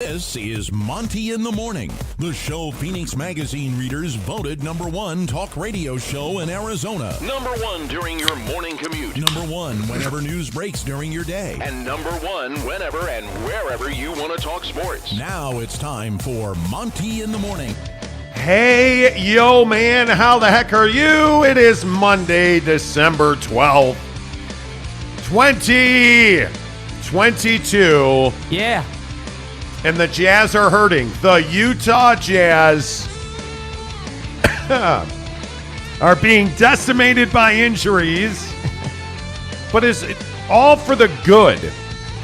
This is Monty in the Morning, the show Phoenix Magazine readers voted #1 talk radio show in Arizona. #1 during your morning commute. #1 whenever news breaks during your day. And #1 whenever and wherever you want to talk sports. Now it's time for Monty in the Morning. Hey, yo, man, how the heck are you? It is Monday, December 12th, 2022. Yeah. And the Jazz are hurting. The Utah Jazz are being decimated by injuries, but is it all for the good?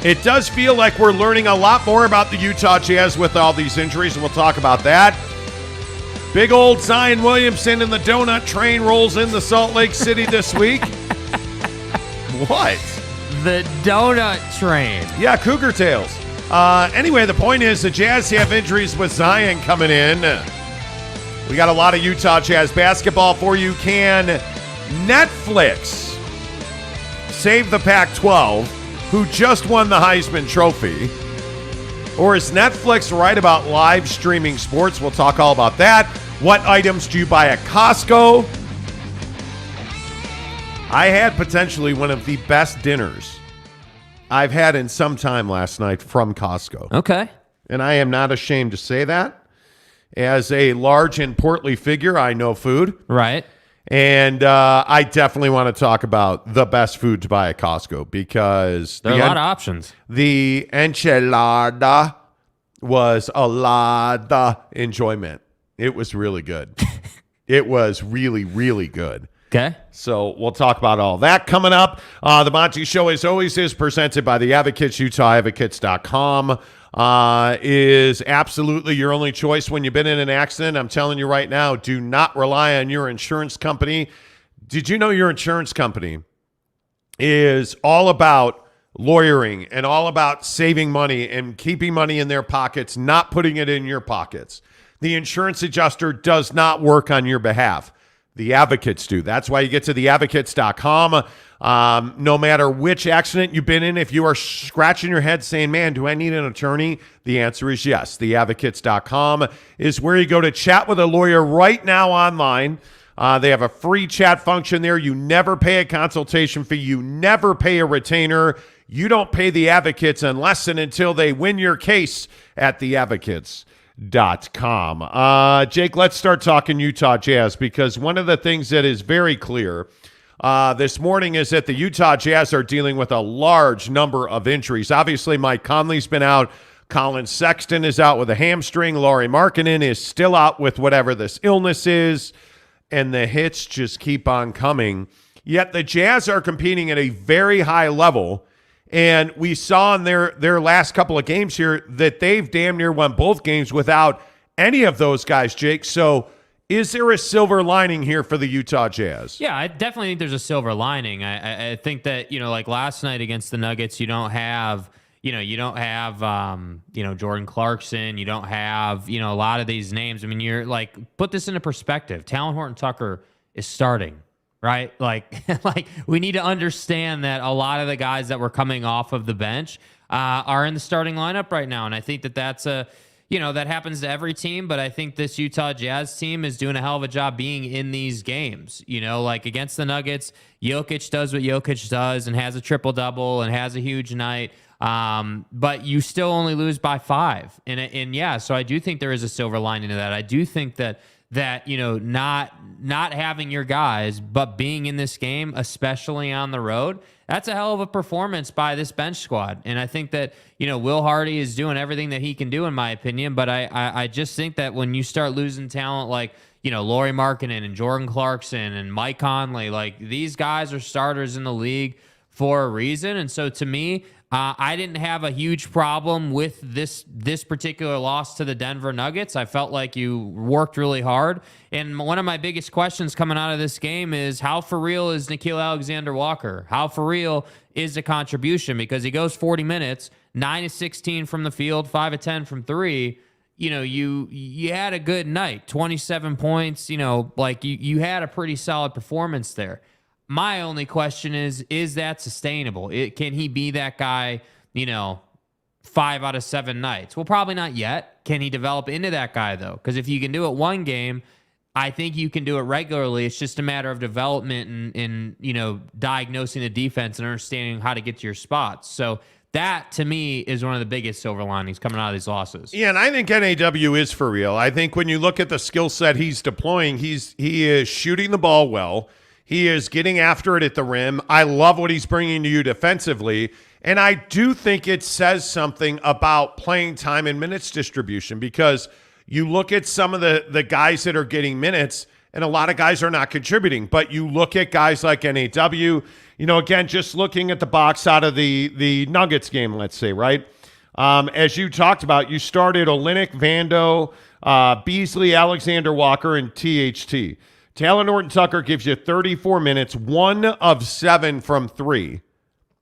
It does feel like we're learning a lot more about the Utah Jazz with all these injuries, and we'll talk about that. Big old Zion Williamson and the donut train rolls into Salt Lake City this week. What? The donut train. Yeah, Cougar Tails. Anyway, the point is the Jazz have injuries with Zion coming in. We got a lot of Utah Jazz basketball for you. Can Netflix save the Pac-12, who just won the Heisman Trophy? Or is Netflix right about live streaming sports? We'll talk all about that. What items do you buy at Costco? I had potentially one of the best dinners I've had in some time last night from Costco. Okay. And I am not ashamed to say that. As a large and portly figure, I know food. Right. And I definitely want to talk about the best food to buy at Costco because there are a lot of options. The enchilada was a lot of enjoyment. It was really good. It was really, really good. Okay. So we'll talk about all that coming up. The Monty Show, as always, is presented by the Advocates. UtahAdvocates.com is absolutely your only choice when you've been in an accident. I'm telling you right now, do not rely on your insurance company. Did you know your insurance company is all about lawyering and all about saving money and keeping money in their pockets, not putting it in your pockets? The insurance adjuster does not work on your behalf. The advocates do. That's why you get to theadvocates.com. No matter which accident you've been in, if you are scratching your head saying, man, do I need an attorney? The answer is yes. Theadvocates.com is where you go to chat with a lawyer right now online. They have a free chat function there. You never pay a consultation fee. You never pay a retainer. You don't pay the advocates unless and until they win your case at theadvocates.com. Jake, let's start talking Utah Jazz because one of the things that is very clear this morning is that the Utah Jazz are dealing with a large number of injuries. Obviously, Mike Conley's been out. Colin Sexton is out with a hamstring. Lauri Markkenan is still out with whatever this illness is, and the hits just keep on coming. Yet the Jazz are competing at a very high level. And we saw in their last couple of games here that they've damn near won both games without any of those guys, Jake. So is there a silver lining here for the Utah Jazz? Yeah, I definitely think there's a silver lining. I think that, like last night against the Nuggets, you don't have Jordan Clarkson. You don't have, a lot of these names. I mean, you're like, put this into perspective. Talon Horton-Tucker is starting. Right? Like we need to understand that a lot of the guys that were coming off of the bench are in the starting lineup right now. And I think that that's that happens to every team. But I think this Utah Jazz team is doing a hell of a job being in these games. Like against the Nuggets, Jokic does what Jokic does and has a triple-double and has a huge night. But you still only lose by 5. And yeah, so I do think there is a silver lining to that. I do think that not having your guys, but being in this game, especially on the road, that's a hell of a performance by this bench squad. And I think that, Will Hardy is doing everything that he can do, in my opinion. But I just think that when you start losing talent like, Lauri Markkenan and Jordan Clarkson and Mike Conley, like these guys are starters in the league for a reason. And so to me, I didn't have a huge problem with this particular loss to the Denver Nuggets. I felt like you worked really hard. And one of my biggest questions coming out of this game is how for real is Nickeil Alexander-Walker? How for real is the contribution? Because he goes 40 minutes, 9 of 16 from the field, 5 of 10 from 3. You had a good night, 27 points, you had a pretty solid performance there. My only question is that sustainable? Can he be that guy, 5 out of 7 nights. Well, probably not yet. Can he develop into that guy, though? Because if you can do it one game, I think you can do it regularly. It's just a matter of development and diagnosing the defense and understanding how to get to your spots. So that, to me, is one of the biggest silver linings coming out of these losses. Yeah, and I think NAW is for real. I think when you look at the skill set he's deploying, he is shooting the ball well. He is getting after it at the rim. I love what he's bringing to you defensively. And I do think it says something about playing time and minutes distribution, because you look at some of the guys that are getting minutes, and a lot of guys are not contributing. But you look at guys like NAW, again, just looking at the box out of the Nuggets game, let's say, right? As you talked about, you started Olynyk, Vando, Beasley, Alexander Walker, and THT. Taylor Norton-Tucker gives you 34 minutes, 1 of 7 from 3,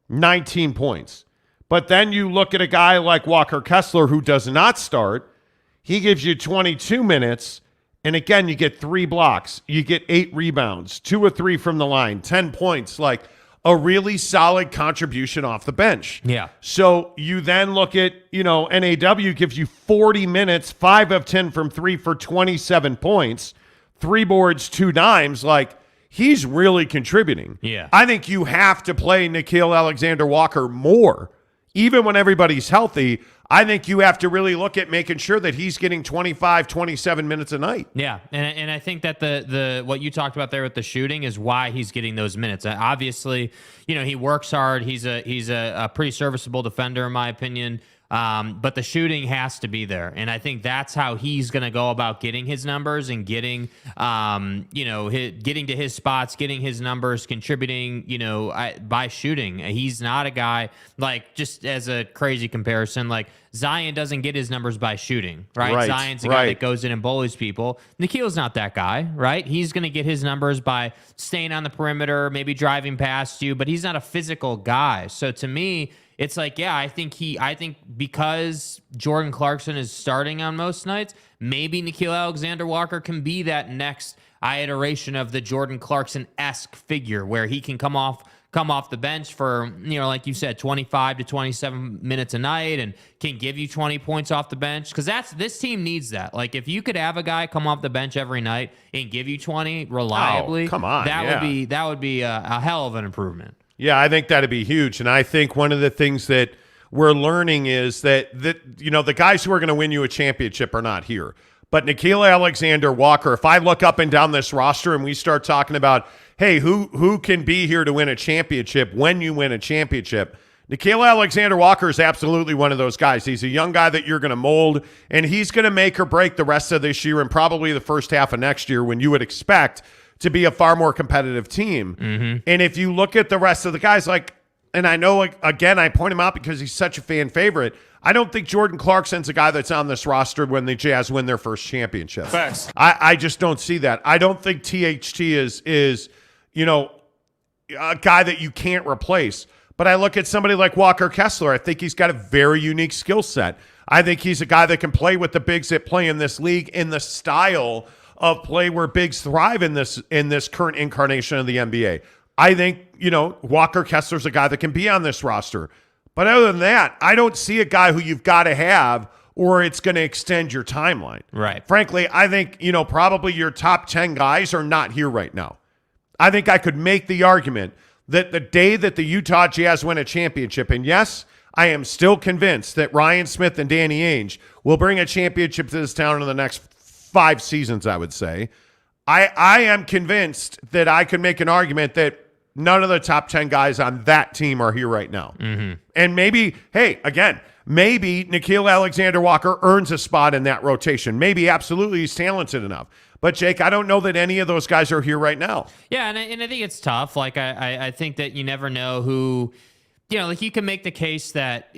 19 points. But then you look at a guy like Walker Kessler, who does not start. He gives you 22 minutes, and again, you get 3 blocks. You get 8 rebounds, 2 of 3 from the line, 10 points, like a really solid contribution off the bench. Yeah. So you then look at, NAW gives you 40 minutes, 5 of 10 from 3 for 27 points. 3 boards, 2 dimes, like he's really contributing. Yeah. I think you have to play Nickeil Alexander-Walker more. Even when everybody's healthy, I think you have to really look at making sure that he's getting 25, 27 minutes a night. Yeah, and I think that the what you talked about there with the shooting is why he's getting those minutes. Obviously, he works hard. He's a pretty serviceable defender, in my opinion. But the shooting has to be there. And I think that's how he's going to go about getting his numbers and getting to his spots, getting his numbers, contributing, by shooting. He's not a guy, like, just as a crazy comparison, like Zion doesn't get his numbers by shooting, right? Zion's a guy that goes in and bullies people. Nikhil's not that guy, right? He's going to get his numbers by staying on the perimeter, maybe driving past you, but he's not a physical guy. So to me, it's like, yeah, I think because Jordan Clarkson is starting on most nights, maybe Nickeil Alexander-Walker can be that next iteration of the Jordan Clarkson-esque figure where he can come off the bench for, like you said, 25 to 27 minutes a night and can give you 20 points off the bench. Because this team needs that. Like, if you could have a guy come off the bench every night and give you 20 reliably, come on, that would be a hell of an improvement. Yeah, I think that'd be huge. And I think one of the things that we're learning is that the guys who are going to win you a championship are not here. But Nickeil Alexander-Walker, if I look up and down this roster and we start talking about, hey, who can be here to win a championship when you win a championship, Nickeil Alexander-Walker is absolutely one of those guys. He's a young guy that you're going to mold, and he's going to make or break the rest of this year and probably the first half of next year when you would expect to be a far more competitive team. Mm-hmm. And if you look at the rest of the guys, and I know, again, I point him out because he's such a fan favorite, I don't think Jordan Clarkson's a guy that's on this roster when the Jazz win their first championship. Facts. I just don't see that. I don't think THT is a guy that you can't replace. But I look at somebody like Walker Kessler. I think he's got a very unique skill set. I think he's a guy that can play with the bigs that play in this league in the style of play where bigs thrive in this current incarnation of the NBA. I think, Walker Kessler's a guy that can be on this roster. But other than that, I don't see a guy who you've got to have or it's going to extend your timeline. Right. Frankly, I think, probably your top 10 guys are not here right now. I think I could make the argument that the day that the Utah Jazz win a championship, and yes, I am still convinced that Ryan Smith and Danny Ainge will bring a championship to this town in the next 5 seasons, I would say. I am convinced that I could make an argument that none of the top 10 guys on that team are here right now. Mm-hmm. And maybe Nickeil Alexander-Walker earns a spot in that rotation. Maybe absolutely he's talented enough. But, Jake, I don't know that any of those guys are here right now. Yeah, and I think it's tough. Like, I think that you never know who, you can make the case that,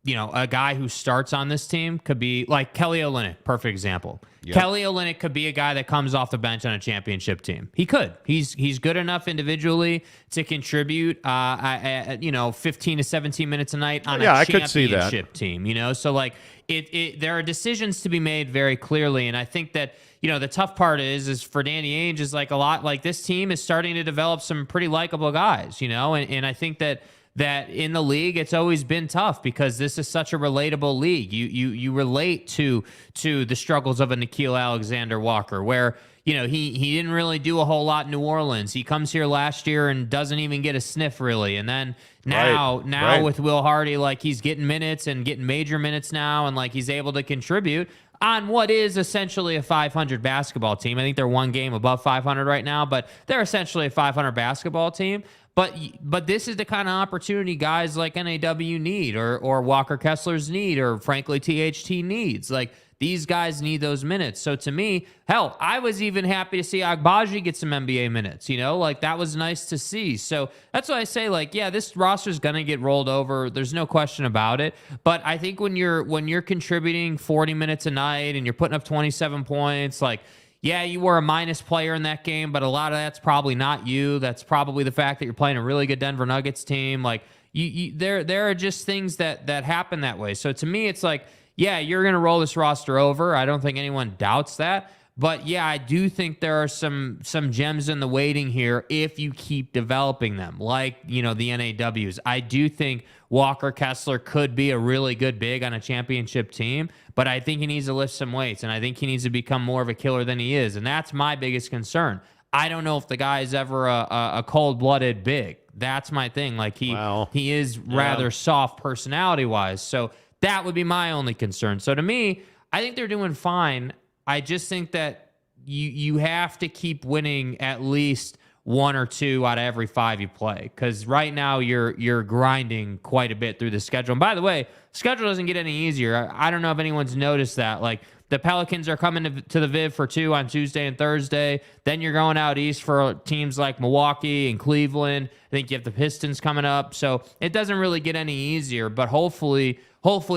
a guy who starts on this team could be like Kelly Olynyk, perfect example. Yep. Kelly Olynyk could be a guy that comes off the bench on a championship team. He could. He's good enough individually to contribute, 15 to 17 minutes a night on a championship team. So like there are decisions to be made very clearly, and I think that the tough part is for Danny Ainge is like a lot like this team is starting to develop some pretty likable guys, and I think that that in the league it's always been tough because this is such a relatable league. You relate to the struggles of a Nickeil Alexander-Walker, where he didn't really do a whole lot in New Orleans. He comes here last year and doesn't even get a sniff really. And then now with Will Hardy, like he's getting minutes and getting major minutes now, and like he's able to contribute on what is essentially a 500 basketball team. I think they're one game above 500 right now, but they're essentially a 500 basketball team. But this is the kind of opportunity guys like NAW need, or Walker Kessler's need, or frankly THT needs. Like, these guys need those minutes. So to me, hell, I was even happy to see Agbaji get some NBA minutes. Like that was nice to see. So that's why I say, like, yeah, this roster's gonna get rolled over. There's no question about it. But I think when you're contributing 40 minutes a night and you're putting up 27 points, like, yeah, you were a minus player in that game, but a lot of that's probably not you. That's probably the fact that you're playing a really good Denver Nuggets team. Like, there are just things that happen that way. So to me, it's like, yeah, you're going to roll this roster over. I don't think anyone doubts that. But yeah, I do think there are some gems in the waiting here if you keep developing them, like, the NAWs. I do think Walker Kessler could be a really good big on a championship team, but I think he needs to lift some weights, and I think he needs to become more of a killer than he is, and that's my biggest concern. I don't know if the guy is ever a cold-blooded big. That's my thing. Like, he is rather soft personality-wise, so that would be my only concern. So to me, I think they're doing fine. I just think that you have to keep winning at least one or two out of every 5 you play, because right now you're grinding quite a bit through the schedule. And by the way, schedule doesn't get any easier. I don't know if anyone's noticed that. Like, the Pelicans are coming to the Viv for 2 on Tuesday and Thursday. Then you're going out east for teams like Milwaukee and Cleveland. I think you have the Pistons coming up. So it doesn't really get any easier, but hopefully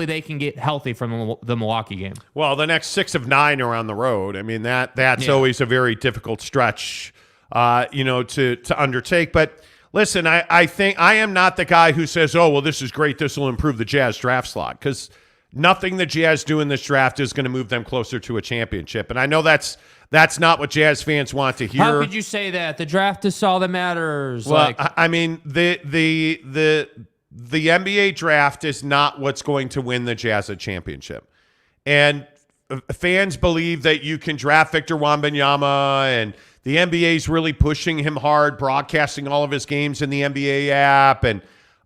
they can get healthy from the Milwaukee game. Well, the next 6 of 9 are on the road. I mean, that's always a very difficult stretch, to undertake. But listen, I think I am not the guy who says, oh, well, this is great, this will improve the Jazz draft slot, because nothing the Jazz do in this draft is going to move them closer to a championship. And I know that's not what Jazz fans want to hear. How could you say that? The draft is all that matters. Well, I mean, the NBA draft is not what's going to win the Jazz a championship. And fans believe that you can draft Victor Wembanyama, and the NBA is really pushing him hard, broadcasting all of his games in the NBA app. And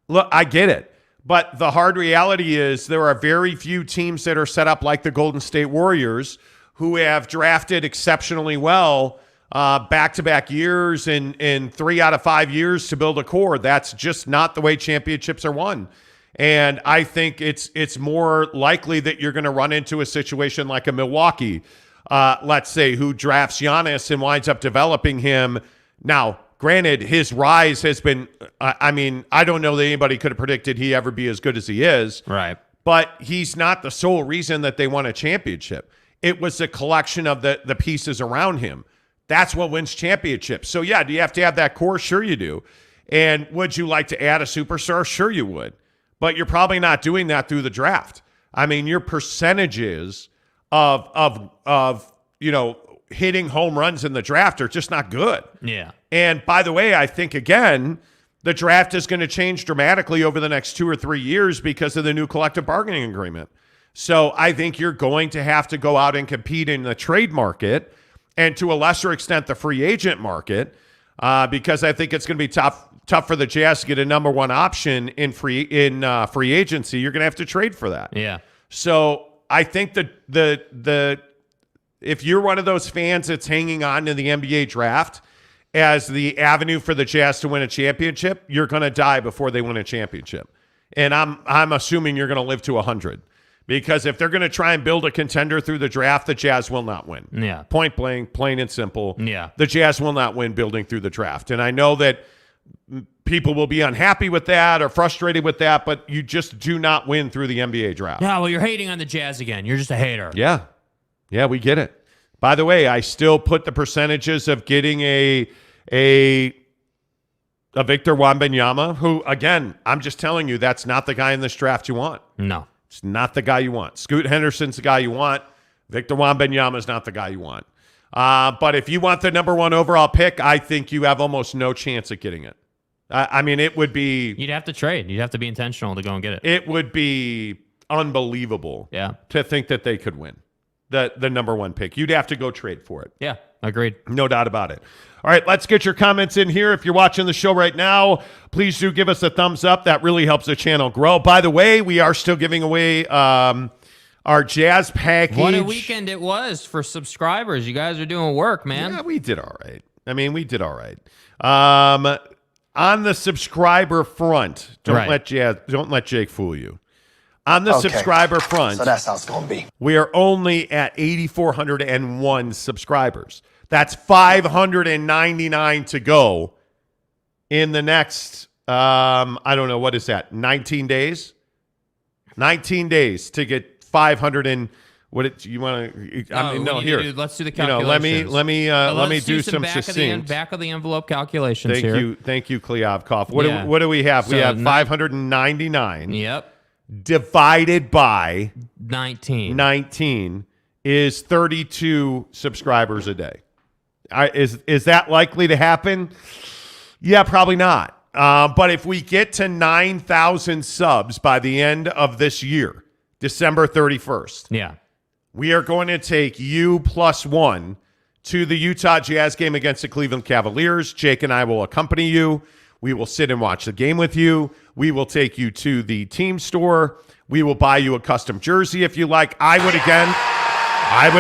look, I get it. But the hard reality is there are very few teams that are set up like the Golden State Warriors, who have drafted exceptionally well back-to-back years in 3 out of 5 years to build a core. That's just not the way championships are won. And I think it's more likely that you're going to run into a situation like a Milwaukee, let's say, who drafts Giannis and winds up developing him. Now, granted, his rise has been, I don't know that anybody could have predicted he'd ever be as good as he is. Right. But he's not the sole reason that they won a championship. It was a collection of the pieces around him. That's what wins championships. So, yeah, do you have to have that core? Sure you do. And would you like to add a superstar? Sure you would. But you're probably not doing that through the draft. I mean, your percentages of hitting home runs in the draft are just not good. Yeah. And by the way, I think, again, the draft is going to change dramatically over the next 2 or 3 years because of the new collective bargaining agreement. So I think you're going to have to go out and compete in the trade market, and to a lesser extent the free agent market, because I think it's going to be tough for the Jazz to get a number one option in free agency. You're going to have to trade for that. Yeah. So I think that if you're one of those fans that's hanging on to the NBA draft as the avenue for the Jazz to win a championship, you're going to die before they win a championship. And I'm assuming you're going to live to 100. Because if they're going to try and build a contender through the draft, the Jazz will not win. Yeah. Point blank, plain and simple. Yeah. The Jazz will not win building through the draft. And I know that people will be unhappy with that or frustrated with that, but you just do not win through the NBA draft. Yeah, well, you're hating on the Jazz again. You're just a hater. Yeah. Yeah, we get it. By the way, I still put the percentages of getting a Victor Wembanyama, who, again, I'm just telling you, that's not the guy in this draft you want. No. It's not the guy you want. Scoot Henderson's the guy you want. Victor Wembanyama is not the guy you want. But if you want the number one overall pick, I think you have almost no chance at getting it. I mean, it would be. You'd have to trade. You'd have to be intentional to go and get it. It would be unbelievable. Yeah. To think that they could win the number one pick. You'd have to go trade for it. Yeah, agreed. No doubt about it. All right, let's get your comments in here. If you're watching the show right now, please do give us a thumbs up. That really helps the channel grow. By the way, we are still giving away our Jazz package. What a weekend it was for subscribers. You guys are doing work, man. Yeah, we did all right. I mean, we did all right. On the subscriber front, don't let Jake fool you. On the subscriber front, so that's how it's gonna be. We are only at 8,401 subscribers. That's 599 to go in the next. I don't know, what is that? 19 days. 19 days to get 500 and. What you want to? I mean, no. Here, let's do the calculations. Let me do some succinct back of the envelope calculations. Thank you, Kliavkov. What do we have? We have 599. Yep. Divided by 19. 19 is 32 subscribers a day. Is that likely to happen? Yeah, probably not. But if we get to 9,000 subs by the end of this year, December 31st. Yeah. We are going to take you +1 to the Utah Jazz game against the Cleveland Cavaliers. Jake and I will accompany you. We will sit and watch the game with you. We will take you to the team store. We will buy you a custom jersey if you like. I would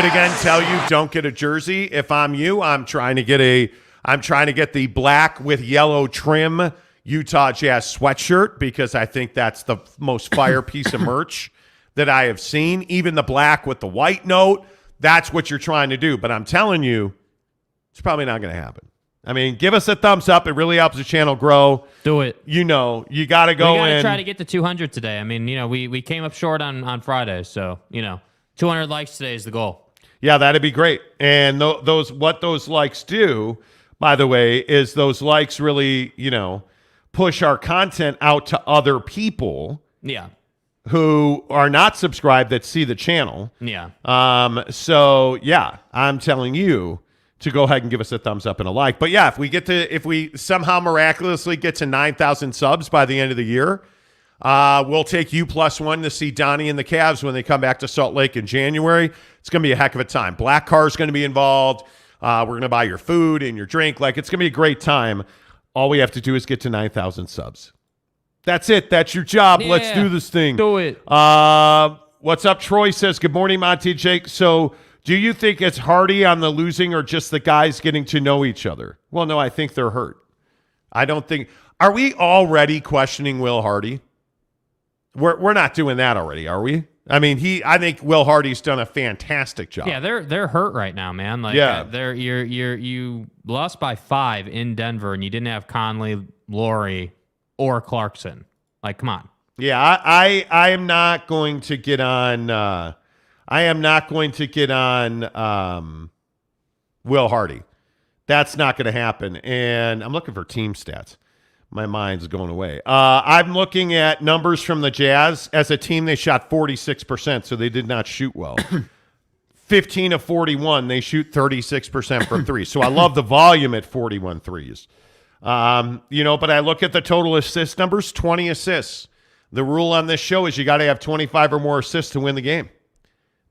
again tell you, don't get a jersey. If I'm you, I'm trying to get the black with yellow trim Utah Jazz sweatshirt because I think that's the most fire piece of merch that I have seen. Even the black with the white note, that's what you're trying to do. But I'm telling you, it's probably not going to happen. I mean, give us a thumbs up. It really helps the channel grow. Do it. You got to go in. We got to try to get to 200 today. I mean, we came up short on Friday. So, 200 likes today is the goal. Yeah, that'd be great. And what those likes do, by the way, is those likes really, push our content out to other people. Yeah. Who are not subscribed that see the channel. Yeah. So yeah, I'm telling you to go ahead and give us a thumbs up and a like. But yeah, if we somehow miraculously get to 9,000 subs by the end of the year, we'll take you +1 to see Donnie and the Cavs when they come back to Salt Lake in January. It's going to be a heck of a time. Black Car's going to be involved. We're going to buy your food and your drink. It's going to be a great time. All we have to do is get to 9,000 subs. That's it. That's your job. Yeah, let's do this thing. Do it. What's up? Troy says, good morning, Monty Jake. So do you think it's Hardy on the losing or just the guys getting to know each other? Well, no, I think they're hurt. I don't think. Are we already questioning Will Hardy? We're not doing that already, are we? I mean, I think Will Hardy's done a fantastic job. Yeah, they're hurt right now, man. You lost by 5 in Denver and you didn't have Conley, Lauri, or Clarkson. Come on. Yeah, I am not going to get on. Will Hardy. That's not going to happen. And I'm looking for team stats. My mind's going away. I'm looking at numbers from the Jazz. As a team, they shot 46%, so they did not shoot well. 15 of 41, they shoot 36% from three. So I love the volume at 41 threes. But I look at the total assist numbers, 20 assists. The rule on this show is you got to have 25 or more assists to win the game.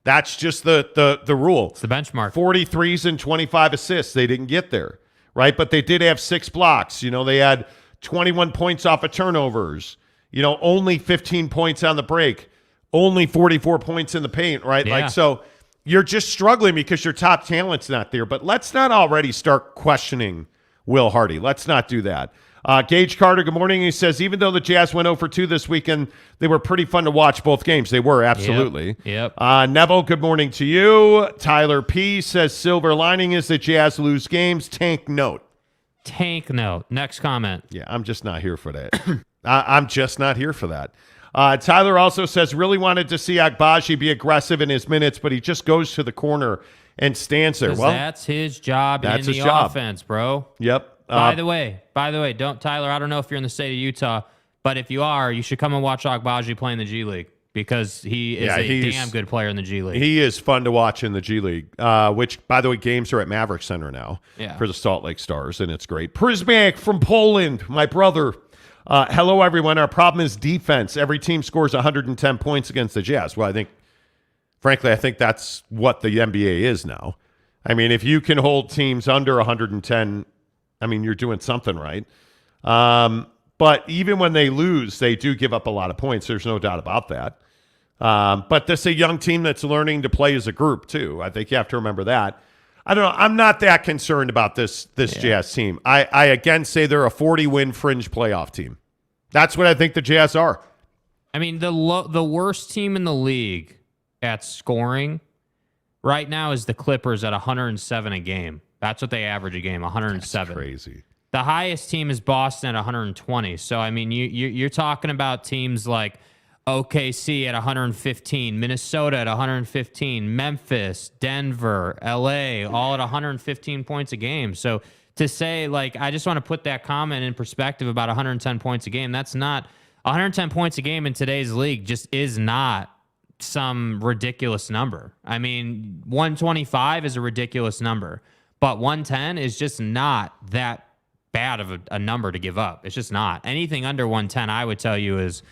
That's just the rule. It's the benchmark. 43s and 25 assists. They didn't get there, right? But they did have 6 blocks. They had 21 points off of turnovers. Only 15 points on the break. Only 44 points in the paint, right? Yeah. So you're just struggling because your top talent's not there. But let's not already start questioning Will Hardy. Let's not do that. Gage Carter, good morning. He says, even though the Jazz went 0 for 2 this weekend, they were pretty fun to watch both games. They were, absolutely. Yep. Neville, good morning to you. Tyler P. says, silver lining is that Jazz lose games. Tank note. Tank note. Next comment. Yeah, I'm just not here for that. I'm just not here for that. Tyler also says, really wanted to see Agbaji be aggressive in his minutes, but he just goes to the corner and stands there. Well, that's his job that's in his the job. offense, bro. Yep. By the way, Tyler, I don't know if you're in the state of Utah, but if you are, you should come and watch Agbaji play in the G League. because he is a damn good player in the G League. He is fun to watch in the G League, which, by the way, games are at Maverick Center now for the Salt Lake Stars, and it's great. Prismac from Poland, my brother. Hello, everyone. Our problem is defense. Every team scores 110 points against the Jazz. Well, frankly, I think that's what the NBA is now. I mean, if you can hold teams under 110, I mean, you're doing something right. But even when they lose, they do give up a lot of points. There's no doubt about that. But this is a young team that's learning to play as a group, too. I think you have to remember that. I don't know. I'm not that concerned about this Jazz team. I again say they're a 40-win fringe playoff team. That's what I think the Jazz are. I mean, the worst team in the league at scoring right now is the Clippers at 107 a game. That's what they average a game, 107. That's crazy. The highest team is Boston at 120. So, I mean, you're talking about teams like OKC at 115, Minnesota at 115, Memphis, Denver, LA, all at 115 points a game. So to say, like, I just want to put that comment in perspective about 110 points a game. That's not 110 points a game in today's league, just is not some ridiculous number. I mean, 125 is a ridiculous number, but 110 is just not that bad of a number to give up. It's just not. Anything under 110, I would tell you, is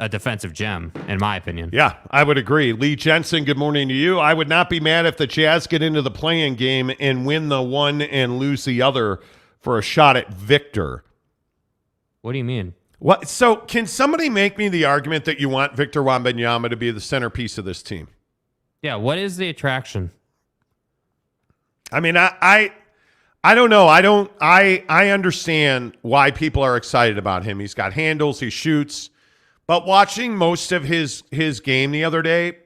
a defensive gem, in my opinion. Yeah, I would agree. Lee Jensen, good morning to you. I would not be mad if the Jazz get into the play-in game and win the one and lose the other for a shot at Victor. What do you mean? What? So can somebody make me the argument that you want Victor Wembanyama to be the centerpiece of this team? Yeah, what is the attraction? I mean, I don't know. I understand why people are excited about him. He's got handles, he shoots. But watching most of his game the other day,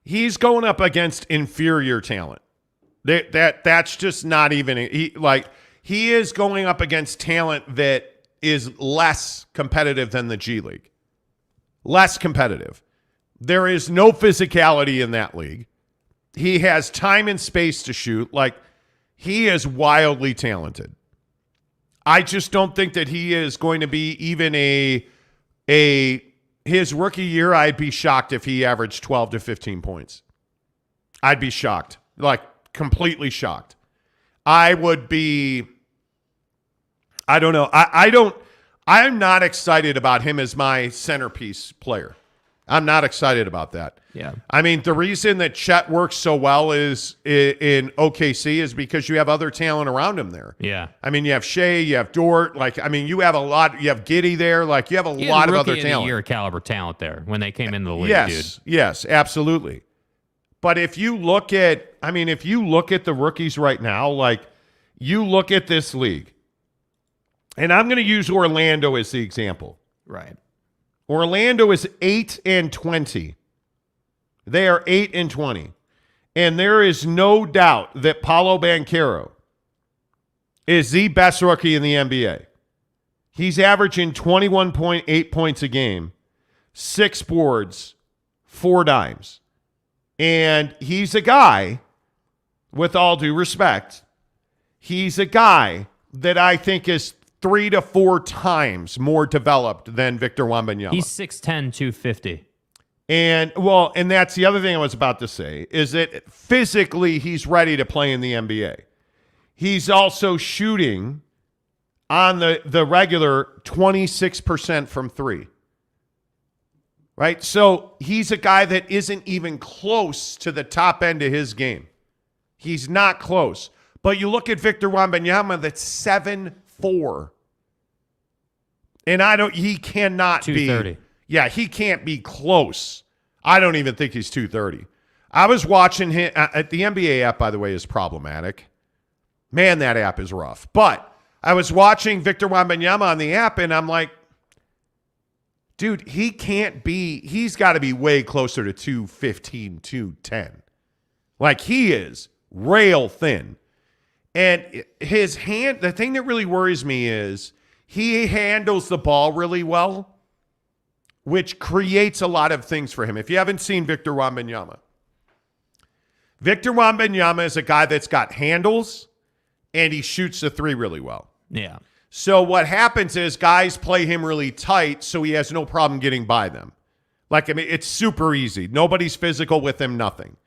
he's going up against inferior talent. That's just not even he is going up against talent that is less competitive than the G League. Less competitive. There is no physicality in that league. He has time and space to shoot. Like, he is wildly talented. I just don't think that he is going to be even his rookie year. I'd be shocked if he averaged 12 to 15 points. I'd be shocked, like completely shocked. I would be, I don't know. I'm not excited about him as my centerpiece player. I'm not excited about that. Yeah. I mean, the reason that Chet works so well is in OKC is because you have other talent around him there. Yeah. I mean, you have Shea, you have Dort. Like, I mean, you have a lot. You have Giddey there. Like, you have a lot of other talent. Rookie of the year caliber talent there when they came into the league, dude. Yes, absolutely. But if you look at, the rookies right now, like, you look at this league, and I'm going to use Orlando as the example. Right. Orlando is 8-20. They are 8-20. And there is no doubt that Paolo Banchero is the best rookie in the NBA. He's averaging 21.8 points a game, 6 boards, 4 dimes. And he's a guy, with all due respect, he's a guy that I think is 3 to 4 times more developed than Victor Wembanyama. He's 6'10", 250. And that's the other thing I was about to say, is that physically he's ready to play in the NBA. He's also shooting on the regular 26% from 3. Right? So he's a guy that isn't even close to the top end of his game. He's not close. But you look at Victor Wembanyama, that's 7'4". And he cannot 230. Yeah, he can't be close. I don't even think he's 230. I was watching him at the NBA app, by the way, is problematic. Man, that app is rough. But I was watching Victor Wembanyama on the app, and I'm like, dude, he's got to be way closer to 215, 210. Like, he is rail thin. And his hand, the thing that really worries me is he handles the ball really well, which creates a lot of things for him. If you haven't seen Victor Wembanyama is a guy that's got handles, and he shoots the 3 really well. Yeah. So what happens is guys play him really tight, so he has no problem getting by them. Like, I mean, it's super easy. Nobody's physical with him, nothing.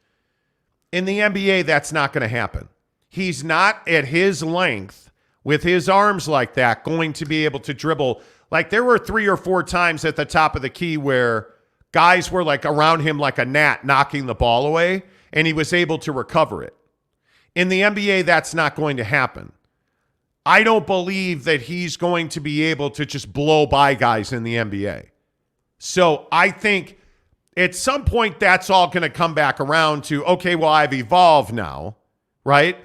In the NBA, that's not going to happen. He's not at his length with his arms like that going to be able to dribble. Like, there were 3 or 4 times at the top of the key where guys were like around him like a gnat knocking the ball away, and he was able to recover it. In the NBA, that's not going to happen. I don't believe that he's going to be able to just blow by guys in the NBA. So I think at some point that's all going to come back around to, okay, well, I've evolved now, right?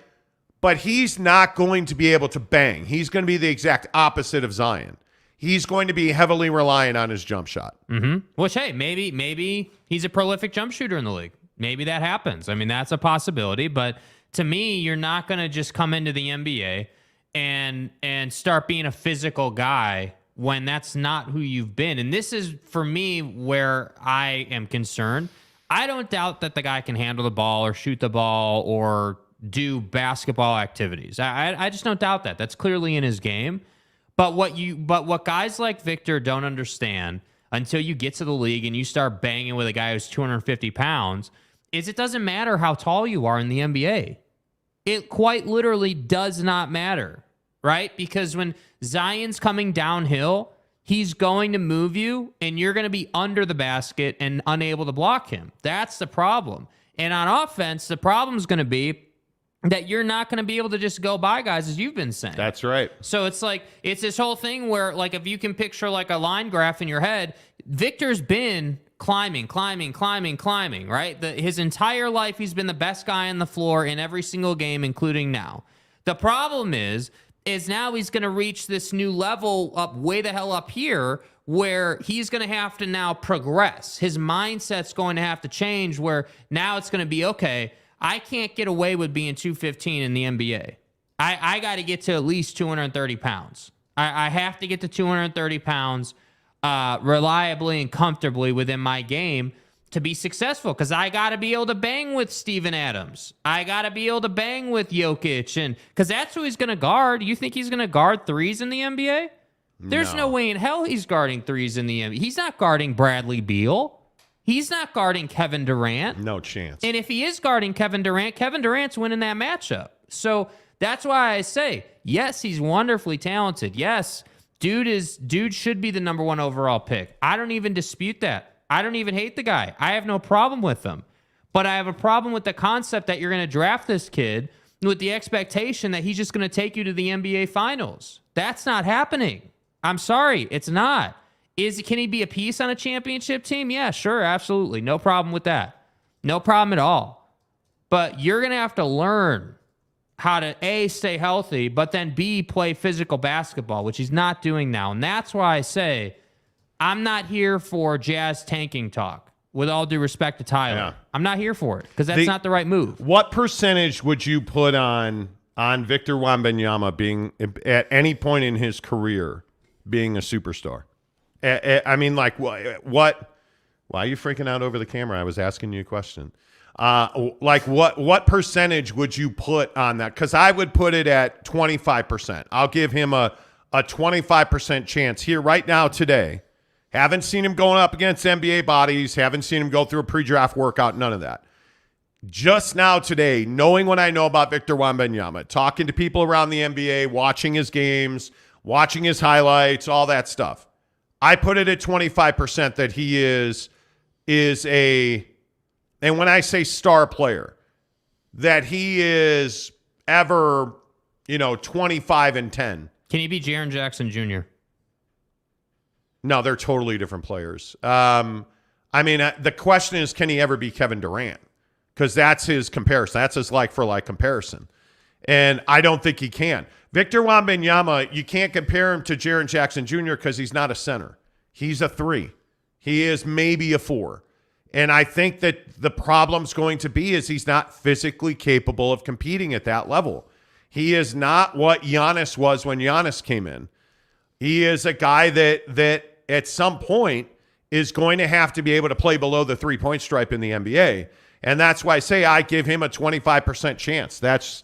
But he's not going to be able to bang. He's going to be the exact opposite of Zion. He's going to be heavily reliant on his jump shot. Mm-hmm. Which, hey, maybe he's a prolific jump shooter in the league. Maybe that happens. I mean, that's a possibility. But to me, you're not going to just come into the NBA and start being a physical guy when that's not who you've been. And this is, for me, where I am concerned. I don't doubt that the guy can handle the ball or shoot the ball or do basketball activities. I just don't doubt that. That's clearly in his game. But what guys like Victor don't understand until you get to the league and you start banging with a guy who's 250 pounds is it doesn't matter how tall you are in the NBA. It quite literally does not matter, right? Because when Zion's coming downhill, he's going to move you and you're going to be under the basket and unable to block him. That's the problem. And on offense, the problem is going to be that you're not going to be able to just go by guys, as you've been saying. That's right. So it's like, it's this whole thing where, like, if you can picture like a line graph in your head, Victor's been climbing, right? His entire life, he's been the best guy on the floor in every single game, including now. The problem is now he's going to reach this new level up way the hell up here where he's going to have to now progress. His mindset's going to have to change where now it's going to be, okay, I can't get away with being 215 in the NBA. I got to get to at least 230 pounds. I have to get to 230 pounds reliably and comfortably within my game to be successful because I got to be able to bang with Steven Adams. I got to be able to bang with Jokic and because that's who he's going to guard. You think he's going to guard threes in the NBA? There's no way in hell he's guarding threes in the NBA. He's not guarding Bradley Beal. He's not guarding Kevin Durant. No chance. And if he is guarding Kevin Durant's winning that matchup. So that's why I say, yes, he's wonderfully talented. Yes, dude should be the number 1 overall pick. I don't even dispute that. I don't even hate the guy. I have no problem with him. But I have a problem with the concept that you're going to draft this kid with the expectation that he's just going to take you to the NBA Finals. That's not happening. I'm sorry, it's not. Can he be a piece on a championship team? Yeah, sure, absolutely. No problem with that. No problem at all. But you're going to have to learn how to, A, stay healthy, but then B, play physical basketball, which he's not doing now. And that's why I say I'm not here for Jazz tanking talk, with all due respect to Tyler. Yeah. I'm not here for it because that's not the right move. What percentage would you put on Victor Wembanyama being, at any point in his career, being a superstar? I mean, like, what? Why are you freaking out over the camera? I was asking you a question. Like, what percentage would you put on that? Because I would put it at 25%. I'll give him a 25% chance here right now today. Haven't seen him going up against NBA bodies. Haven't seen him go through a pre-draft workout. None of that. Just now today, knowing what I know about Victor Wembanyama, talking to people around the NBA, watching his games, watching his highlights, all that stuff. I put it at 25% that he is a, and when I say star player, that he is ever, 25 and 10. Can he be Jaren Jackson Jr.? No, they're totally different players. I mean, the question is, can he ever be Kevin Durant? Because that's his comparison. That's his like-for-like comparison. And I don't think he can. Victor Wembanyama, you can't compare him to Jaren Jackson Jr. because he's not a center. He's a 3. He is maybe a 4. And I think that the problem's going to be is he's not physically capable of competing at that level. He is not what Giannis was when Giannis came in. He is a guy that at some point is going to have to be able to play below the three-point stripe in the NBA. And that's why I say I give him a 25% chance. That's,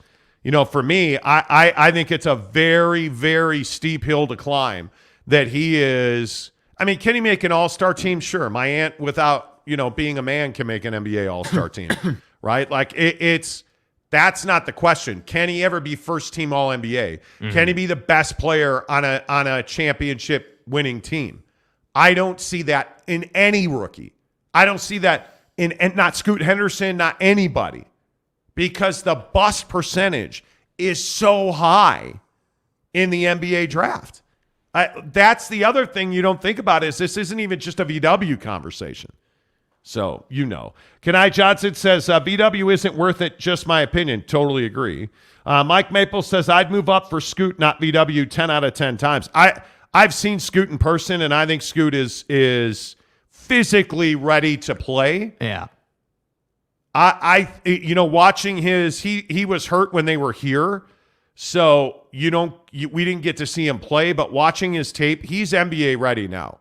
for me, I think it's a very, very steep hill to climb that he is I mean, can he make an all-star team? Sure. My aunt, without, being a man, can make an NBA all-star team, right? Like, that's not the question. Can he ever be first-team All-NBA? Can he be the best player on a championship-winning team? I don't see that in any rookie. I don't see that in not Scoot Henderson, not anybody, because the bust percentage is so high in the NBA draft. That's the other thing you don't think about is this isn't even just a VW conversation. So, Kenai Johnson says, VW isn't worth it, just my opinion. Totally agree. Mike Maple says, I'd move up for Scoot, not VW, 10 out of 10 times. I've seen Scoot in person, and I think Scoot is physically ready to play. Yeah. Watching he was hurt when they were here, so we didn't get to see him play, but watching his tape, he's NBA ready now.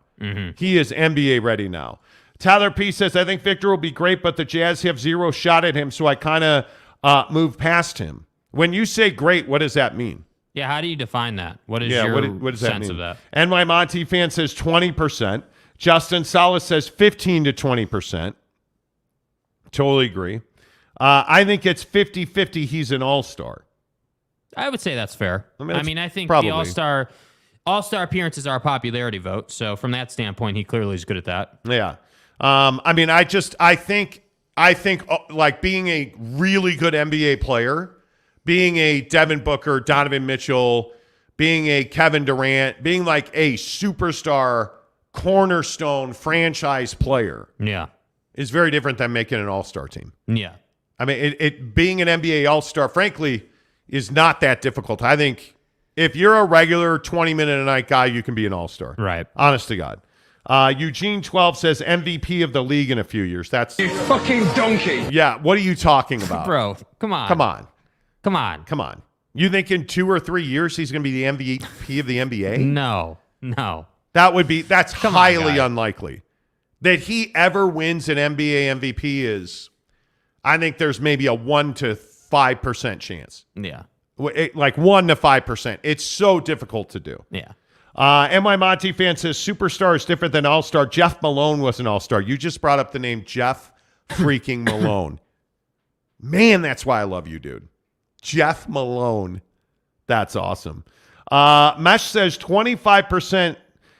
He is NBA ready now. Tyler P says, I think Victor will be great, but the Jazz have zero shot at him, so I kind of moved past him. When you say great, what does that mean? Yeah, how do you define that? What is your what does that sense mean? of that? And my Monty fan says 20%. Justin Salas says 15 to 20%. Totally agree. I think it's 50-50 he's an all-star. I would say that's fair. I think probably. the all-star appearances are a popularity vote, so from that standpoint, he clearly is good at that. Yeah. I think like being a really good NBA player, being a Devin Booker, Donovan Mitchell, being a Kevin Durant, being like a superstar, cornerstone franchise player, is very different than making an all-star team. Yeah. I mean, being an NBA all-star, frankly, is not that difficult. I think if you're a regular 20-minute-a-night guy, you can be an all-star. Right. Honest to God. Eugene 12 says MVP of the league in a few years. That's you fucking donkey. Yeah, what are you talking about? Bro, come on. Come on. You think in 2 or 3 years he's going to be the MVP of the NBA? No. That's highly unlikely. That he ever wins an NBA MVP is, I think there's maybe a 1 to 5% chance. Yeah. Like 1 to 5%. It's so difficult to do. Yeah. My Monty fan says superstar is different than all-star. Jeff Malone was an all-star. You just brought up the name Jeff freaking Malone. Man, that's why I love you, dude. Jeff Malone. That's awesome. Mesh says 25%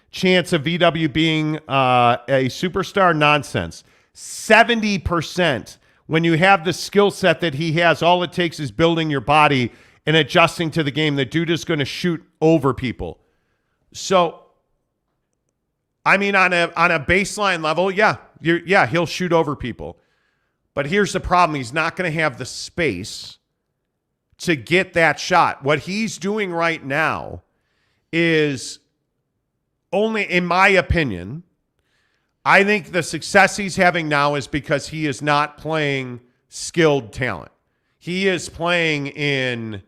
chance of VW being a superstar. Nonsense. 70%. When you have the skill set that he has, all it takes is building your body and adjusting to the game. The dude is going to shoot over people. So, I mean, on a baseline level, he'll shoot over people. But here's the problem. He's not going to have the space to get that shot. What he's doing right now is only, in my opinion, I think the success he's having now is because he is not playing skilled talent. He is playing in...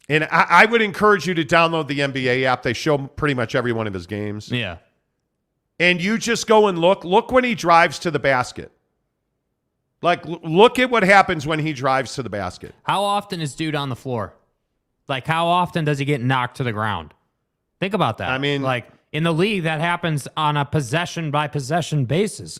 And I would encourage you to download the NBA app. They show pretty much every one of his games. Yeah. And you just go and look. Look when he drives to the basket. Like, look at what happens when he drives to the basket. How often is dude on the floor? Like, how often does he get knocked to the ground? Think about that. I mean... like, in the league, that happens on a possession-by-possession basis.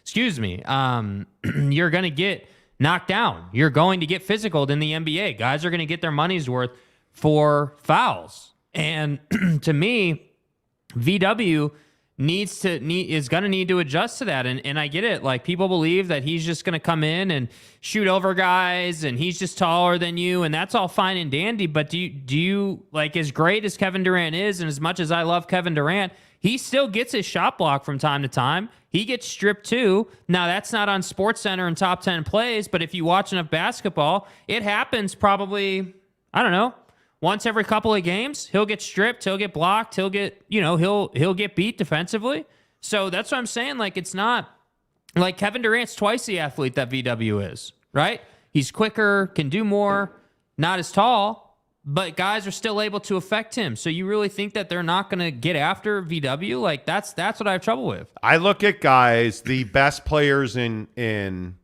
Excuse me. You're going to get... knocked down. You're going to get physical in the NBA. Guys are going to get their money's worth for fouls. And to me, VW is going to need to adjust to that. And I get it. Like, people believe that he's just going to come in and shoot over guys and he's just taller than you, and that's all fine and dandy. But do you like, as great as Kevin Durant is, and as much as I love Kevin Durant, he still gets his shot blocked from time to time. He gets stripped too. Now, that's not on SportsCenter and top 10 plays, but if you watch enough basketball, it happens probably, I don't know, once every couple of games. He'll get stripped, he'll get blocked, he'll get beat defensively. So that's what I'm saying. Like, it's not like Kevin Durant's twice the athlete that VW is, right? He's quicker, can do more, not as tall, but guys are still able to affect him. So you really think that they're not going to get after VW? Like, that's what I have trouble with. I look at guys, the best players in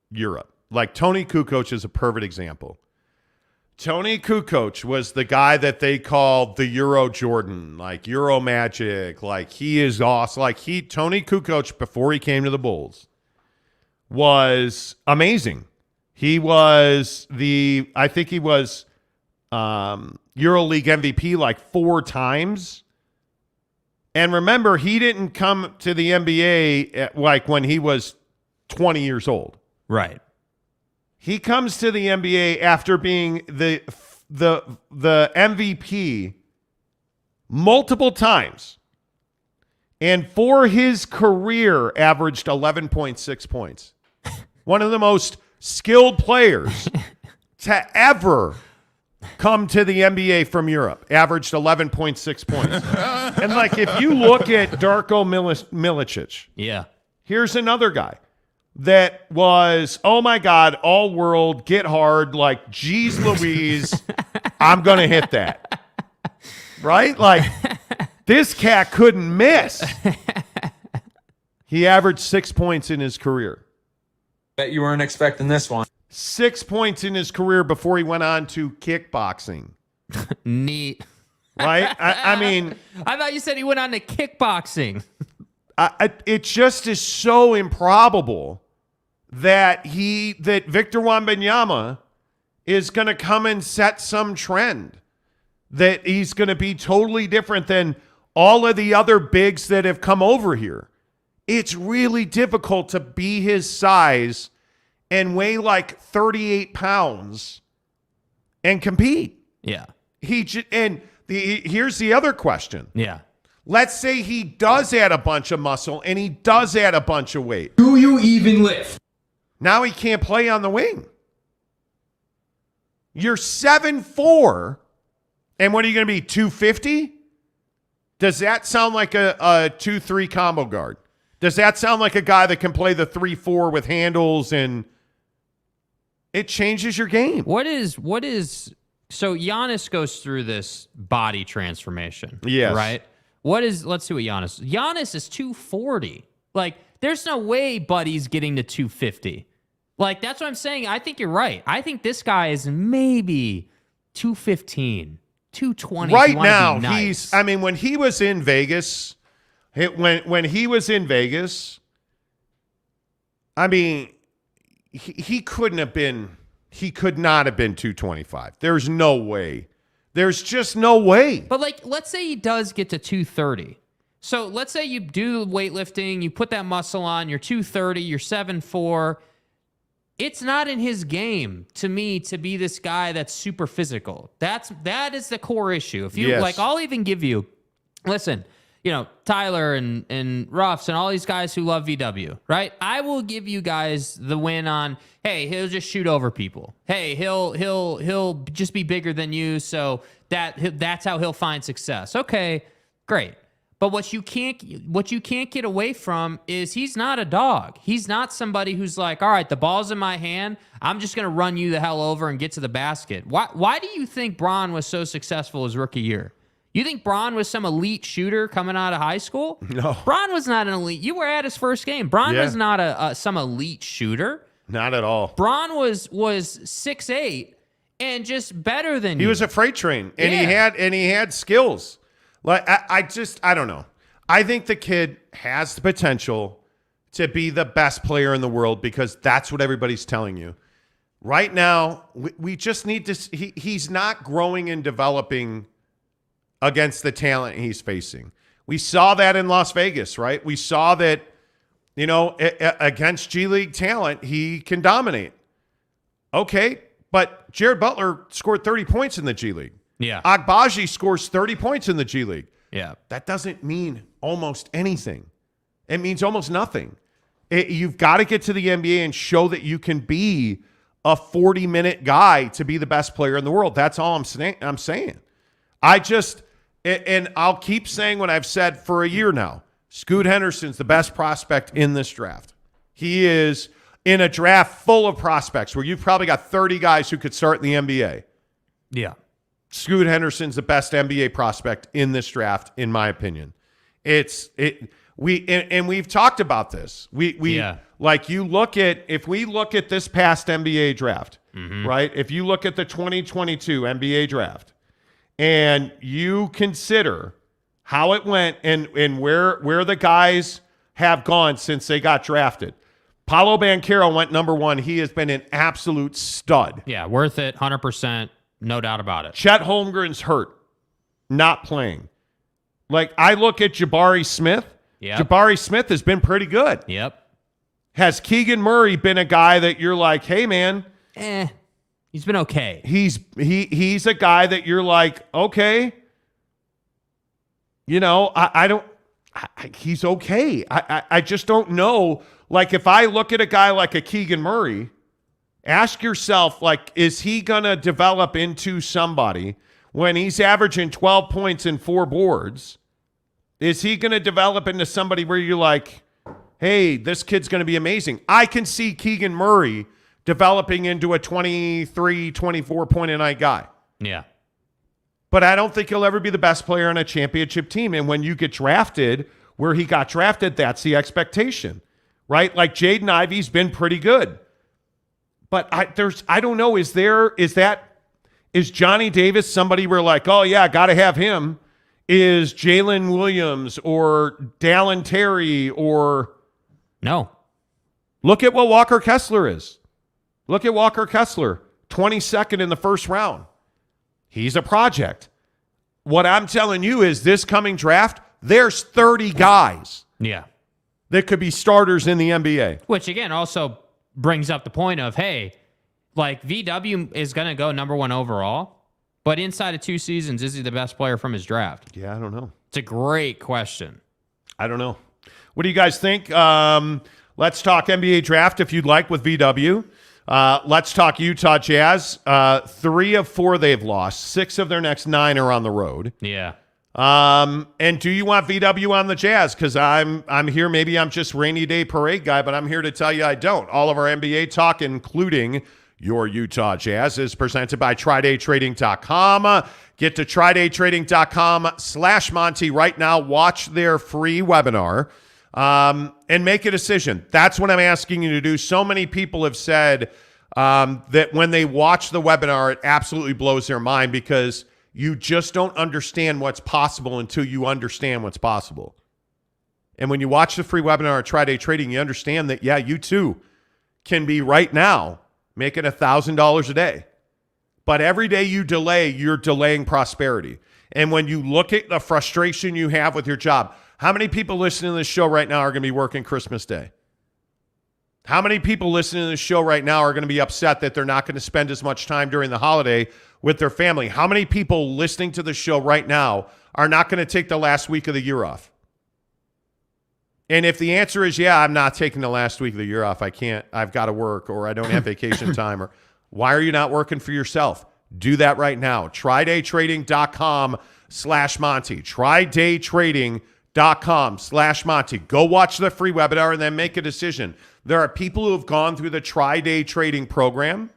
Europe. Like, Tony Kukoc is a perfect example. Tony Kukoc was the guy that they called the Euro Jordan, like Euro Magic. Like, he is awesome. Like, Tony Kukoc, before he came to the Bulls, was amazing. He was I think he was EuroLeague MVP like 4 times. And remember, he didn't come to the NBA like when he was 20 years old. Right. He comes to the NBA after being the MVP multiple times, and for his career averaged 11.6 points. One of the most skilled players to ever come to the NBA from Europe, averaged 11.6 points. And like, if you look at Darko Milicic, Yeah. here's another guy that was, oh my God, all world, get hard, like, geez Louise, I'm going to hit that. Right? Like, this cat couldn't miss. He averaged 6 points in his career. Bet you weren't expecting this one. 6 points in his career before he went on to kickboxing. Neat. Right? I mean, I thought you said he went on to kickboxing. it just is so improbable that Victor Wembanyama is going to come and set some trend, that he's going to be totally different than all of the other bigs that have come over here. It's really difficult to be his size and weigh like 38 pounds and compete. Yeah. Here's the other question. Yeah. Let's say he does add a bunch of muscle and he does add a bunch of weight. Do you even lift? Now he can't play on the wing. You're 7'4", and what are you going to be, 250? Does that sound like a 2-3 combo guard? Does that sound like a guy that can play the 3-4 with handles, and it changes your game? What is so Giannis goes through this body transformation. Yes. Right? Let's see what Giannis is 240. Like, there's no way Buddy's getting to 250. Like, that's what I'm saying. I think you're right. I think this guy is maybe 215, 220. Right now, when he was in Vegas, when he was in Vegas, I mean, he could not have been 225. There's no way. There's just no way. But, like, let's say he does get to 230. So let's say you do weightlifting, you put that muscle on, you're 230, you're 7'4". It's not in his game, to me, to be this guy that's super physical. That is the core issue. If you like, I'll even give you, listen, Tyler and Ruffs and all these guys who love VW, right? I will give you guys the win on, hey, he'll just shoot over people. Hey, he'll just be bigger than you, so that's how he'll find success. Okay, great. But what you can't get away from is he's not a dog. He's not somebody who's like, all right, the ball's in my hand, I'm just going to run you the hell over and get to the basket. Why do you think Bron was so successful his rookie year? You think Bron was some elite shooter coming out of high school? No. Bron was not an elite. You were at his first game. Bron was not some elite shooter. Not at all. Bron was 6'8" and just better than you. He was a freight train, and he had skills. Like, I don't know. I think the kid has the potential to be the best player in the world because that's what everybody's telling you. Right now, we just need to – he's not growing and developing against the talent he's facing. We saw that in Las Vegas, right? We saw that, against G League talent, he can dominate. Okay, but Jared Butler scored 30 points in the G League. Yeah. Agbaji scores 30 points in the G League. Yeah. That doesn't mean almost anything. It means almost nothing. You've got to get to the NBA and show that you can be a 40-minute guy to be the best player in the world. That's all I'm saying. And I'll keep saying what I've said for a year now. Scoot Henderson's the best prospect in this draft. He is in a draft full of prospects where you've probably got 30 guys who could start in the NBA. Yeah. Scoot Henderson's the best NBA prospect in this draft, in my opinion. We've talked about this. If we look at this past NBA draft, right? If you look at the 2022 NBA draft and you consider how it went and where the guys have gone since they got drafted. Paolo Banchero went number 1. He has been an absolute stud. Yeah, worth it, 100%, no doubt about it. Chet Holmgren's hurt, not playing. Like, I look at Jabari Smith. Yep. Jabari Smith has been pretty good. Yep. Has Keegan Murray been a guy that you're like, hey, man? He's been okay. He's a guy that you're like, okay. You know, he's okay. I just don't know. Like, if I look at a guy like a Keegan Murray, ask yourself, like, is he going to develop into somebody when he's averaging 12 points and 4 boards? Is he going to develop into somebody where you're like, hey, this kid's going to be amazing? I can see Keegan Murray developing into a 23, 24 point a night guy. Yeah. But I don't think he'll ever be the best player on a championship team. And when you get drafted where he got drafted, that's the expectation, right? Like Jaden Ivey's been pretty good. But I don't know, is Johnny Davis somebody we're like, oh yeah, got to have him? Is Jalen Williams or Dallin Terry or... No. Look at what Walker Kessler is. Look at Walker Kessler, 22nd in the first round. He's a project. What I'm telling you is this coming draft, there's 30 guys that could be starters in the NBA. Which, again, also brings up the point of, hey, like VW is going to go number 1 overall, but inside of 2 seasons, is he the best player from his draft? Yeah, I don't know. It's a great question. I don't know. What do you guys think? Let's talk NBA draft if you'd like with VW. Let's talk Utah Jazz. 3 of 4 they've lost. 6 of their next 9 are on the road. Yeah. And do you want VW on the Jazz? Because I'm here. Maybe I'm just rainy day parade guy, but I'm here to tell you I don't. All of our NBA talk, including your Utah Jazz, is presented by TryDayTrading.com. Get to TryDayTrading.com/Monty right now. Watch their free webinar. And make a decision. That's what I'm asking you to do. So many people have said that when they watch the webinar, it absolutely blows their mind because you just don't understand what's possible until you understand what's possible. And when you watch the free webinar at Try Day Trading, you understand that, yeah, you too can be right now making $1,000 a day. But every day you delay, you're delaying prosperity. And when you look at the frustration you have with your job, how many people listening to this show right now are going to be working Christmas Day? How many people listening to this show right now are going to be upset that they're not going to spend as much time during the holiday with their family? How many people listening to the show right now are not going to take the last week of the year off? And if the answer is, yeah, I'm not taking the last week of the year off, I can't, I've got to work, or I don't have vacation time, or why are you not working for yourself? Do that right now. TryDayTrading.com/Monty. TryDayTrading.com/Monty. Go watch the free webinar and then make a decision. There are people who have gone through the Try Day Trading program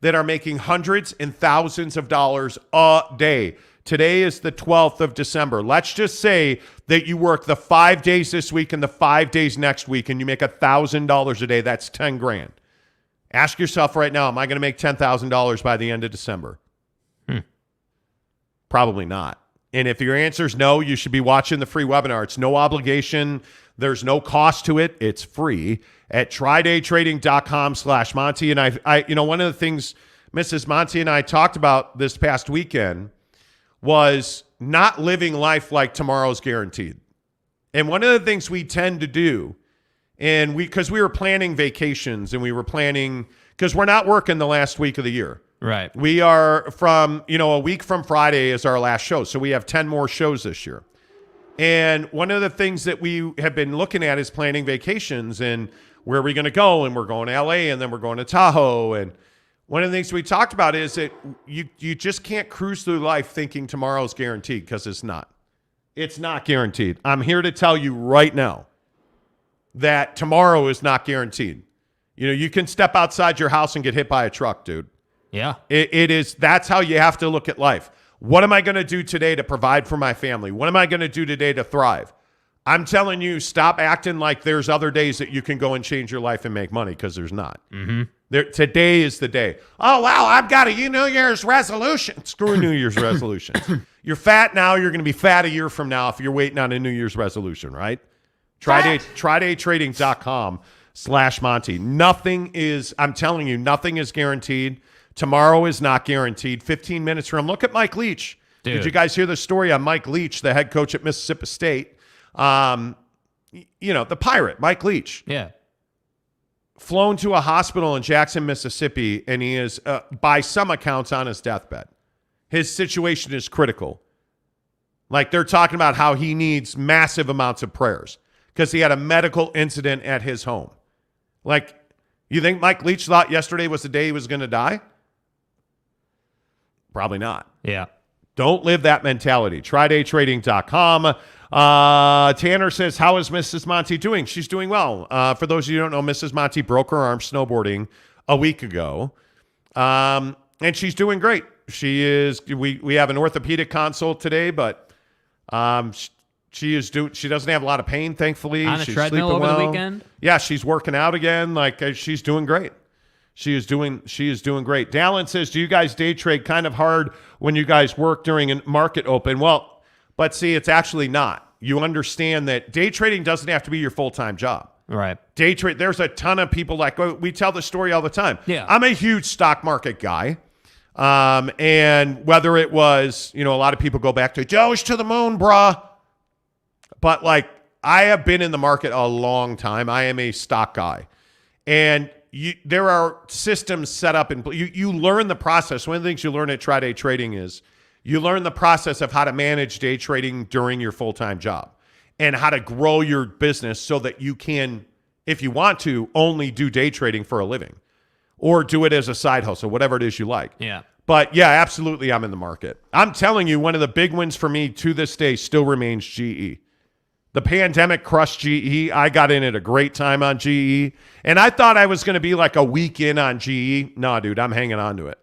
that are making hundreds and thousands of dollars a day. Today is the 12th of December. Let's just say that you work the 5 days this week and the 5 days next week and you make $1,000 a day. That's 10 grand. Ask yourself right now, am I going to make $10,000 by the end of December? Probably not. And if your answer is no, you should be watching the free webinar. It's no obligation. There's no cost to it. It's free at TryDayTrading.com/Monty. And I, one of the things Mrs. Monty and I talked about this past weekend was not living life like tomorrow's guaranteed. And one of the things we tend to do, and because we were planning vacations and we were planning, because we're not working the last week of the year. Right. We are from, a week from Friday is our last show. So we have 10 more shows this year. And one of the things that we have been looking at is planning vacations and where are we going to go? And we're going to LA and then we're going to Tahoe. And one of the things we talked about is that you just can't cruise through life thinking tomorrow's guaranteed, because it's not. It's not guaranteed. I'm here to tell you right now that tomorrow is not guaranteed. You can step outside your house and get hit by a truck, dude. Yeah. It is. That's how you have to look at life. What am I going to do today to provide for my family? What am I going to do today to thrive? I'm telling you, stop acting like there's other days that you can go and change your life and make money, because there's not. Today is the day. Oh, wow, I've got a New Year's resolution. Screw New Year's resolutions. You're fat now. You're going to be fat a year from now if you're waiting on a New Year's resolution, right? TryDayTrading.com/Monty. I'm telling you, nothing is guaranteed. Tomorrow is not guaranteed. 15 minutes from, look at Mike Leach. Dude. Did you guys hear the story on Mike Leach, the head coach at Mississippi State? The Pirate, Mike Leach. Yeah. Flown to a hospital in Jackson, Mississippi, and he is, by some accounts, on his deathbed. His situation is critical. Like, they're talking about how he needs massive amounts of prayers because he had a medical incident at his home. Like, you think Mike Leach thought yesterday was the day he was going to die? Probably not. Yeah. Don't live that mentality. TryDayTrading.com. Tanner says, how is Mrs. Monty doing? She's doing well. For those of you who don't know, Mrs. Monty broke her arm snowboarding a week ago. And she's doing great. She is, we have an orthopedic consult today, but she doesn't have a lot of pain, thankfully. On a She's treadmill sleeping over well. the weekend? Yeah, she's working out again. Like, she's doing great. She is doing great. Dallin says, do you guys day trade? Kind of hard when you guys work during a market open. Well, but see, it's actually not. You understand that day trading doesn't have to be your full-time job. Right. Day trade. There's a ton of people we tell the story all the time. Yeah. I'm a huge stock market guy. And whether it was, a lot of people go back to Joe's to the moon, bruh. But like, I have been in the market a long time. I am a stock guy. And there are systems set up and you learn the process. One of the things you learn at Try Day Trading is you learn the process of how to manage day trading during your full-time job and how to grow your business so that you can, if you want to, only do day trading for a living or do it as a side hustle, whatever it is you like. Yeah. But yeah, absolutely, I'm in the market. I'm telling you, one of the big wins for me to this day still remains GE. The pandemic crushed GE. I got in at a great time on GE. And I thought I was going to be like a week in on GE. No, dude, I'm hanging on to it.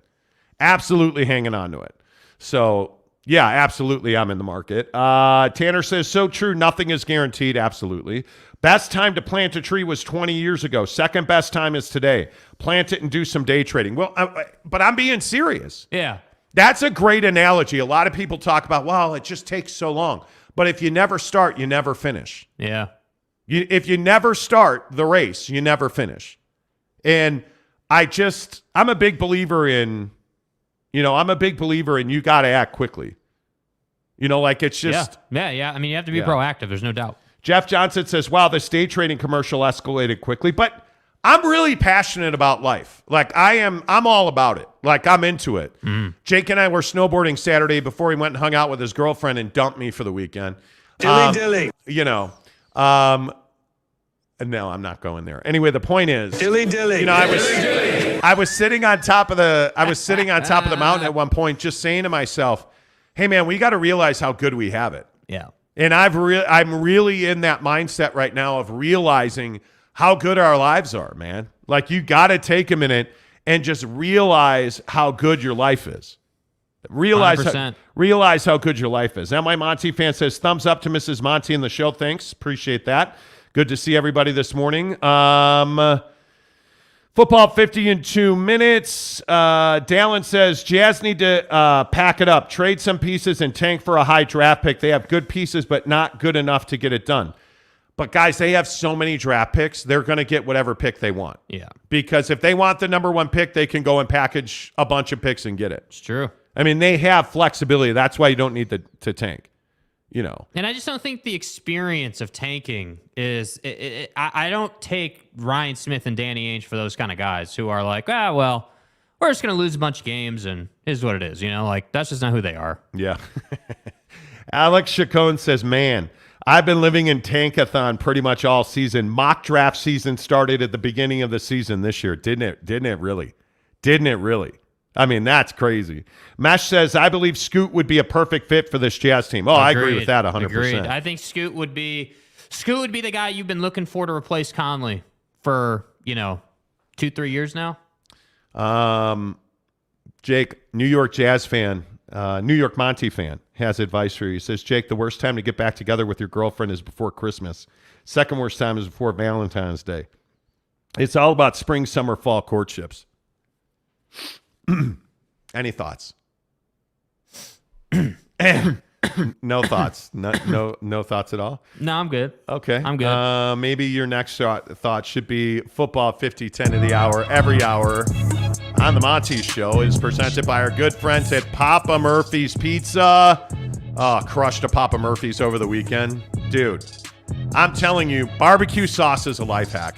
Absolutely hanging on to it. So, yeah, absolutely, I'm in the market. Tanner says, so true, nothing is guaranteed. Absolutely. Best time to plant a tree was 20 years ago. Second best time is today. Plant it and do some day trading. Well, but I'm being serious. Yeah. That's a great analogy. A lot of people talk about, well, it just takes so long. But if you never start, you never finish. Yeah. If you never start the race, you never finish. And I'm a big believer in, you got to act quickly. It's just. Yeah. I mean, you have to be proactive. There's no doubt. Jeff Johnson says, wow, this day trading commercial escalated quickly. But I'm really passionate about life. Like, I'm all about it. Like, I'm into it. Jake and I were snowboarding Saturday before he went and hung out with his girlfriend and dumped me for the weekend. Dilly. No, I'm not going there. Anyway, the point is, Dilly. I was sitting on top of the mountain at one point, just saying to myself, "Hey, man, we got to realize how good we have it." Yeah. And I'm really in that mindset right now of realizing how good our lives are, man. Like, you got to take a minute and just realize how good your life is. Realize how good your life is. Now, my Monty fan says, thumbs up to Mrs. Monty in the show. Thanks. Appreciate that. Good to see everybody this morning. Football 50 in 2 minutes. Dallin says, Jazz need to pack it up, trade some pieces, and tank for a high draft pick. They have good pieces, but not good enough to get it done. But, guys, they have so many draft picks, they're going to get whatever pick they want. Yeah. Because if they want the number one pick, they can go and package a bunch of picks and get it. It's true. I mean, they have flexibility. That's why you don't need to tank. And I just don't think the experience of tanking is I don't take Ryan Smith and Danny Ainge for those kind of guys who are like, we're just going to lose a bunch of games and it is what it is. Like, that's just not who they are. Yeah. Alex Chacon says, man, I've been living in tankathon pretty much all season. Mock draft season started at the beginning of the season this year. Didn't it really? I mean, that's crazy. Mesh says, I believe Scoot would be a perfect fit for this Jazz team. I agree with that 100%. Agreed. I think Scoot would be the guy you've been looking for to replace Conley for, 2-3 years now. Jake, New York Jazz fan, New York Monty fan has advice for you. He says, Jake, the worst time to get back together with your girlfriend is before Christmas. Second worst time is before Valentine's Day. It's all about spring, summer, fall courtships. Any thoughts? No thoughts. No thoughts at all? No, I'm good. Okay. I'm good. Maybe your next thought should be football 50-10 of the hour, every hour on the Monty Show is presented by our good friends at Papa Murphy's Pizza. Crushed a Papa Murphy's over the weekend. Dude, I'm telling you, barbecue sauce is a life hack.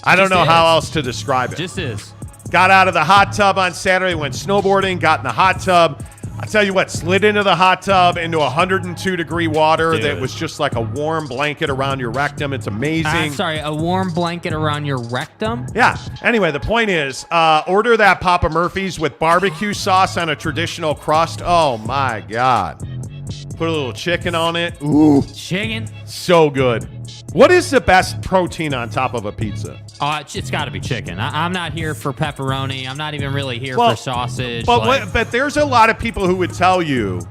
I don't know how else to describe it. Just is. Got out of the hot tub on Saturday, went snowboarding, got in the hot tub. I tell you what, slid into the hot tub into 102-degree water that was just like a warm blanket around your rectum. It's amazing. Sorry, a warm blanket around your rectum? Yeah. Anyway, the point is, order that Papa Murphy's with barbecue sauce on a traditional crust. Oh, my God. Put a little chicken on it. Ooh. Chicken? So good. What is the best protein on top of a pizza? It's got to be chicken. I'm not here for pepperoni. I'm not even really here for sausage. But there's a lot of people who would tell you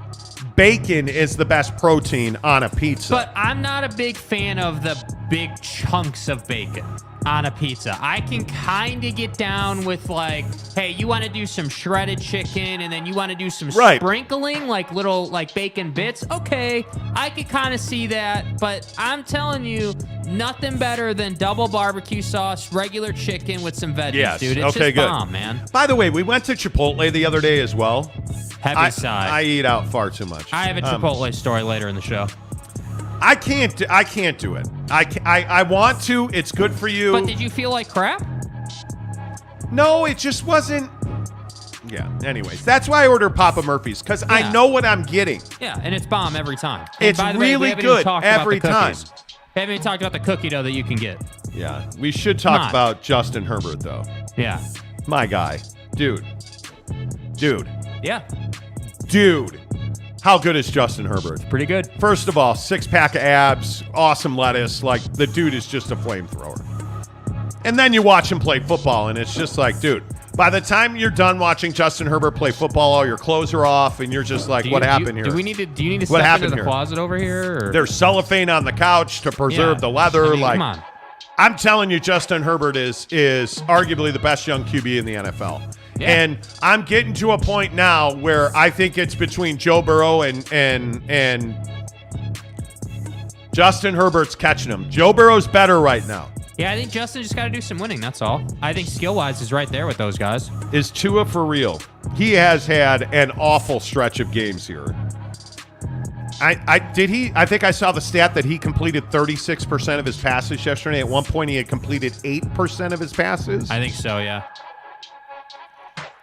bacon is the best protein on a pizza. But I'm not a big fan of the big chunks of bacon on a pizza. I can kind of get down with like, hey, you want to do some shredded chicken and then you want to do some sprinkling, like little like bacon bits. Okay, I could kind of see that, but I'm telling you, nothing better than double barbecue sauce, regular chicken with some veggies, dude. It's just bomb, man. By the way, we went to Chipotle the other day as well. Heavy side. I eat out far too much. I have a Chipotle story later in the show. I can't do it. I want to. It's good for you. But did you feel like crap? No, it just wasn't. Yeah. Anyways, that's why I ordered Papa Murphy's, because I know what I'm getting. Yeah, and it's bomb every time. And it's really good every time. We haven't even talked about the cookie dough that you can get. Yeah. We should talk about Justin Herbert, though. Yeah. My guy. Dude. Yeah. Dude. How good is Justin Herbert? Pretty good. First of all, 6-pack of abs, awesome lettuce. Like, the dude is just a flamethrower. And then you watch him play football, and it's just like, dude, by the time you're done watching Justin Herbert play football, all your clothes are off, and you're just like, what happened here? Do you need to step into the closet over here? Or? There's cellophane on the couch to preserve the leather. I mean, come on. I'm telling you, Justin Herbert is arguably the best young QB in the NFL. Yeah. And I'm getting to a point now where I think it's between Joe Burrow and Justin Herbert's catching him. Joe Burrow's better right now. Yeah, I think Justin just got to do some winning, that's all. I think skill-wise is right there with those guys. Is Tua for real? He has had an awful stretch of games here. I think I saw the stat that he completed 36% of his passes yesterday. At one point, he had completed 8% of his passes. I think so, yeah.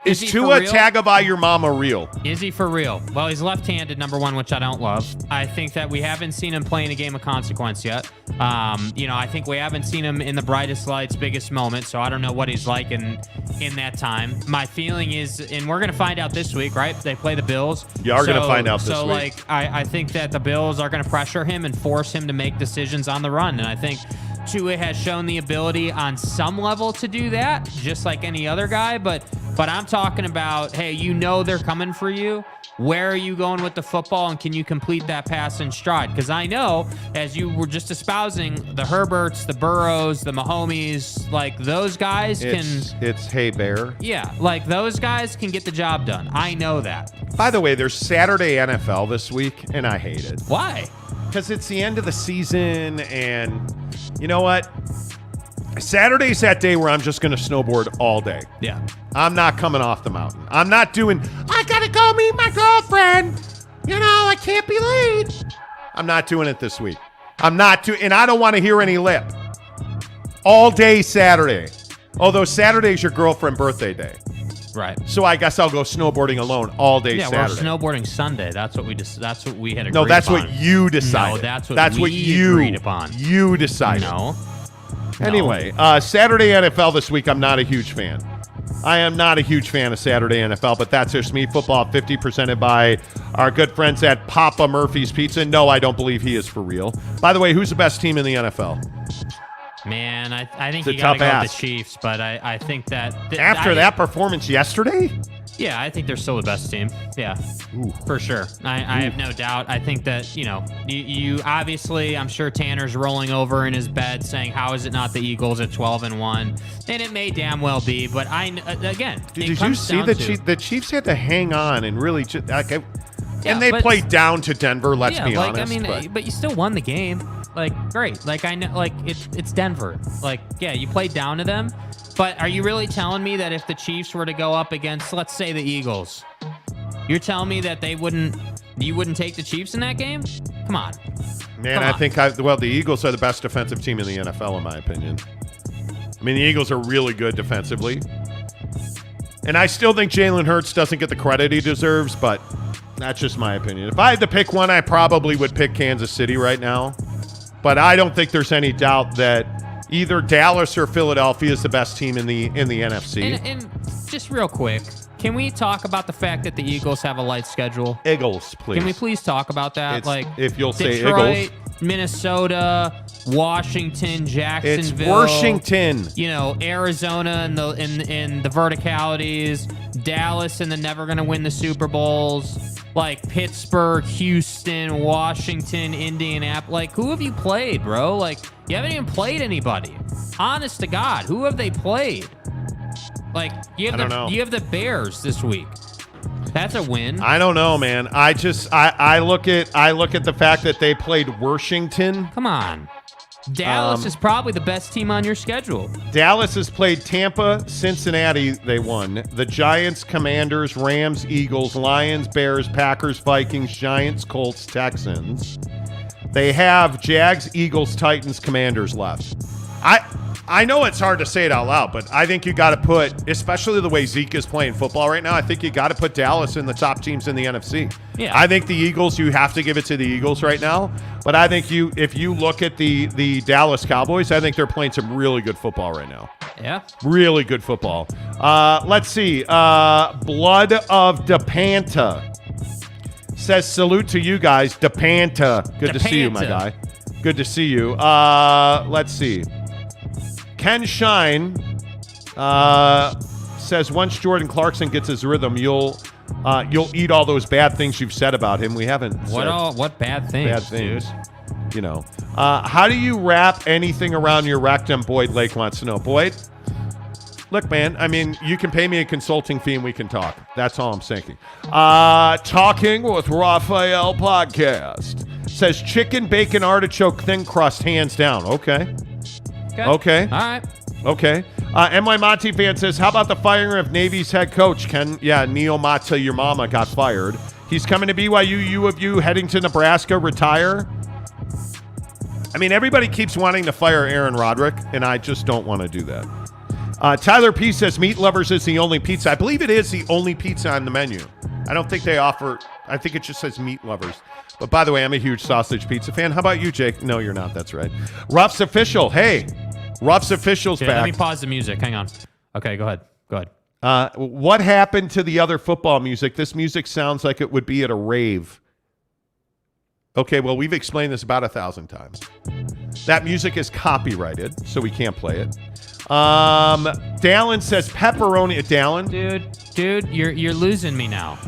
Is Tua Tagovailoa real? Is he for real? Well, he's left-handed, number one, which I don't love. I think that we haven't seen him play in a game of consequence yet. I think we haven't seen him in the brightest lights, biggest moment, so I don't know what he's like in that time. My feeling is, and we're going to find out this week, right? They play the Bills. You are going to find out this week. So, I think that the Bills are going to pressure him and force him to make decisions on the run, and I think Tua has shown the ability on some level to do that, just like any other guy, but I'm talking about, hey, they're coming for you. Where are you going with the football, and can you complete that pass in stride? Because I know, as you were just espousing, the Herberts, the Burrows, the Mahomes, like those guys It's hey bear. Yeah, like those guys can get the job done. I know that. By the way, there's Saturday NFL this week, and I hate it. Why? Because it's the end of the season, and you know what? Saturday's that day where I'm just going to snowboard all day. Yeah. I'm not coming off the mountain. I'm not doing, I got to go meet my girlfriend. I can't be late. I'm not doing it this week. And I don't want to hear any lip. All day Saturday. Although Saturday's your girlfriend birthday day. Right. So I guess I'll go snowboarding alone all day Saturday. Yeah, we're snowboarding Sunday. That's what we had agreed upon. No, that's what you decided. No, that's what we agreed upon. You decided. No. Anyway, Saturday NFL this week, I'm not a huge fan. I am not a huge fan of Saturday NFL, but that's just me. Football 50 presented by our good friends at Papa Murphy's Pizza. No, I don't believe he is for real. By the way, who's the best team in the NFL? Man, I think It's a you got to tough go with ask. the Chiefs, but I think that After that performance yesterday? yeah, I think they're still the best team. Yeah, for sure. I have no doubt. I think that, you obviously, I'm sure Tanner's rolling over in his bed saying, how is it not the Eagles at 12-1? And it may damn well be, but again, Did you see the Chiefs had to hang on and really and they but- played down to Denver, let's be honest. I mean, but you still won the game. Like, great. Like, I know, like, it's Denver. Like, yeah, you played down to them. But are you really telling me that if the Chiefs were to go up against, let's say, the Eagles, you're telling me that you wouldn't take the Chiefs in that game? Come on. Man, I think the Eagles are the best defensive team in the NFL, in my opinion. I mean, the Eagles are really good defensively. And I still think Jalen Hurts doesn't get the credit he deserves, but that's just my opinion. If I had to pick one, I probably would pick Kansas City right now. But I don't think there's any doubt that either Dallas or Philadelphia is the best team in the NFC. And just real quick, can we talk about the fact that the Eagles have a light schedule? Eagles, please. Can we please talk about that? If you'll say Detroit, Eagles. Minnesota, Washington, Jacksonville. It's Washington. Arizona and the verticalities, Dallas and the never gonna win the Super Bowls. Like Pittsburgh, Houston, Washington, Indianapolis. Like, who have you played, bro? Like, you haven't even played anybody. Honest to God, who have they played? Like, you have the Bears this week. That's a win. I don't know, man. I look at the fact that they played Washington. Come on. Dallas is probably the best team on your schedule. Dallas has played Tampa, Cincinnati, they won. The Giants, Commanders, Rams, Eagles, Lions, Bears, Packers, Vikings, Giants, Colts, Texans. They have Jags, Eagles, Titans, Commanders left. I know it's hard to say it out loud, but I think you got to put, especially the way Zeke is playing football right now, I think you got to put Dallas in the top teams in the NFC. Yeah. I think the Eagles, you have to give it to the Eagles right now. But I think if you look at the Dallas Cowboys, I think they're playing some really good football right now. Yeah. Really good football. Let's see. Blood of DePanta says salute to you guys. DePanta. Good to see you, my guy. Good to see you. Let's see. Ken Shine says once Jordan Clarkson gets his rhythm, you'll eat all those bad things you've said about him. We haven't. What bad things? Bad things. Dude. How do you wrap anything around your rectum? Boyd Lake wants to know. Boyd, look, man. I mean, you can pay me a consulting fee and we can talk. That's all I'm saying. Talking with Raphael podcast says chicken, bacon, artichoke, thin crust, hands down. Okay. Okay. All right. Okay. NY Monty fan says, how about the firing of Navy's head coach? Neil Mata, your mama, got fired. He's coming to BYU, U of U, heading to Nebraska, retire. I mean, everybody keeps wanting to fire Aaron Roderick, and I just don't want to do that. Tyler P says, Meat Lovers is the only pizza. I believe it is the only pizza on the menu. I don't think they offer, I think it just says Meat Lovers. But by the way, I'm a huge sausage pizza fan. How about you, Jake? No, you're not. That's right. Ruff's Official. Hey. Ruff's Official's back. Let me pause the music. Hang on. Okay, go ahead. What happened to the other football music? This music sounds like it would be at a rave. Okay, well, we've explained this about 1,000 times. That music is copyrighted, so we can't play it. Dallin says pepperoni. Dallin? Dude, you're losing me now.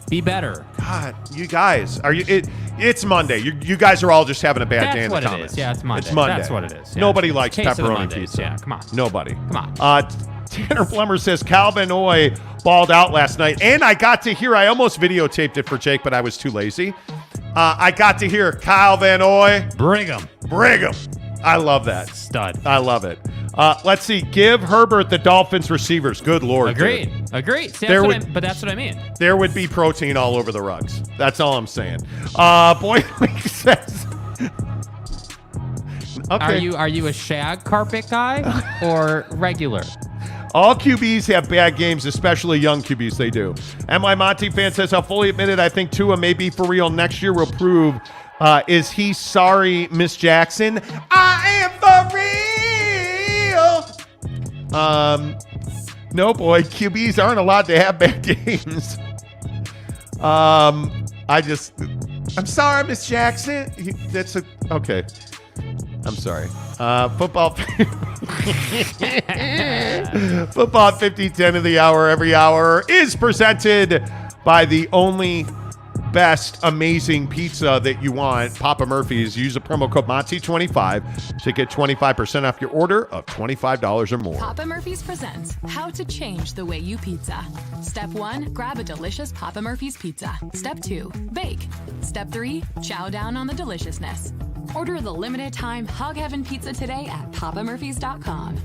Be better. God, you guys, are you? It's Monday. You guys are all just having a bad day in the comments. comments. It is. Yeah, it's Monday. It's Monday. That's what it is. Yeah. Nobody likes Case of the pepperoni Mondays. pizza. Yeah, come on. Nobody. Come on. Tanner Plummer says Calvin Oy balled out last night, and I got to hear. I almost videotaped it for Jake, but I was too lazy. I got to hear Calvin Oy. Brigham. I love that. Stud. I love it. Let's see. Give Herbert the Dolphins receivers. Good Lord. Agreed. See, but that's what I mean. There would be protein all over the rugs. That's all I'm saying. Boylink says. Okay. Are you a shag carpet guy or regular? All QBs have bad games, especially young QBs. They do. My Monty fan says, I'll fully admit it. I think Tua may be for real. Next year will prove. Is he sorry, Miss Jackson? I am for real. No, boy. QBs aren't allowed to have bad games. I'm sorry, Miss Jackson. Okay. I'm sorry. Football. Football 50-10 of the hour every hour is presented by the only best amazing pizza that you want, Papa Murphy's. Use the promo code Monty25 to get 25% off your order of $25 or more. Papa Murphy's presents How to Change the Way You Pizza. Step 1, grab a delicious Papa Murphy's pizza. Step 2, bake. Step 3, chow down on the deliciousness. Order the limited time Hug Heaven pizza today at papamurphys.com.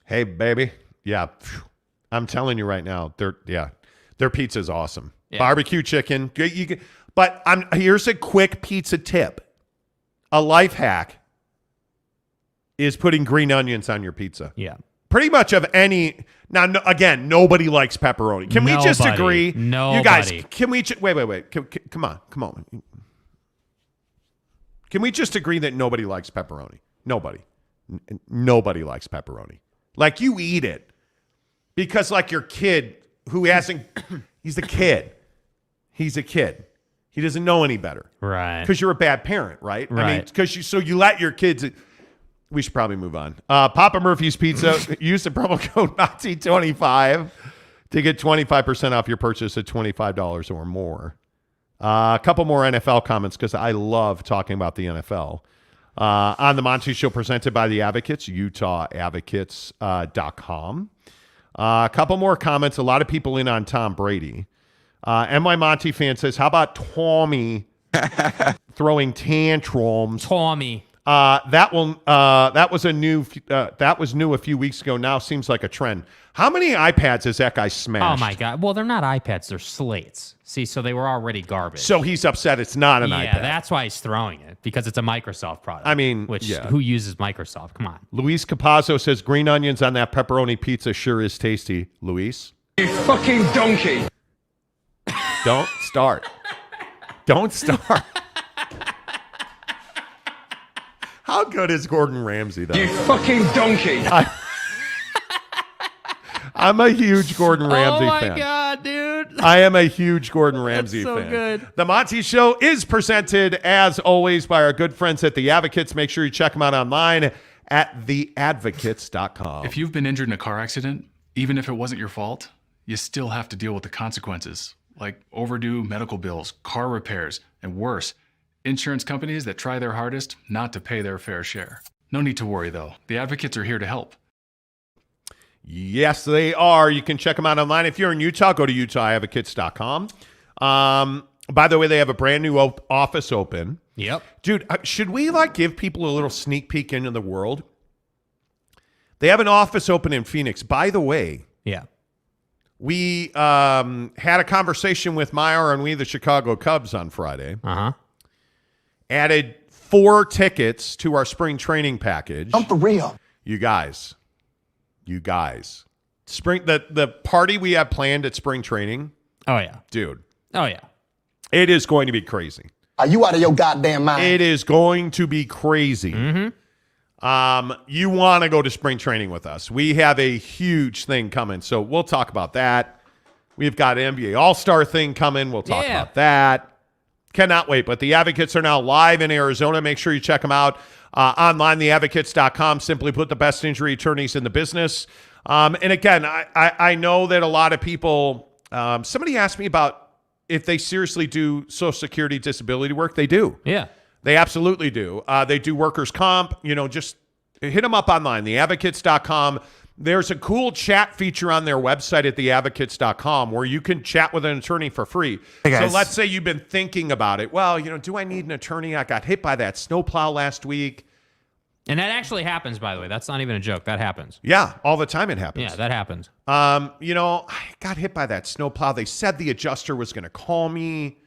Hey, baby. Yeah. I'm telling you right now, their pizza is awesome. Yeah. Barbecue chicken. But here's a quick pizza tip. A life hack is putting green onions on your pizza. Yeah. Pretty much of any. Now, again, nobody likes pepperoni. Can we just agree? Nobody. You guys, can we wait. Come on. Can we just agree that nobody likes pepperoni? Nobody. Nobody likes pepperoni. Like, you eat it because, like, your kid who hasn't, he's a kid. He's a kid. He doesn't know any better. Right. Because you're a bad parent, right? Right. I mean, because you let your kids. We should probably move on. Papa Murphy's Pizza. Use the promo code Monty25 to get 25% off your purchase at $25 or more. A couple more NFL comments because I love talking about the NFL. On the Monty Show presented by the Advocates, UtahAdvocates.com. A couple more comments. A lot of people in on Tom Brady. NY Monty fan says, how about Tommy throwing tantrums? Tommy. That was new a few weeks ago. Now seems like a trend. How many iPads has that guy smashed? Oh my God. Well, they're not iPads, they're slates. See, so they were already garbage. So he's upset it's not an iPad. Yeah, that's why he's throwing it, because it's a Microsoft product. I mean, who uses Microsoft? Come on. Luis Capazzo says green onions on that pepperoni pizza sure is tasty. Luis? You fucking donkey. Don't start. Don't start. How good is Gordon Ramsay, though? You fucking donkey. I'm a huge Gordon Ramsay fan. Oh, my God, dude. I am a huge Gordon Ramsay so fan. Good. The Monty Show is presented, as always, by our good friends at The Advocates. Make sure you check them out online at theadvocates.com. If you've been injured in a car accident, even if it wasn't your fault, you still have to deal with the consequences, like overdue medical bills, car repairs, and worse, insurance companies that try their hardest not to pay their fair share. No need to worry, though. The Advocates are here to help. Yes, they are. You can check them out online. If you're in Utah, go to UtahAdvocates.com. By the way, they have a brand new office open. Yep. Dude, should we give people a little sneak peek into the world? They have an office open in Phoenix. By the way, yeah, we had a conversation with Meyer and the Chicago Cubs on Friday. Uh-huh. Added 4 tickets to our spring training package. I'm for real. You guys. The party we have planned at spring training. Oh, yeah. Dude. Oh, yeah. It is going to be crazy. Are you out of your goddamn mind? It is going to be crazy. Mm-hmm. You want to go to spring training with us. We have a huge thing coming, so we'll talk about that. We've got an NBA All-Star thing coming. We'll talk about that. Cannot wait. But the Advocates are now live in Arizona. Make sure you check them out online, theadvocates.com. Simply put, the best injury attorneys in the business. And again, I know that a lot of people, somebody asked me about if they seriously do Social Security disability work. They do. Yeah. They absolutely do. They do workers' comp. Just hit them up online, theadvocates.com. There's a cool chat feature on their website at theadvocates.com where you can chat with an attorney for free. Hey, so let's say you've been thinking about it. Well, do I need an attorney? I got hit by that snowplow last week. And that actually happens, by the way. That's not even a joke. That happens. Yeah, all the time it happens. Yeah, that happens. I got hit by that snowplow. They said the adjuster was going to call me.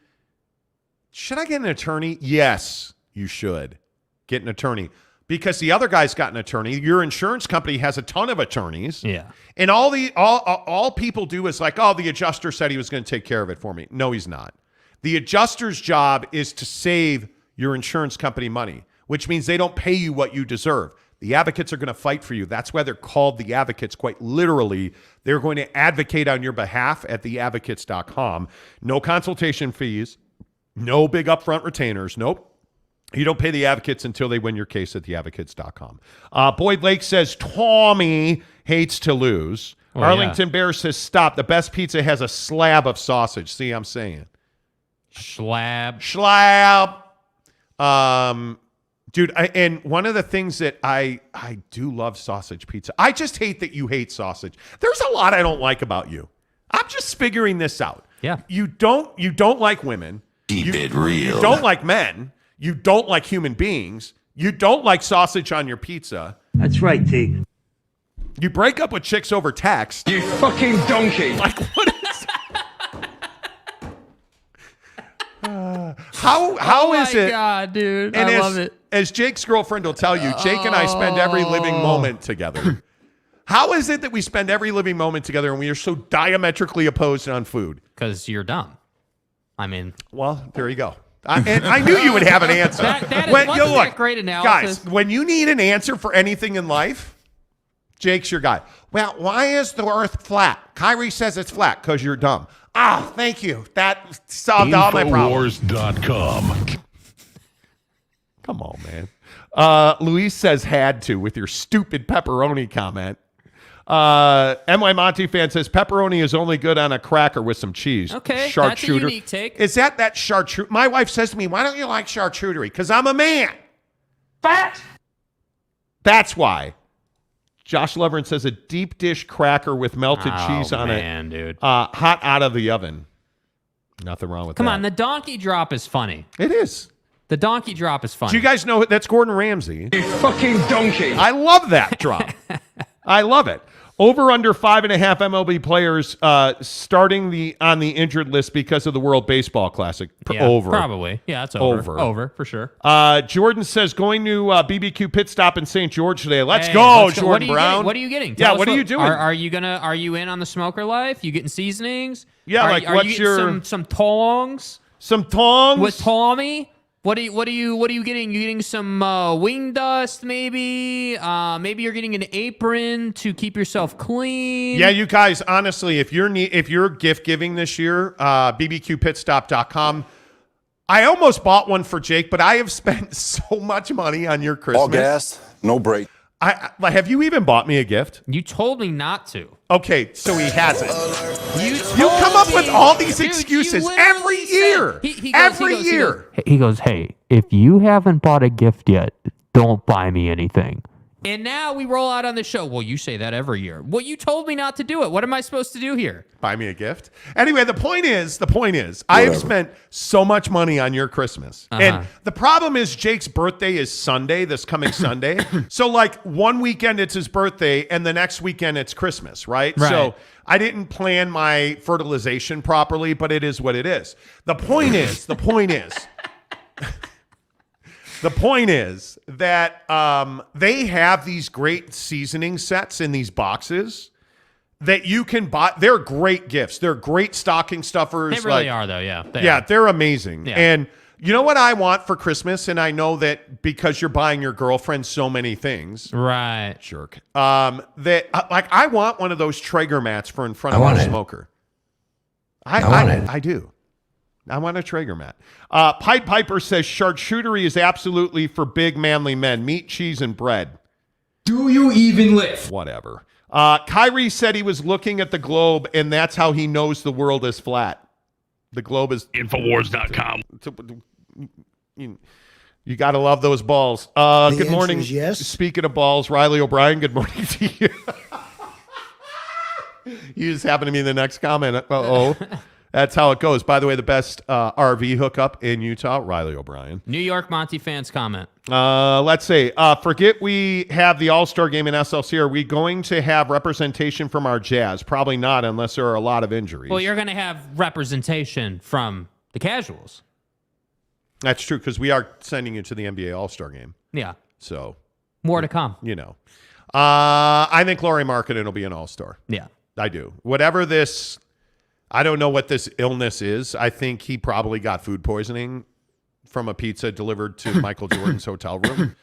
Should I get an attorney? Yes, you should get an attorney. Because the other guy's got an attorney. Your insurance company has a ton of attorneys. Yeah. And all people do is the adjuster said he was going to take care of it for me. No, he's not. The adjuster's job is to save your insurance company money, which means they don't pay you what you deserve. The Advocates are going to fight for you. That's why they're called the Advocates. Quite literally, they're going to advocate on your behalf at theadvocates.com. No consultation fees. No big upfront retainers. Nope. You don't pay the advocates until they win your case at theadvocates.com. Boyd Lake says Tommy hates to lose. Oh, Arlington Bear says stop. The best pizza has a slab of sausage. See, I'm saying. Schlab. Dude, and one of the things that I do love sausage pizza. I just hate that you hate sausage. There's a lot I don't like about you. I'm just figuring this out. Yeah. You don't like women. Keep it real. You don't like men. You don't like human beings. You don't like sausage on your pizza. That's right, T. You break up with chicks over text. You fucking donkey. Like, what is How is it? Oh my God, dude. And I love it. As Jake's girlfriend will tell you, Jake and I spend every living moment together. How is it that we spend every living moment together and we are so diametrically opposed on food? Because you're dumb. I mean, well, there you go. And I knew you would have an answer. That great analysis. Guys, when you need an answer for anything in life, Jake's your guy. Well, why is the earth flat? Kyrie says it's flat because you're dumb. Ah, thank you. That solved all my problems. Infowars.com. Come on, man. Luis says had to with your stupid pepperoni comment. NY Monty fan says pepperoni is only good on a cracker with some cheese. Okay, charcuterie. that's a unique take. Is that charcuterie? My wife says to me, why don't you like charcuterie? Because I'm a man. Fat. That's why. Josh Leverin says a deep dish cracker with melted cheese on it. Dude. Hot out of the oven. Nothing wrong with that. Come on, the donkey drop is funny. It is. The donkey drop is funny. Do you guys know that's Gordon Ramsay? You fucking donkey. I love that drop. I love it. Over under 5.5 MLB players starting on the injured list because of the World Baseball Classic. Over. Probably. Yeah, it's over. Over, for sure. Jordan says going to BBQ Pit Stop in St. George today. Let's go, Jordan Brown. What are you getting? What are you doing? Are you in on the smoker life? You getting seasonings? Yeah, are you getting some tongs? Some tongs? With Tommy? What are you getting? You getting some wing dust, maybe? Maybe you're getting an apron to keep yourself clean. Yeah, you guys, honestly, if you're gift giving this year, bbqpitstop.com. I almost bought one for Jake, but I have spent so much money on your Christmas. All gas, no break. Have you even bought me a gift? You told me not to. Okay, so he hasn't. You come up with all these excuses every year. Every year. He goes, hey, if you haven't bought a gift yet, don't buy me anything. And now we roll out on the show. Well, you say that every year. Well, you told me not to do it. What am I supposed to do here? Buy me a gift. Anyway, the point is, I have spent so much money on your Christmas. And the problem is Jake's birthday is Sunday, this coming Sunday. So like one weekend it's his birthday and the next weekend it's Christmas, right? So I didn't plan my fertilization properly, but it is what it is. The point is that they have these great seasoning sets in these boxes that you can buy. They're great gifts. They're great stocking stuffers. They really are, though, yeah. They're amazing. Yeah. And you know what I want for Christmas? And I know that because you're buying your girlfriend so many things. Right. Jerk. I want one of those Traeger mats for in front of our smoker. I do. I want a Traeger mat. Pied Piper says charcuterie is absolutely for big manly men. Meat, cheese, and bread. Do you even live? Whatever. Kyrie said he was looking at the globe, and that's how he knows the world is flat. The globe is... Infowars.com. You got to love those balls. Good morning. Yes. Speaking of balls, Riley O'Brien, good morning to you. You just happen to be in the next comment. Uh-oh. That's how it goes. By the way, the best RV hookup in Utah, Riley O'Brien. New York Monty fans comment. Let's see. Forget we have the All-Star game in SLC. Are we going to have representation from our Jazz? Probably not unless there are a lot of injuries. Well, you're going to have representation from the casuals. That's true because we are sending you to the NBA All-Star game. Yeah. So. More to come. You know. I think Lauri Markkenan will be an All-Star. Yeah. I do. Whatever this... I don't know what this illness is. I think he probably got food poisoning from a pizza delivered to Michael Jordan's hotel room.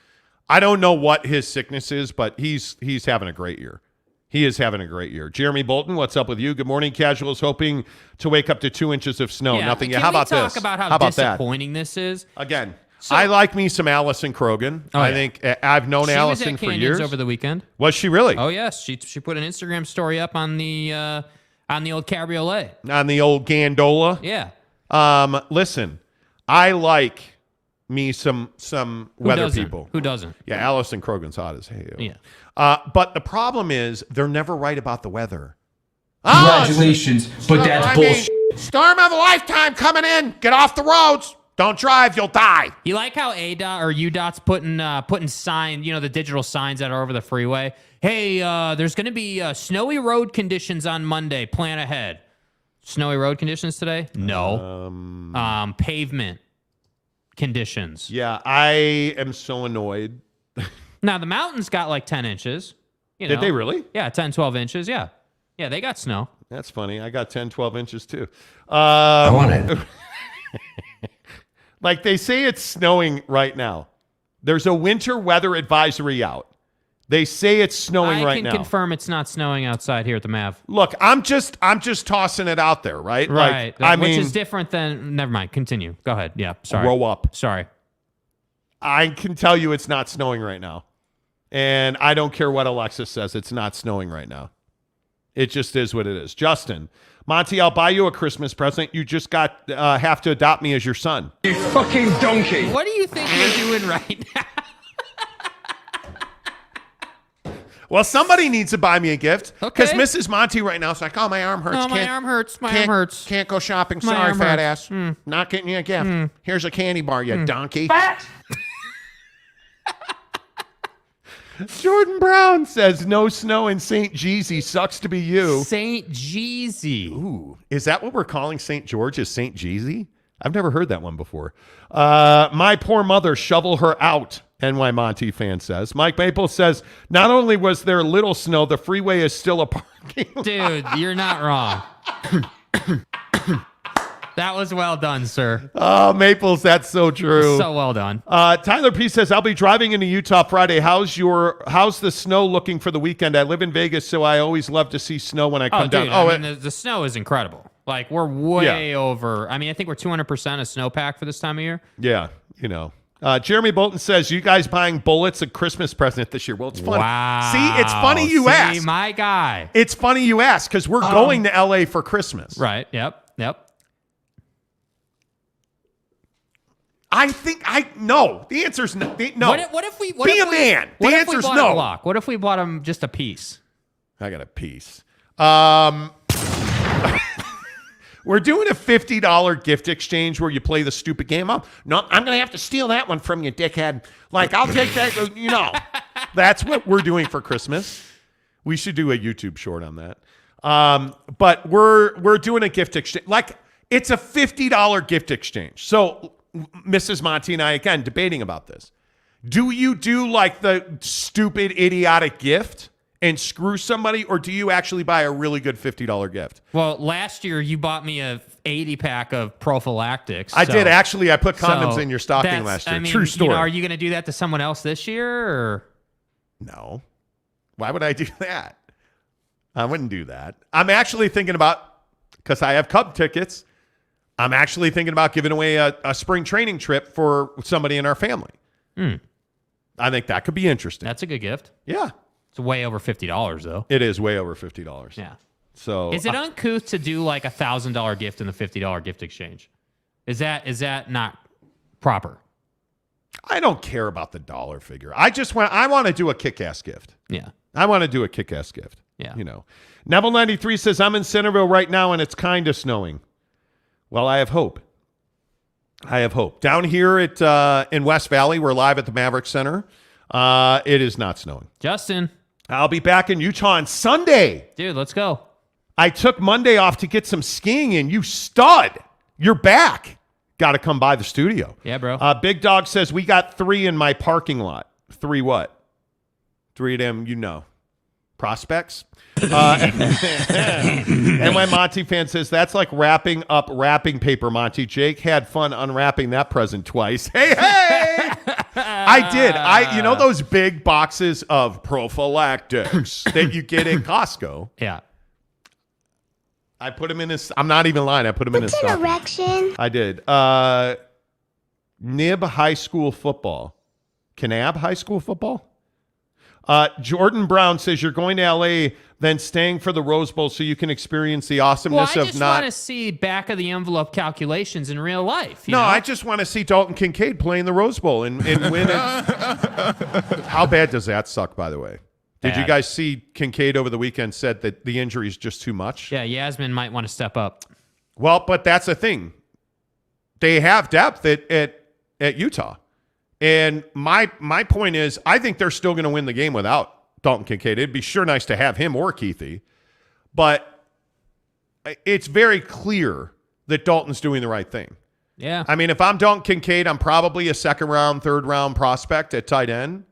I don't know what his sickness is, but he's having a great year. He is having a great year. Jeremy Bolton, what's up with you? Good morning, Casuals. Hoping to wake up to 2 inches of snow. Yeah, Nothing yet. Can How about we this? talk about how about disappointing this is? Again. I like me some Allison Krogan. Oh, I yeah. think I've known She Allison was at for Canyons years. over the weekend. Was she really? Oh yes, she put an Instagram story up on the old cabriolet. On the old Gandola? Yeah. Listen, I like me some weather people. Who doesn't? Yeah, Allison Krogan's hot as hell. Yeah. But the problem is they're never right about the weather. Congratulations, but that's bullshit. Storm of a lifetime coming in. Get off the roads. Don't drive. You'll die. You like how ADOT or UDOT's putting sign, the digital signs that are over the freeway. Hey, there's going to be snowy road conditions on Monday. Plan ahead. Snowy road conditions today? No. Pavement conditions. Yeah, I am so annoyed. Now, the mountains got like 10 inches. Did they really? Yeah, 10, 12 inches. Yeah. Yeah, they got snow. That's funny. I got 10, 12 inches too. I want it. Like they say it's snowing right now. There's a winter weather advisory out. They say it's snowing right now. I can confirm it's not snowing outside here at the Mav. Look, I'm just tossing it out there, right? Right. Like, Which is different than. Never mind. Continue. Go ahead. Yeah. Sorry. Row up. Sorry. I can tell you it's not snowing right now. And I don't care what Alexis says. It's not snowing right now. It just is what it is. Justin, Monty, I'll buy you a Christmas present. You just have to adopt me as your son. You fucking donkey. What do you think you're doing right now? Well, somebody needs to buy me a gift. Okay. Because Mrs. Monty right now is like, oh, my arm hurts. Oh, my arm hurts. My arm hurts. Can't go shopping. My Sorry, arm fat hurts. ass. Not getting you a gift. Here's a candy bar, you donkey. Fat. Jordan Brown says, no snow in St. Jeezy. Sucks to be you. St. Jeezy. Ooh, is that what we're calling St. George? Is St. Jeezy? I've never heard that one before. My poor mother, shovel her out. NY Monty fan says. Mike Maple says, not only was there little snow, the freeway is still a parking lot. Dude, you're not wrong. That was well done, sir. Oh, Maples, that's so true. So well done. Tyler P says, I'll be driving into Utah Friday. How's the snow looking for the weekend? I live in Vegas, so I always love to see snow when I come down. I mean, the snow is incredible. Like, we're way over. I mean, I think we're 200% of snowpack for this time of year. Yeah, Jeremy Bolton says, you guys buying bullets a Christmas present this year? Well, it's funny. Wow. See, it's funny you ask. my guy. It's funny you ask because we're going to L.A. for Christmas. Right. Yep. I think no. The answer's no. No. What if we be a man? The answer's no. A block? What if we bought him just a piece? I got a piece. We're doing a $50 gift exchange where you play the stupid game. No, I'm going to have to steal that one from you, dickhead. Like, I'll take that. That's what we're doing for Christmas. We should do a YouTube short on that. But we're doing a gift exchange. Like, it's a $50 gift exchange. So, Mrs. Monty and I, again, debating about this. Do you do like the stupid, idiotic gift and screw somebody, or do you actually buy a really good $50 gift? Well, last year you bought me a 80-pack of prophylactics. I did. Actually, I put condoms in your stocking last year. True story. Are you going to do that to someone else this year? Or? No. Why would I do that? I wouldn't do that. I'm actually thinking about, because I have Cub tickets, I'm actually thinking about giving away a spring training trip for somebody in our family. I think that could be interesting. That's a good gift. Yeah. It's way over $50, though. It is way over $50. Yeah. So is it uncouth to do like $1,000 gift in the $50 gift exchange? Is that not proper? I don't care about the dollar figure. I want to do a kick-ass gift. Yeah. I want to do a kick-ass gift. Yeah. Neville 93 says, I'm in Centerville right now and it's kind of snowing. Well, I have hope. Down here in West Valley, we're live at the Maverick Center. It is not snowing. Justin. I'll be back in Utah on Sunday. Dude, let's go. I took Monday off to get some skiing in. You stud. You're back. Got to come by the studio. Yeah, bro. Big Dog says, we got 3 in my parking lot. 3 what? 3 of them, prospects. And my Monty fan says, that's like wrapping up wrapping paper, Monty. Jake had fun unwrapping that present twice. Hey! I did. Those big boxes of prophylactics that you get at Costco? Yeah. I put them in his, I'm not even lying. I put them in his stocking. Erection? I did. Nib High School football. Kanab High School football? Jordan Brown says you're going to L.A., then staying for the Rose Bowl so you can experience the awesomeness I of just not... want to see back of the envelope calculations in real life. No, I just want to see Dalton Kincaid playing the Rose Bowl and win it. How bad does that suck, by the way? Did you guys see Kincaid over the weekend said that the injury is just too much? Yeah, Yasmin might want to step up. Well, but that's the thing. They have depth at Utah. And my point is, I think they're still going to win the game without Dalton Kincaid. It'd be sure nice to have him or Keithy. But it's very clear that Dalton's doing the right thing. Yeah. I mean, if I'm Dalton Kincaid, I'm probably a second-round, third-round prospect at tight end.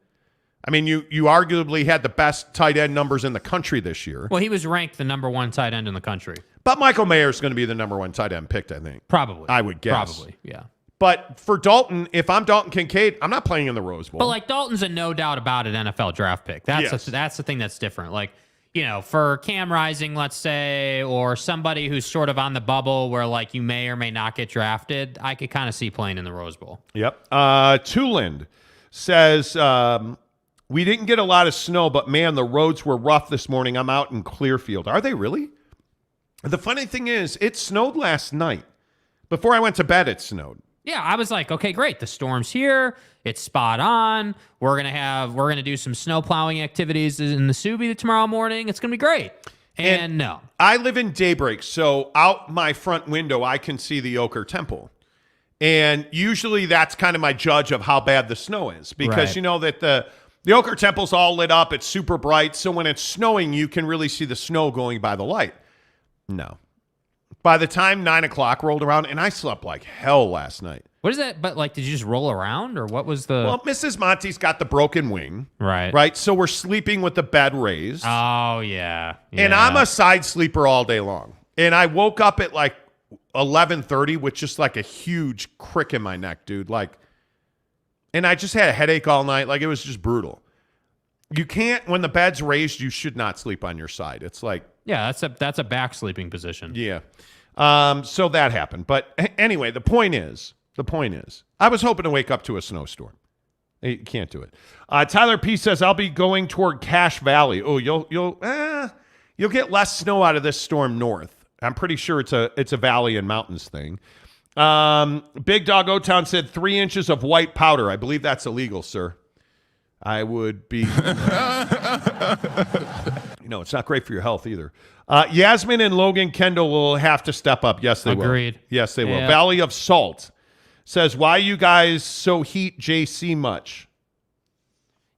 I mean, you arguably had the best tight end numbers in the country this year. Well, he was ranked the number 1 tight end in the country. But Michael Mayer's going to be the number 1 tight end picked, I think. Probably. I would guess. Probably, yeah. But for Dalton, if I'm Dalton Kincaid, I'm not playing in the Rose Bowl. But like Dalton's a no doubt about it NFL draft pick. That's the thing that's different. Like, you know, for Cam Rising, let's say, or somebody who's sort of on the bubble where like you may or may not get drafted, I could kind of see playing in the Rose Bowl. Yep. Tuland says, we didn't get a lot of snow, but man, the roads were rough this morning. I'm out in Clearfield. Are they really? The funny thing is, it snowed last night. Before I went to bed, it snowed. Yeah, I was like, okay, great. The storm's here. It's spot on. We're gonna do some snow plowing activities in the Subi tomorrow morning. It's gonna be great. And no, I live in Daybreak, so out my front window, I can see the Ochre Temple, and usually that's kind of my judge of how bad the snow is because you know that the Ochre Temple's all lit up. It's super bright, so when it's snowing, you can really see the snow going by the light. No. By the time 9 o'clock rolled around, and I slept like hell last night. What is that? But like, did you just roll around, or what was the? Well, Mrs. Monty's got the broken wing, right? Right. So we're sleeping with the bed raised. Oh yeah. And I'm a side sleeper all day long. And I woke up at like 11:30 with just like a huge crick in my neck, dude. Like, and I just had a headache all night. Like it was just brutal. You can't when the bed's raised. You should not sleep on your side. It's like. Yeah, that's a back sleeping position. Yeah. So that happened. But anyway, the point is, I was hoping to wake up to a snowstorm. You can't do it. Tyler P says, I'll be going toward Cache Valley. Oh, you'll get less snow out of this storm north. I'm pretty sure it's a valley and mountains thing. Big Dog O-Town said 3 inches of white powder. I believe that's illegal, sir. I would be... it's not great for your health either. Yasmin and Logan Kendall will have to step up. Yes, they will. Agreed. Yes, they will. Valley of Salt says, why you guys so heat JC much?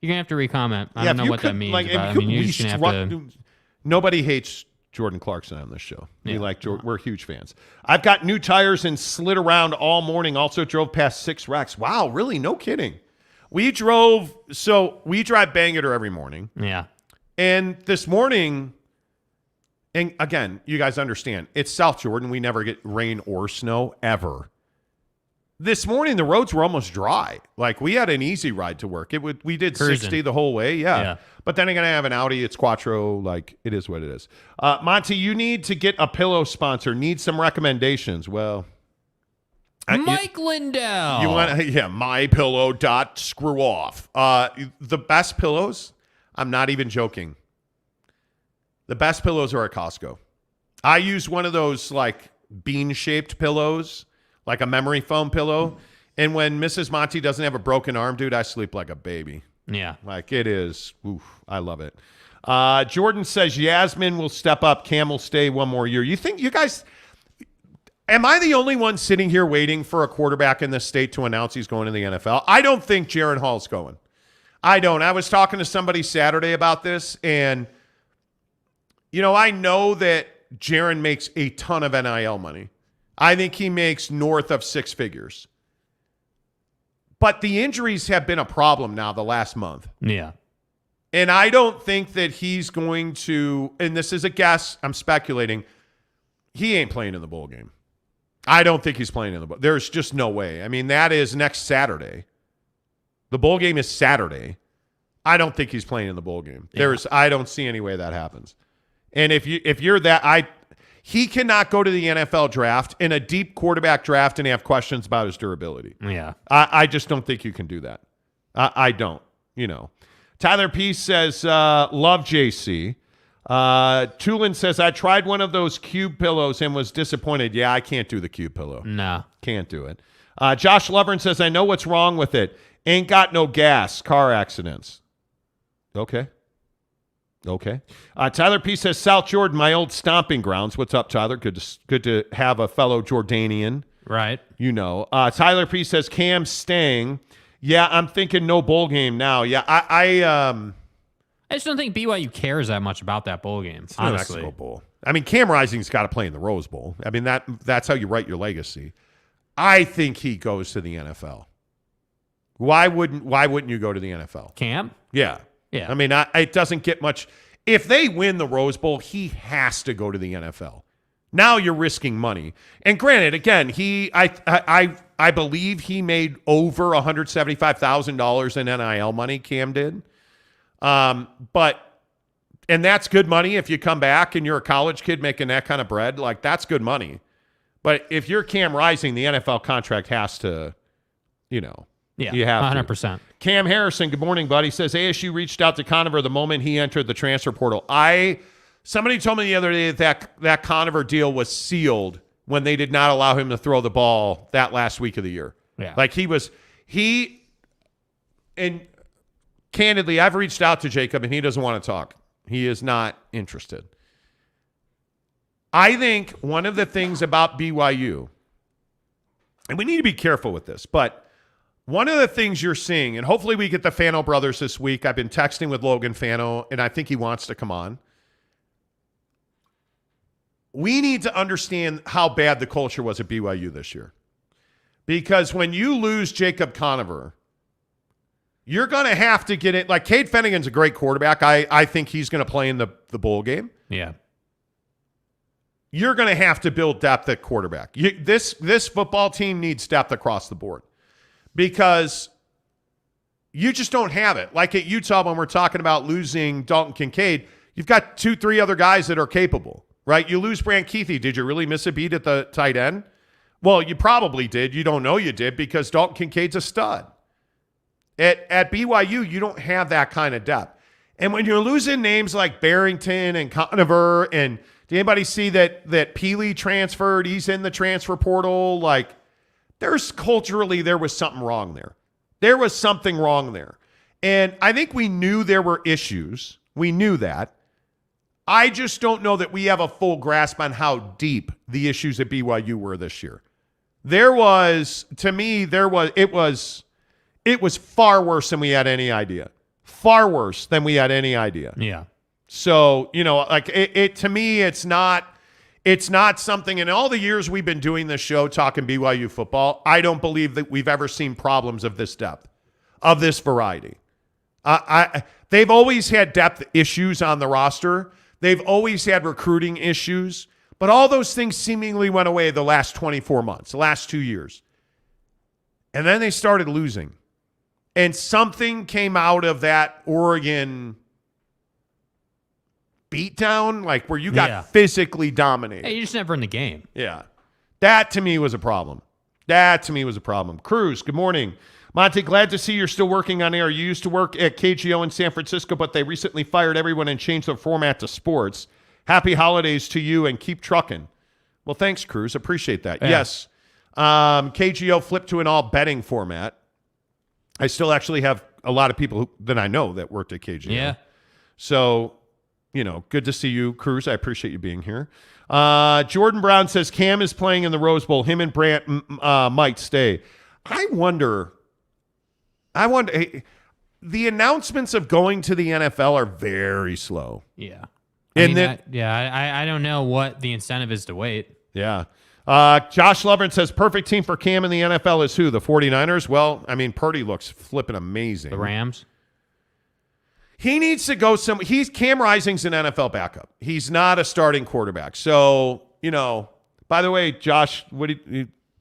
You're going to have to re-comment. I don't know what that means. Nobody hates Jordan Clarkson on this show. Yeah. We're huge fans. I've got new tires and slid around all morning. Also drove past 6 racks. Wow, really? No kidding. We drive Bangor every morning. Yeah. And this morning, and again, you guys understand, it's South Jordan. We never get rain or snow ever. This morning, the roads were almost dry. Like, we had an easy ride to work. We did Cruising. 60 the whole way, yeah. But then I'm going to have an Audi. It's Quattro. Like, it is what it is. Monty, you need to get a pillow sponsor. Need some recommendations. Well... Mike Lindell. You want mypillow.screwoff. The best pillows, I'm not even joking. The best pillows are at Costco. I use one of those like bean-shaped pillows, like a memory foam pillow. And when Mrs. Monty doesn't have a broken arm, dude, I sleep like a baby. Yeah. Like it is. Oof, I love it. Jordan says Yasmin will step up. Cam will stay one more year. You think you guys... Am I the only one sitting here waiting for a quarterback in this state to announce he's going to the NFL? I don't think Jaron Hall's going. I don't. I was talking to somebody Saturday about this, and, I know that Jaron makes a ton of NIL money. I think he makes north of 6 figures. But the injuries have been a problem now the last month. Yeah. And I don't think that he's going to, and this is a guess, I'm speculating, he ain't playing in the bowl game. I don't think he's playing in the bowl. There's just no way. I mean, that is next Saturday. The bowl game is Saturday. I don't think he's playing in the bowl game. Yeah. I don't see any way that happens. And if you're that, He cannot go to the NFL draft in a deep quarterback draft and have questions about his durability. Yeah. I just don't think you can do that. I don't, Tyler Peace says, love JC. Tulin says, I tried one of those cube pillows and was disappointed. Yeah, I can't do the cube pillow. No. Can't do it. Josh Lovern says, I know what's wrong with it. Ain't got no gas. Car accidents. Okay. Tyler P says, South Jordan, my old stomping grounds. What's up, Tyler? Good to have a fellow Jordanian. Right. Tyler P says, Cam's staying. Yeah, I'm thinking no bowl game now. Yeah, I just don't think BYU cares that much about that bowl game, it's honestly. Mexico Bowl. I mean, Cam Rising's got to play in the Rose Bowl. I mean, that's how you write your legacy. I think he goes to the NFL. Why wouldn't you go to the NFL? Cam? Yeah. Yeah. I mean, it doesn't get much. If they win the Rose Bowl, he has to go to the NFL. Now you're risking money. And granted, again, I believe he made over $175,000 in NIL money, Cam did. And that's good money if you come back and you're a college kid making that kind of bread. Like, that's good money. But if you're Cam Rising, the NFL contract has to, Yeah, you have 100%. Cam Harrison, good morning, buddy. Says ASU reached out to Conover the moment he entered the transfer portal. Somebody told me the other day that Conover deal was sealed when they did not allow him to throw the ball that last week of the year. Yeah. Like and candidly, I've reached out to Jacob and he doesn't want to talk. He is not interested. I think one of the things about BYU, and we need to be careful with this, but one of the things you're seeing, and hopefully we get the Fano brothers this week. I've been texting with Logan Fano, and I think he wants to come on. We need to understand how bad the culture was at BYU this year. Because when you lose Jacob Conover, you're going to have to get it. Like, Cade Fennigan's a great quarterback. I think he's going to play in the bowl game. Yeah. You're going to have to build depth at quarterback. This football team needs depth across the board because you just don't have it. Like at Utah, when we're talking about losing Dalton Kincaid, you've got 2-3 other guys that are capable, right? You lose Brant Keithy. Did you really miss a beat at the tight end? Well, you probably did. You don't know you did because Dalton Kincaid's a stud. At BYU, you don't have that kind of depth. And when you're losing names like Barrington and Conover, and did anybody see that Peely transferred? He's in the transfer portal. Like, there was something wrong there. There was something wrong there. And I think we knew there were issues. We knew that. I just don't know that we have a full grasp on how deep the issues at BYU were this year. It was far worse than we had any idea. Far worse than we had any idea. Yeah. So, to me, it's not something, in all the years we've been doing this show, talking BYU football, I don't believe that we've ever seen problems of this depth, of this variety. They've always had depth issues on the roster. They've always had recruiting issues, but all those things seemingly went away the last 24 months, the last 2 years. And then they started losing. And something came out of that Oregon beatdown, like where you got physically dominated. Hey, you're just never in the game. Yeah. That to me was a problem. Cruz, good morning. Monty, glad to see you're still working on air. You used to work at KGO in San Francisco, but they recently fired everyone and changed the format to sports. Happy holidays to you and keep trucking. Well, thanks, Cruz. Appreciate that. Yeah. Yes. KGO flipped to an all betting format. I still actually have a lot of people that I know that worked at KGO. Yeah. So, good to see you, Cruz. I appreciate you being here. Jordan Brown says Cam is playing in the Rose Bowl. Him and Brant might stay. I wonder, the announcements of going to the NFL are very slow. Yeah. I don't know what the incentive is to wait. Yeah. Josh Lovren says perfect team for Cam in the NFL is who? The 49ers? Well, Purdy looks flipping amazing. The Rams? He needs to go Cam Rising's an NFL backup. He's not a starting quarterback. So, by the way, Josh,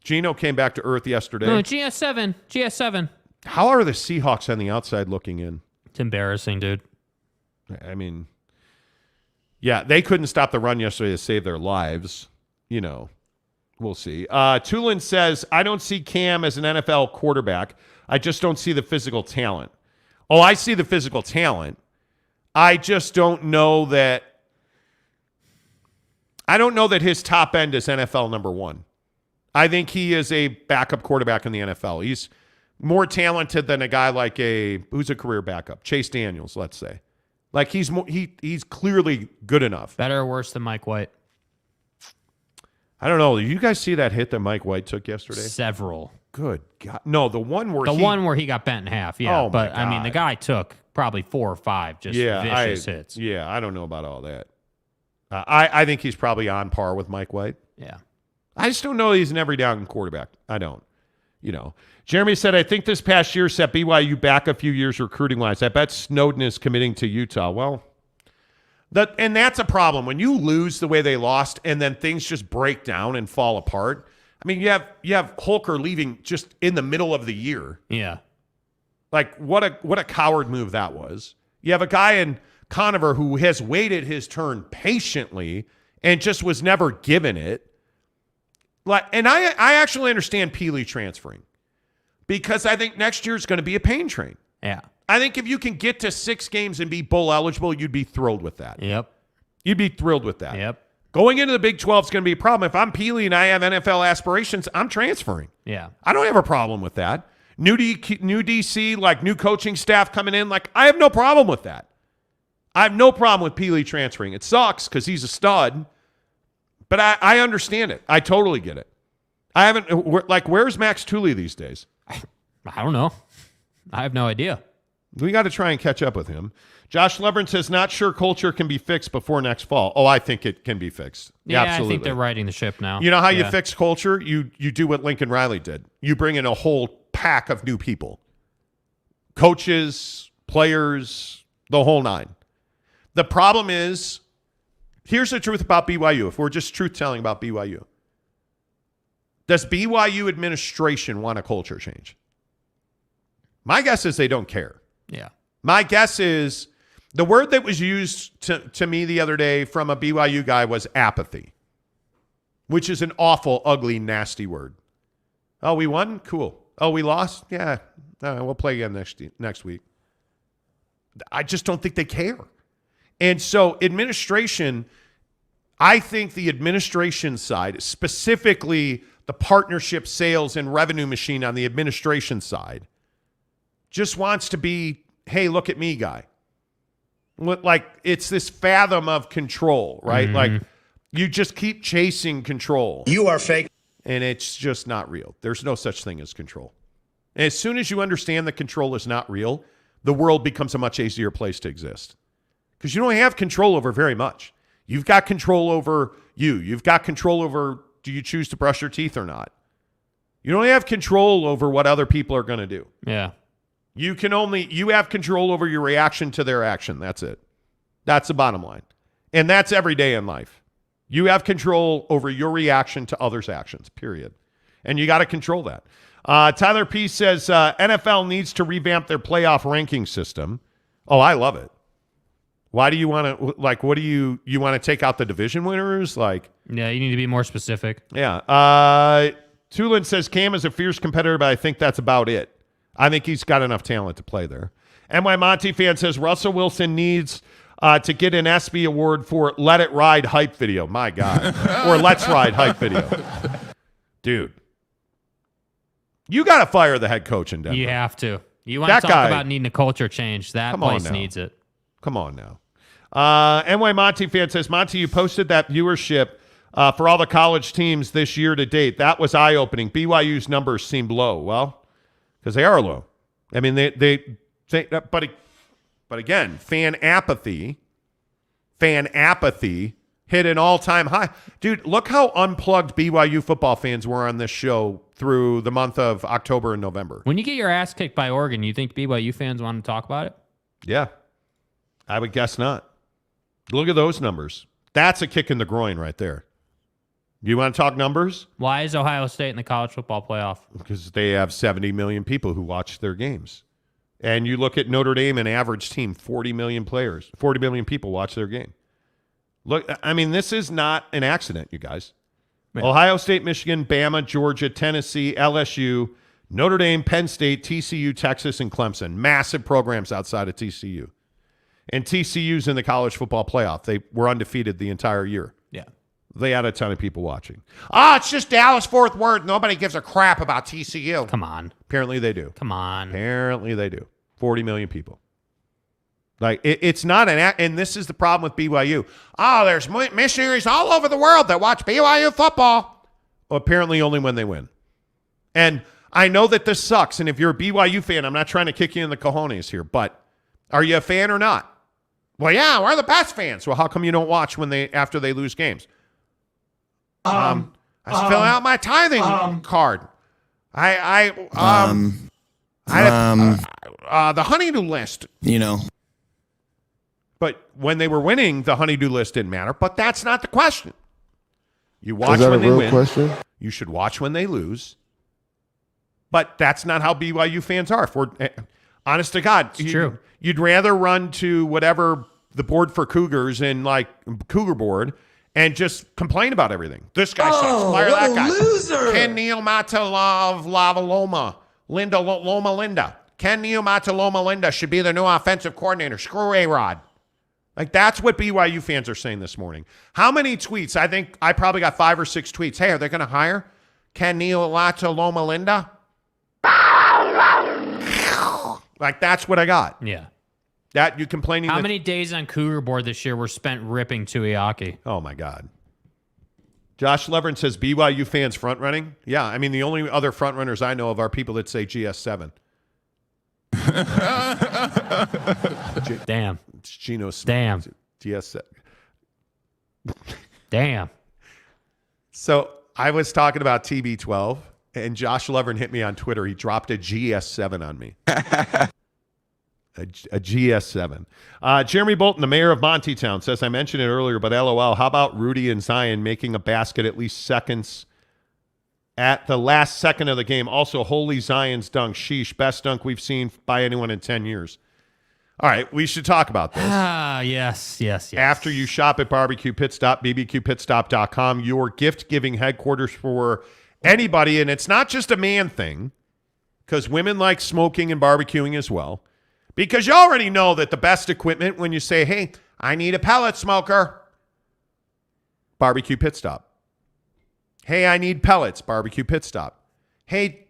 Gino came back to earth yesterday. No, GS7. How are the Seahawks on the outside looking in? It's embarrassing, dude. Yeah, they couldn't stop the run yesterday to save their lives. We'll see. Tulin says, I don't see Cam as an NFL quarterback. I just don't see the physical talent. Oh, I see the physical talent. I just don't know that. I don't know that his top end is NFL number one. I think he is a backup quarterback in the NFL. He's more talented than a guy like who's a career backup, Chase Daniels, let's say. Like he's clearly good enough. Better or worse than Mike White? I don't know. Did you guys see that hit that Mike White took yesterday? Several. Good God. No, the one where he got bent in half. Yeah, oh but I mean, the guy took probably 4 or 5 vicious hits. Yeah, I don't know about all that. I think he's probably on par with Mike White. Yeah. I just don't know he's an every down quarterback. I don't. Jeremy said, I think this past year set BYU back a few years recruiting-wise. I bet Snowden is committing to Utah. Well, and that's a problem. When you lose the way they lost and then things just break down and fall apart. I mean, you have Holker leaving just in the middle of the year. Yeah. Like, what a coward move that was. You have a guy in Conover who has waited his turn patiently and just was never given it. And I actually understand Peely transferring because I think next year is going to be a pain train. Yeah. I think if you can get to 6 games and be bowl eligible, you'd be thrilled with that. Yep. You'd be thrilled with that. Yep. Going into the Big 12 is going to be a problem. If I'm Peely and I have NFL aspirations, I'm transferring. Yeah. I don't have a problem with that. New DC, like new coaching staff coming in, like I have no problem with that. I have no problem with Peely transferring. It sucks because he's a stud, but I understand it. I totally get it. Where's Max Tooley these days? I don't know. I have no idea. We got to try and catch up with him. Josh Levern says, not sure culture can be fixed before next fall. Oh, I think it can be fixed. Yeah, absolutely. I think they're righting the ship now. You know how you fix culture? You do what Lincoln Riley did. You bring in a whole pack of new people. Coaches, players, the whole 9. The problem is, here's the truth about BYU. If we're just truth-telling about BYU. Does BYU administration want a culture change? My guess is they don't care. Yeah. My guess is the word that was used to me the other day from a BYU guy was apathy, which is an awful, ugly, nasty word. Oh, we won? Cool. Oh, we lost? Yeah. We'll play again next week. I just don't think they care. And so administration, I think the administration side, specifically the partnership, sales, and revenue machine on the administration side, just wants to be, hey, look at me guy. Like it's this fathom of control, right? Mm-hmm. Like you just keep chasing control. You are fake. And it's just not real. There's no such thing as control. And as soon as you understand that control is not real, the world becomes a much easier place to exist. Because you don't have control over very much. You've got control over you. You've got control over, do you choose to brush your teeth or not? You don't have control over what other people are going to do. Yeah. You have control over your reaction to their action. That's it. That's the bottom line. And that's every day in life. You have control over your reaction to others' actions, period. And you got to control that. Tyler P. says, NFL needs to revamp their playoff ranking system. Oh, I love it. Why do you want to, what do you want to take out the division winners? Yeah, you need to be more specific. Yeah. Tulin says, Cam is a fierce competitor, but I think that's about it. I think he's got enough talent to play there. NY Monty fan says, Russell Wilson needs to get an ESPY award for Let It Ride hype video. My God. Or Let's Ride hype video. Dude. You got to fire the head coach in Denver. You have to. You want to talk about needing a culture change. That place needs it. Come on now. NY Monty fan says, Monty, you posted that viewership for all the college teams this year to date. That was eye-opening. BYU's numbers seemed low. Well, because they are low. I mean, they but again, fan apathy hit an all-time high. Dude, look how unplugged BYU football fans were on this show through the month of October and November. When you get your ass kicked by Oregon, you think BYU fans want to talk about it? Yeah. I would guess not. Look at those numbers. That's a kick in the groin right there. You want to talk numbers? Why is Ohio State in the college football playoff? Because they have 70 million people who watch their games. And you look at Notre Dame, an average team, 40 million players. 40 million people watch their game. Look, I mean, this is not an accident, you guys. Yeah. Ohio State, Michigan, Bama, Georgia, Tennessee, LSU, Notre Dame, Penn State, TCU, Texas, and Clemson. Massive programs outside of TCU. And TCU's in the college football playoff. They were undefeated the entire year. Yeah. They had a ton of people watching. It's just Dallas-Fort Worth. Nobody gives a crap about TCU. Come on. Apparently they do. Come on. Apparently they do. 40 million people. Like, it's not and this is the problem with BYU. There's missionaries all over the world that watch BYU football. Well, apparently only when they win. And I know that this sucks, and if you're a BYU fan, I'm not trying to kick you in the cojones here, but are you a fan or not? Well, yeah, we're the best fans. Well, how come you don't watch after they lose games? I fill out my tithing card. The honeydew list. But when they were winning, the honeydew list didn't matter. But that's not the question. You watch when they win. Question? You should watch when they lose. But that's not how BYU fans are. If we're honest to God, it's true. You'd rather run to whatever the board for Cougars and like Cougar board and just complain about everything. This guy sucks. Fire that guy. Loser. Ken Neomatalov Lava Loma. Linda. Ken Neomataloma Linda should be the new offensive coordinator. Screw A-Rod. Like, that's what BYU fans are saying this morning. How many tweets? I think I probably got 5 or 6 tweets. Hey, are they going to hire Ken Neomataloma Linda? Like, that's what I got. Yeah. That you complaining. How many days on Cougar board this year were spent ripping Tuiaki? Oh, my God. Josh Levern says BYU fans front running. Yeah, I mean, the only other front runners I know of are people that say GS7. Damn. It's Geno Smith. Damn. GS7. Damn. So I was talking about TB12, and Josh Levern hit me on Twitter. He dropped a GS7 on me. A GS7. Jeremy Bolton, the mayor of Montytown, says, I mentioned it earlier, but LOL, how about Rudy and Zion making a basket at least seconds at the last second of the game? Also, holy Zion's dunk. Sheesh, best dunk we've seen by anyone in 10 years. All right, we should talk about this. Yes. After you shop at Barbecue Pit Stop, bbqpitstop.com, your gift-giving headquarters for anybody, and it's not just a man thing, because women like smoking and barbecuing as well. Because you already know that the best equipment when you say, hey, I need a pellet smoker, Barbecue Pit Stop. Hey, I need pellets, Barbecue Pit Stop. Hey,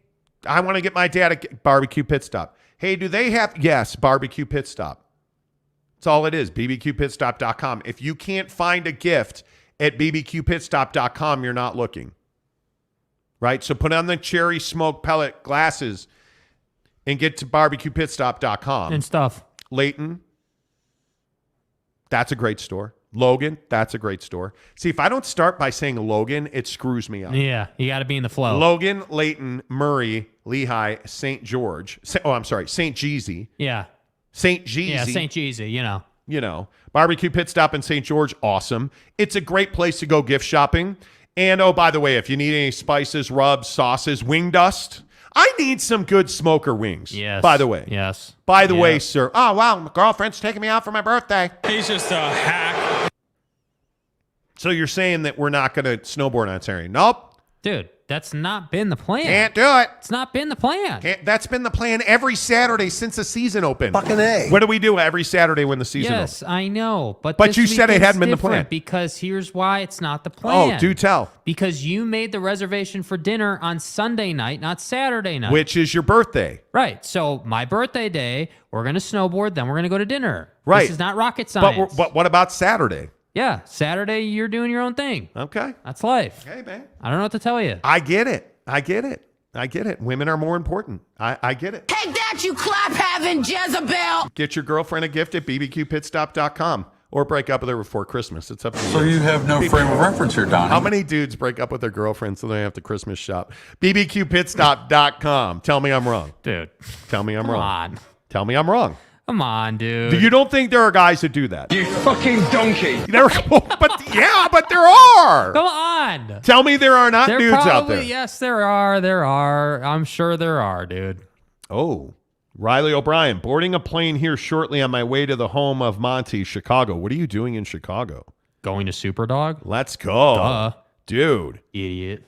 I want to get my dad a Barbecue Pit Stop. Hey, do they have? Yes, Barbecue Pit Stop. That's all it is, bbqpitstop.com. If you can't find a gift at bbqpitstop.com, you're not looking. Right? So put on the cherry smoke pellet glasses and get to bbqpitstop.com. And stuff. Layton, that's a great store. Logan, that's a great store. See, if I don't start by saying Logan, it screws me up. Yeah, you got to be in the flow. Logan, Layton, Murray, Lehigh, St. George. St. Jeezy. Yeah. St. Jeezy. Yeah, St. Jeezy, You know, Barbecue Pit Stop in St. George, awesome. It's a great place to go gift shopping. And, oh, by the way, if you need any spices, rubs, sauces, wing dust, I need some good smoker wings. Yes. By the way. Yes. By the way, sir. Oh, wow, my girlfriend's taking me out for my birthday. He's just a hack. So you're saying that we're not going to snowboard on Saturday? Nope. Dude, that's not been the plan. Can't do it. It's not been the plan. That's been the plan every Saturday since the season opened. Fucking A. What do we do every Saturday when the season opens? Yes, I know. But you said it hadn't been the plan. Because here's why it's not the plan. Oh, do tell. Because you made the reservation for dinner on Sunday night, not Saturday night. Which is your birthday. Right. So my birthday day, we're going to snowboard, then we're going to go to dinner. Right. This is not rocket science. But what about Saturday? Yeah, Saturday, you're doing your own thing. Okay. That's life. Hey, man. I don't know what to tell you. I get it. Women are more important. I get it. Take that, you clap-having Jezebel! Get your girlfriend a gift at bbqpitstop.com or break up with her before Christmas. It's up to you. So you have no frame of reference here, Donnie. How many dudes break up with their girlfriend so they have to Christmas shop? bbqpitstop.com. Tell me I'm wrong. Dude. Tell me I'm wrong. On. Tell me I'm wrong. Come on, dude. You don't think there are guys that do that? You fucking donkey. But there are. Come on. Tell me there are not dudes out there. Yes, there are. There are. I'm sure there are, dude. Oh, Riley O'Brien, boarding a plane here shortly on my way to the home of Monty, Chicago. What are you doing in Chicago? Going to Superdog? Let's go. Duh. Dude. Idiot.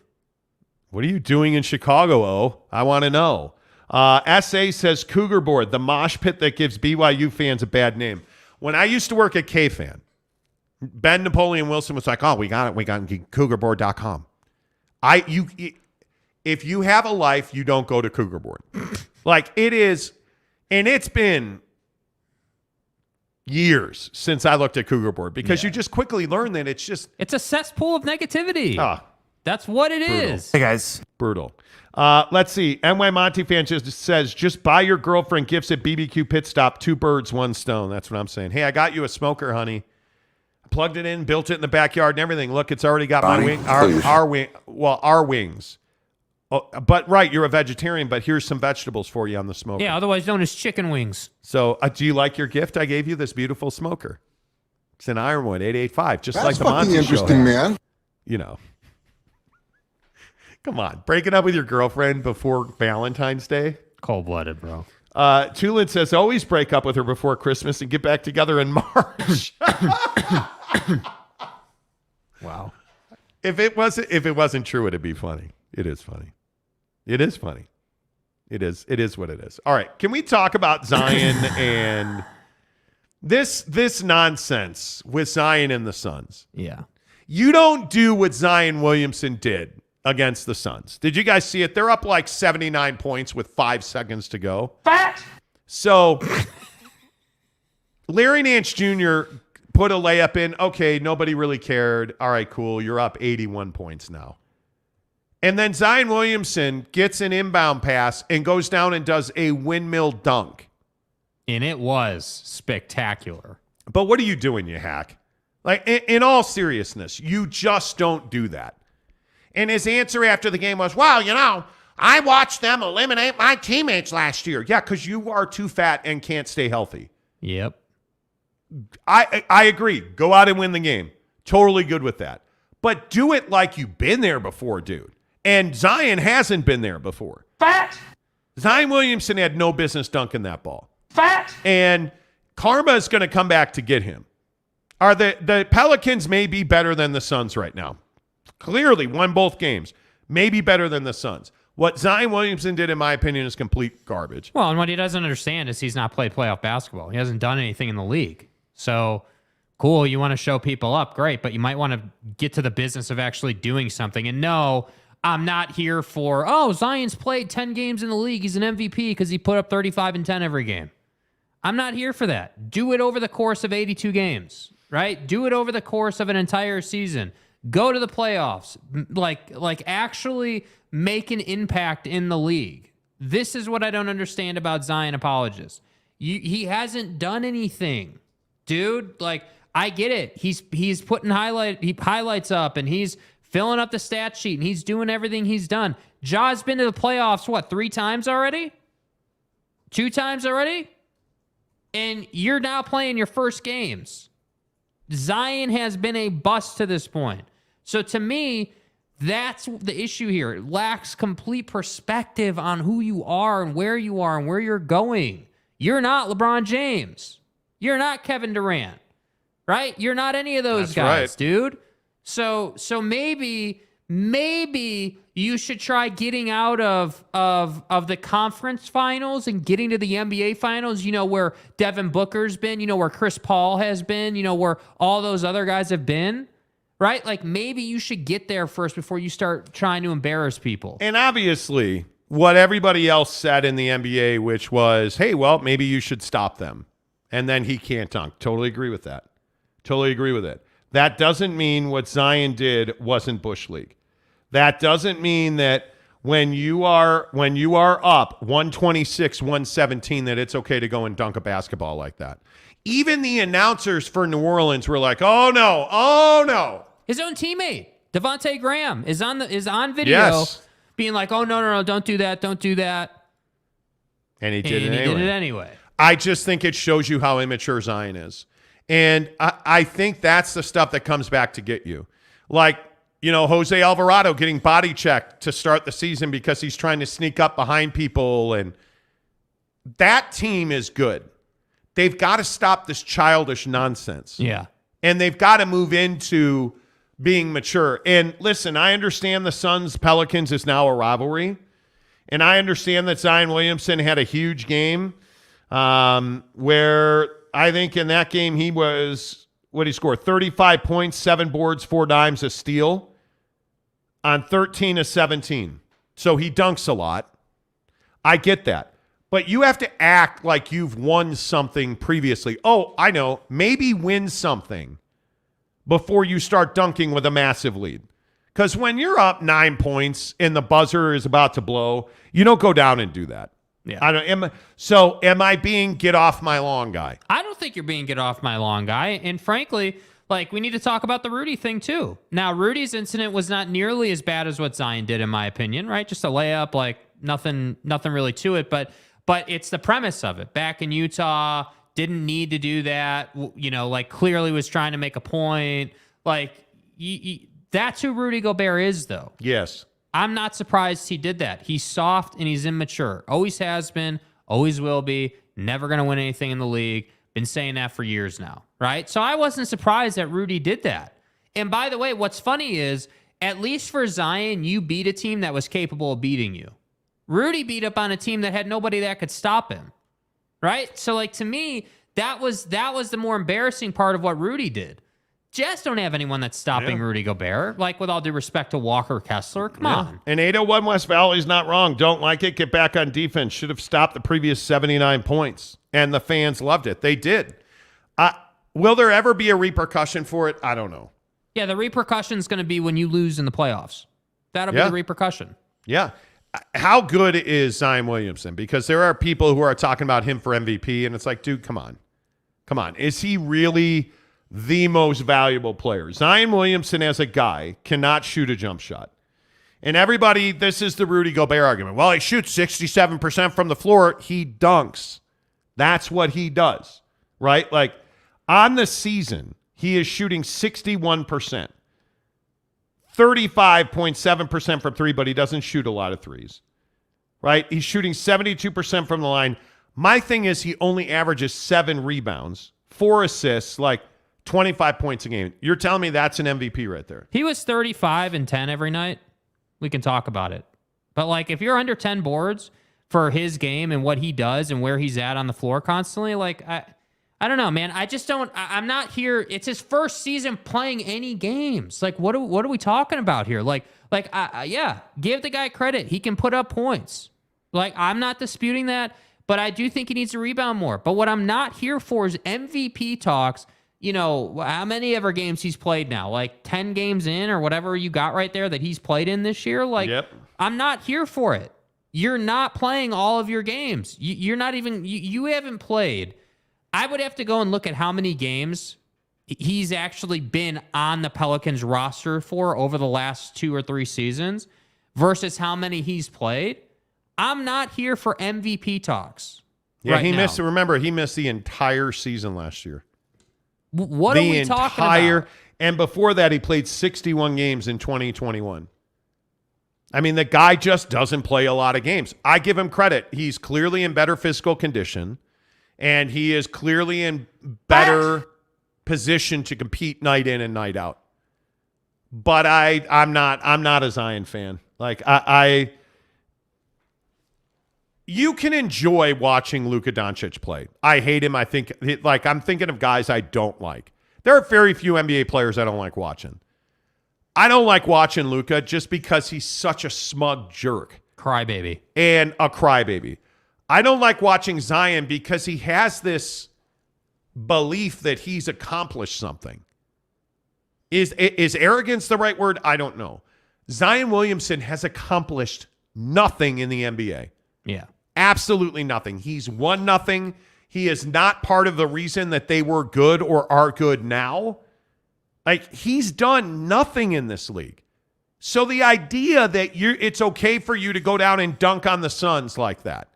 What are you doing in Chicago, O? I want to know. SA says Cougar Board, the mosh pit that gives BYU fans a bad name. When I used to work at K-Fan, Ben Napoleon Wilson was like, oh, we got it. We got cougarboard.com. If you have a life, you don't go to Cougar Board. Like it is, and it's been years since I looked at Cougar Board because you just quickly learn that it's a cesspool of negativity. That's what it is. Hey guys. Brutal. Let's see. NY Monty fan just says, just buy your girlfriend gifts at BBQ Pit Stop. 2 birds, 1 stone. That's what I'm saying. Hey, I got you a smoker, honey. Plugged it in, built it in the backyard and everything. Look, it's already got my wing. Our wings. Oh, but right, you're a vegetarian, but here's some vegetables for you on the smoker. Yeah, otherwise known as chicken wings. So do you like your gift? I gave you this beautiful smoker. It's an Ironwood 885, just like the Monty Show. That's fucking interesting, man. You know. Come on. Breaking up with your girlfriend before Valentine's Day? Cold-blooded, bro. Tulin says, always break up with her before Christmas and get back together in March. Wow. If it wasn't true, it'd be funny. It is funny. It is funny. It is what it is. All right. Can we talk about Zion and this nonsense with Zion and the Suns? Yeah. You don't do what Zion Williamson did against the Suns. Did you guys see it? They're up like 79 points with 5 seconds to go. Fact. So Larry Nance Jr. put a layup in. Okay, nobody really cared. All right, cool. You're up 81 points now. And then Zion Williamson gets an inbound pass and goes down and does a windmill dunk. And it was spectacular. But what are you doing, you hack? Like, in all seriousness, you just don't do that. And his answer after the game was, well, I watched them eliminate my teammates last year. Yeah, because you are too fat and can't stay healthy. Yep. I agree. Go out and win the game. Totally good with that. But do it like you've been there before, dude. And Zion hasn't been there before. Fact. Zion Williamson had no business dunking that ball. Fact. And karma is going to come back to get him. Are the Pelicans may be better than the Suns right now? Clearly won both games. Maybe better than the Suns. What Zion Williamson did, in my opinion, is complete garbage. Well, and what he doesn't understand is he's not played playoff basketball. He hasn't done anything in the league. So, cool, you want to show people up, great, but you might want to get to the business of actually doing something. And no, I'm not here for, Zion's played 10 games in the league. He's an MVP because he put up 35 and 10 every game. I'm not here for that. Do it over the course of 82 games, right? Do it over the course of an entire season. Go to the playoffs. Like actually make an impact in the league. This is what I don't understand about Zion apologists. He hasn't done anything, dude. Like, I get it. He's putting highlights up and he's filling up the stat sheet and he's doing everything he's done. Ja's been to the playoffs, 3 times already? 2 times already? And you're now playing your first games. Zion has been a bust to this point. So to me, that's the issue here. It lacks complete perspective on who you are and where you're going. You're not LeBron James. You're not Kevin Durant, right? You're not any of those guys, right, dude. So maybe you should try getting out of the conference finals and getting to the NBA finals, where Devin Booker's been, where Chris Paul has been, where all those other guys have been, right? Like, maybe you should get there first before you start trying to embarrass people. And obviously, what everybody else said in the NBA, which was, hey, well, maybe you should stop them. And then he can't dunk. Totally agree with that. Totally agree with it. That doesn't mean what Zion did wasn't Bush League. That doesn't mean that when you are up 126, 117, that it's okay to go and dunk a basketball like that. Even the announcers for New Orleans were like, "Oh no." His own teammate, Devontae Graham, is on video being like, "Oh no, don't do that. And he did it anyway. I just think it shows you how immature Zion is. And I think that's the stuff that comes back to get you. Like, Jose Alvarado getting body checked to start the season because he's trying to sneak up behind people. And that team is good. They've got to stop this childish nonsense. Yeah. And they've got to move into being mature. And listen, I understand the Suns-Pelicans is now a rivalry. And I understand that Zion Williamson had a huge game where I think in that game he was, what he scored, 35 points, 7 boards, 4 dimes, a steal on 13 of 17. So he dunks a lot. I get that. But you have to act like you've won something previously. Oh, I know. Maybe win something before you start dunking with a massive lead. Because when you're up 9 points and the buzzer is about to blow, you don't go down and do that. Yeah. Am I being get off my lawn guy? I don't think you're being get off my lawn guy. And frankly, like, we need to talk about the Rudy thing too. Now, Rudy's incident was not nearly as bad as what Zion did, in my opinion, right? Just a layup, like nothing really to it. But it's the premise of it. Back in Utah, didn't need to do that. You know, like clearly was trying to make a point. Like, that's who Rudy Gobert is, though. Yes. I'm not surprised he did that. He's soft and he's immature. Always has been, always will be. Never going to win anything in the league. Been saying that for years now, right? So I wasn't surprised that Rudy did that. And by the way, what's funny is, at least for Zion, you beat a team that was capable of beating you. Rudy beat up on a team that had nobody that could stop him, right? So, like, to me, that was the more embarrassing part of what Rudy did. Jazz don't have anyone that's stopping Rudy Gobert. Like, with all due respect to Walker Kessler, come on. And 801 West Valley's not wrong. Don't like it. Get back on defense. Should have stopped the previous 79 points. And the fans loved it. They did. Will there ever be a repercussion for it? I don't know. Yeah, the repercussion's going to be when you lose in the playoffs. That'll be the repercussion. Yeah. How good is Zion Williamson? Because there are people who are talking about him for MVP, and it's like, dude, come on. Come on. Is he really the most valuable player? Zion Williamson as a guy cannot shoot a jump shot. And everybody, this is the Rudy Gobert argument. Well, he shoots 67% from the floor. He dunks. That's what he does, right? Like, on the season, he is shooting 61%. 35.7% from three, but he doesn't shoot a lot of threes, right? He's shooting 72% from the line. My thing is he only averages 7 rebounds, 4 assists, like 25 points a game. You're telling me that's an MVP right there? He was 35 and 10 every night. We can talk about it. But, like, if you're under 10 boards for his game and what he does and where he's at on the floor constantly, like, I don't know, man. I just don't. I'm not here. It's his first season playing any games. Like, what are we talking about here? Yeah, give the guy credit. He can put up points. Like, I'm not disputing that, but I do think he needs to rebound more. But what I'm not here for is MVP talks. You know, how many ever games he's played now? Like 10 games in or whatever you got right there that he's played in this year? Like, I'm not here for it. You're not playing all of your games. You're not even, you haven't played. I would have to go and look at how many games he's actually been on the Pelicans roster for over the last 2 or 3 seasons versus how many he's played. I'm not here for MVP talks. Yeah, right he now. missed. Remember, he missed the entire season last year. What are we talking about? And before that, he played 61 games in 2021. I mean, the guy just doesn't play a lot of games. I give him credit. He's clearly in better physical condition, and he is clearly in better position to compete night in and night out. But I'm not a Zion fan. Like, you can enjoy watching Luka Doncic play. I hate him. I think, like, I'm thinking of guys I don't like. There are very few NBA players I don't like watching. I don't like watching Luka just because he's such a smug jerk. Crybaby. And a crybaby. I don't like watching Zion because he has this belief that he's accomplished something. Is arrogance the right word? I don't know. Zion Williamson has accomplished nothing in the NBA. Yeah. Absolutely nothing. He's won nothing. He is not part of the reason that they were good or are good now. Like, he's done nothing in this league. So the idea that it's okay for you to go down and dunk on the Suns like that,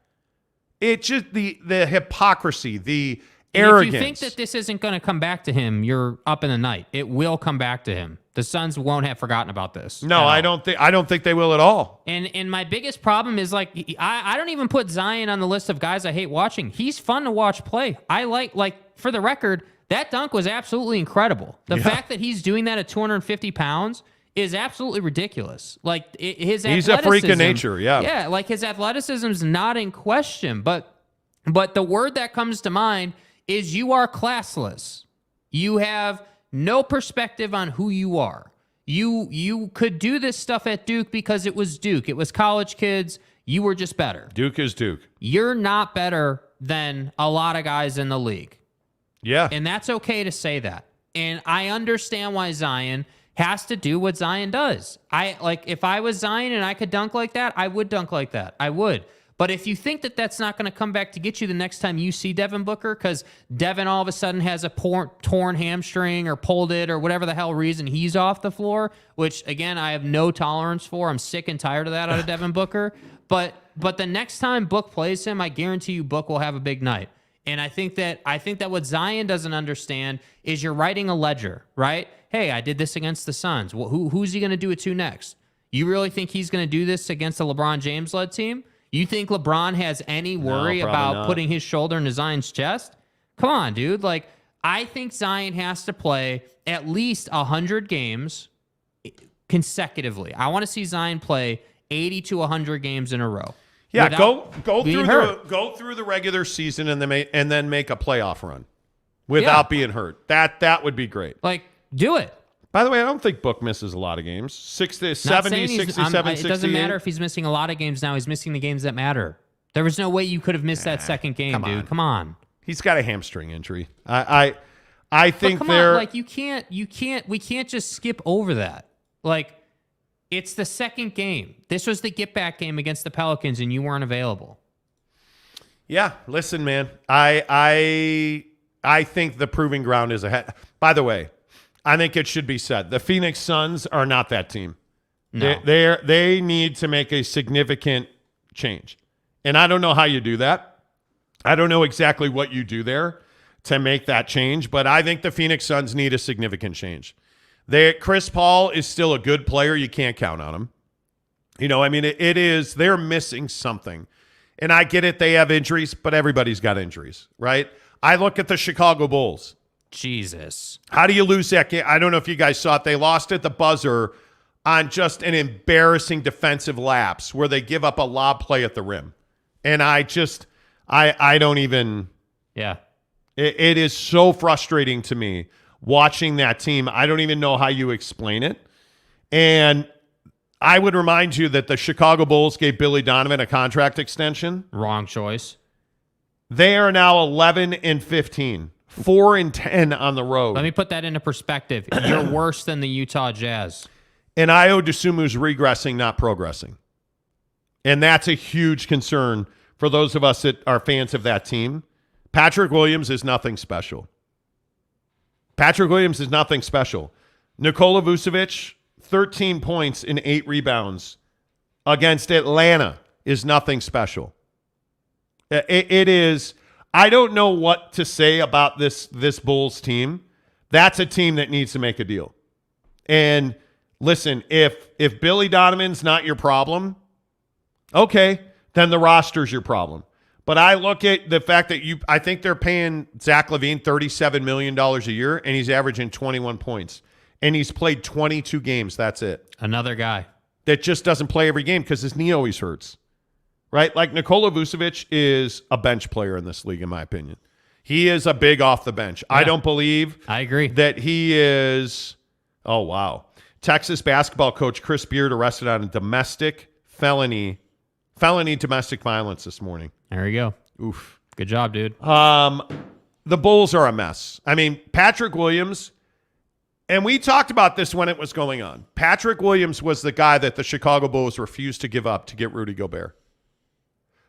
it's just the hypocrisy, the arrogance. If you think that this isn't going to come back to him, you're up in the night. It will come back to him. The Suns won't have forgotten about this. No, I don't think they will at all. And my biggest problem is, like, I don't even put Zion on the list of guys I hate watching. He's fun to watch play. I like, for the record, That dunk was absolutely incredible. The fact that he's doing that at 250 pounds is absolutely ridiculous. Like his athleticism, he's a freak of nature. Yeah. Yeah. Like his athleticism is not in question, but the word that comes to mind is you are classless. You have no perspective on who you are. You could do this stuff at Duke because it was Duke. It was college kids. You were just better. Duke is Duke. You're not better than a lot of guys in the league. Yeah. And that's okay to say that. And I understand why Zion has to do what Zion does. If I was Zion and I could dunk like that, I would dunk like that. I would. But if you think that that's not going to come back to get you the next time you see Devin Booker, because Devin all of a sudden has a torn hamstring or pulled it or whatever the hell reason he's off the floor, which, again, I have no tolerance for. I'm sick and tired of that out of Devin Booker. But the next time Book plays him, I guarantee you Book will have a big night. And I think that what Zion doesn't understand is you're writing a ledger, right? Hey, I did this against the Suns. Well, who's he going to do it to next? You really think he's going to do this against a LeBron James-led team? You think LeBron has any worry about putting his shoulder into Zion's chest? Come on, dude. Like, I think Zion has to play at least 100 games consecutively. I want to see Zion play 80 to 100 games in a row. Yeah, go through the regular season and then make a playoff run without being hurt. That would be great. Like, do it. By the way, I don't think Book misses a lot of games. 70, 67, 68. It doesn't matter if he's missing a lot of games now. He's missing the games that matter. There was no way you could have missed that second game, dude. Come on. He's got a hamstring injury. I think we can't just skip over that. Like, it's the second game. This was the get-back game against the Pelicans, and you weren't available. Yeah, listen, man. I think the proving ground is ahead. By the way, I think it should be said, the Phoenix Suns are not that team. No. They need to make a significant change. And I don't know how you do that. I don't know exactly what you do there to make that change, but I think the Phoenix Suns need a significant change. Chris Paul is still a good player. You can't count on him. They're missing something. And I get it, they have injuries, but everybody's got injuries, right? I look at the Chicago Bulls. Jesus. How do you lose that game? I don't know if you guys saw it. They lost at the buzzer on just an embarrassing defensive lapse where they give up a lob play at the rim. And I don't even. Yeah. It is so frustrating to me watching that team. I don't even know how you explain it. And I would remind you that the Chicago Bulls gave Billy Donovan a contract extension. Wrong choice. They are now 11-15. 4-10 on the road. Let me put that into perspective. You're worse than the Utah Jazz. And Ayo Dosunmu's regressing, not progressing. And that's a huge concern for those of us that are fans of that team. Patrick Williams is nothing special. Nikola Vucevic, 13 points and 8 rebounds against Atlanta is nothing special. It is. I don't know what to say about this Bulls team. That's a team that needs to make a deal. And listen, if Billy Donovan's not your problem, okay, then the roster's your problem. But I look at the fact that I think they're paying Zach LaVine $37 million a year, and he's averaging 21 points. And he's played 22 games. That's it. Another guy that just doesn't play every game because his knee always hurts. Right? Like Nikola Vucevic is a bench player in this league, in my opinion. He is a big off the bench. Yeah. I don't believe I agree that he is. Oh, wow. Texas basketball coach Chris Beard arrested on a domestic felony domestic violence this morning. There you go. Oof. Good job, dude. The Bulls are a mess. I mean, Patrick Williams, and we talked about this when it was going on. Patrick Williams was the guy that the Chicago Bulls refused to give up to get Rudy Gobert.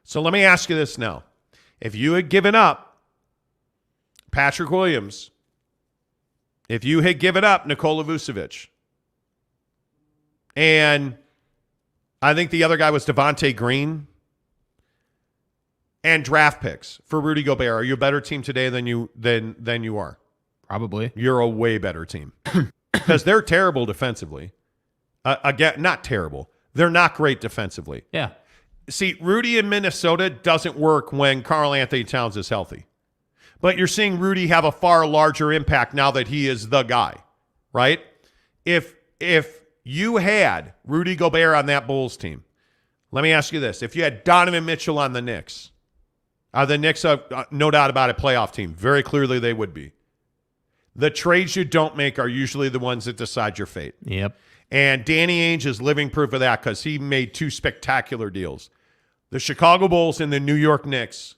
So let me ask you this now. If you had given up Patrick Williams, if you had given up Nikola Vucevic, and I think the other guy was Devontae Green, and draft picks for Rudy Gobert, are you a better team today than you are? Probably. You're a way better team. Because they're terrible defensively. Again, not terrible. They're not great defensively. Yeah. See, Rudy in Minnesota doesn't work when Karl Anthony Towns is healthy. But you're seeing Rudy have a far larger impact now that he is the guy, right? If you had Rudy Gobert on that Bulls team, let me ask you this. If you had Donovan Mitchell on the Knicks, are the Knicks, no doubt about it, playoff team? Very clearly they would be. The trades you don't make are usually the ones that decide your fate. Yep. And Danny Ainge is living proof of that because he made 2 spectacular deals. The Chicago Bulls and the New York Knicks,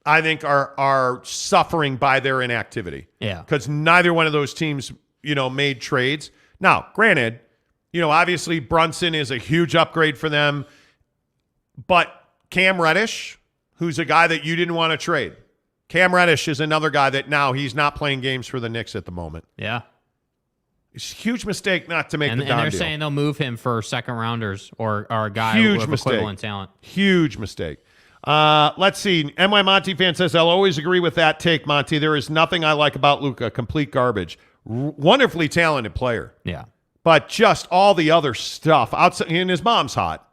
I think, are suffering by their inactivity. Yeah. Because neither one of those teams, made trades. Now, granted, obviously Brunson is a huge upgrade for them. But Cam Reddish, who's a guy that you didn't want to trade. Cam Reddish is another guy that now he's not playing games for the Knicks at the moment. Yeah. It's a huge mistake not to make the Don And they're deal. saying they'll move him for second rounders or a guy Huge with equivalent talent. Huge mistake. Let's see. NY Monty fan says, I'll always agree with that take, Monty. There is nothing I like about Luka. Complete garbage. Wonderfully talented player. Yeah. But just all the other stuff. Outside, and his mom's hot.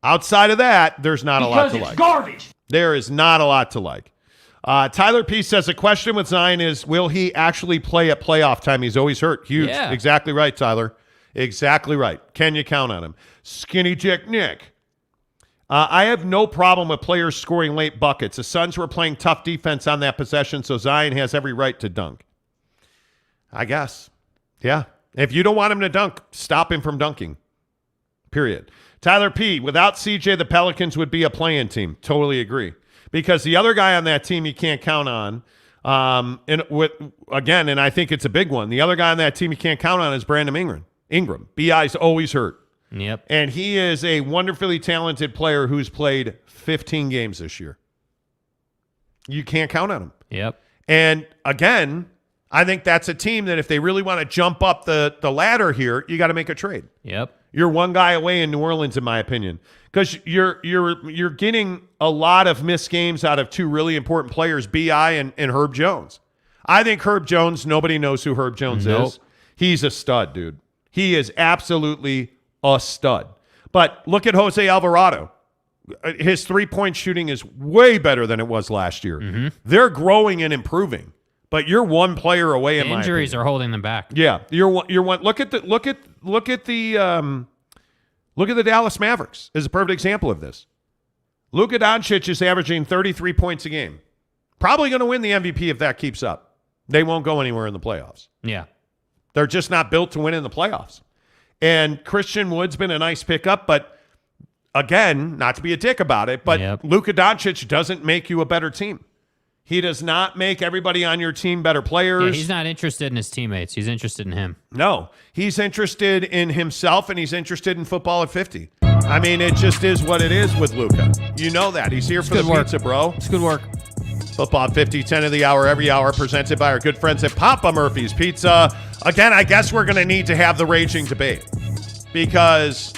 Outside of that, there's not a lot to like. Garbage. There is not a lot to like. Tyler P. says, a question with Zion is, will he actually play at playoff time? He's always hurt. Huge. Yeah. Exactly right, Tyler. Exactly right. Can you count on him? Skinny Dick Nick. I have no problem with players scoring late buckets. The Suns were playing tough defense on that possession, so Zion has every right to dunk. I guess. Yeah. If you don't want him to dunk, stop him from dunking. Period. Tyler P., without CJ, the Pelicans would be a play-in team. Totally agree. Because the other guy on that team you can't count on, and I think it's a big one, the other guy on that team you can't count on is Brandon Ingram. B.I.'s always hurt. Yep. And he is a wonderfully talented player who's played 15 games this year. You can't count on him. Yep. And again, I think that's a team that if they really want to jump up the ladder here, you got to make a trade. Yep. You're one guy away in New Orleans, in my opinion, because you're getting a lot of missed games out of 2 really important players, B.I. and Herb Jones. I think Herb Jones, nobody knows who Herb Jones is. He's a stud, dude. He is absolutely a stud. But look at Jose Alvarado. His 3-point shooting is way better than it was last year. Mm-hmm. They're growing and improving. But you're one player away in my opinion. Injuries are holding them back. Yeah, you're one. Look at the Dallas Mavericks is a perfect example of this. Luka Doncic is averaging 33 points a game. Probably going to win the MVP if that keeps up. They won't go anywhere in the playoffs. Yeah, they're just not built to win in the playoffs. And Christian Wood's been a nice pickup, but again, not to be a dick about it, but Luka Doncic doesn't make you a better team. He does not make everybody on your team better players. Yeah, he's not interested in his teammates. He's interested in him. No, he's interested in himself, and he's interested in football at 50. I mean, it just is what it is with Luka. You know that. He's here for the pizza, bro. It's good work. Football at 50, 10 of the hour, every hour, presented by our good friends at Papa Murphy's Pizza. Again, I guess we're going to need to have the raging debate because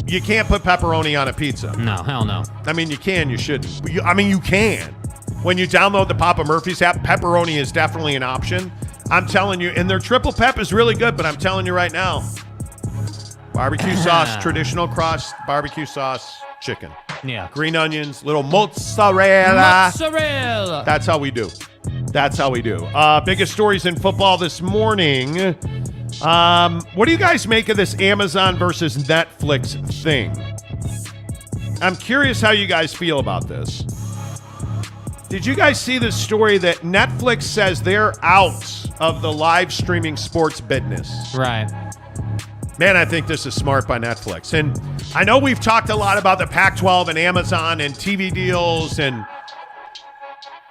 you can't put pepperoni on a pizza. No, hell no. I mean, you can, you shouldn't. You can. When you download the Papa Murphy's app, pepperoni is definitely an option. I'm telling you, and their triple pep is really good, but I'm telling you right now, barbecue sauce, traditional crust, barbecue sauce, chicken. Yeah. Green onions, little mozzarella. Mozzarella. That's how we do. That's how we do. Biggest stories in football this morning. What do you guys make of this Amazon versus Netflix thing? I'm curious how you guys feel about this. Did you guys see this story that Netflix says they're out of the live streaming sports business? Right. Man, I think this is smart by Netflix. And I know we've talked a lot about the Pac-12 and Amazon and TV deals, and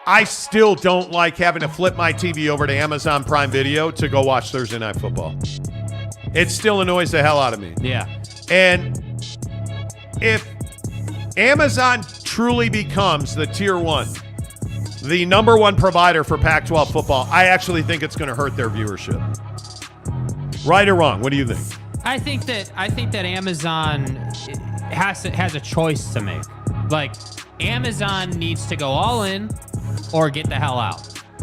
I still don't like having to flip my TV over to Amazon Prime Video to go watch Thursday Night Football. It still annoys the hell out of me. Yeah. And if Amazon truly becomes the tier 1, the number 1 provider for Pac-12 football, I actually think it's going to hurt their viewership. Right or wrong? What do you think? I think that Amazon has a choice to make. Like, Amazon needs to go all in or get the hell out.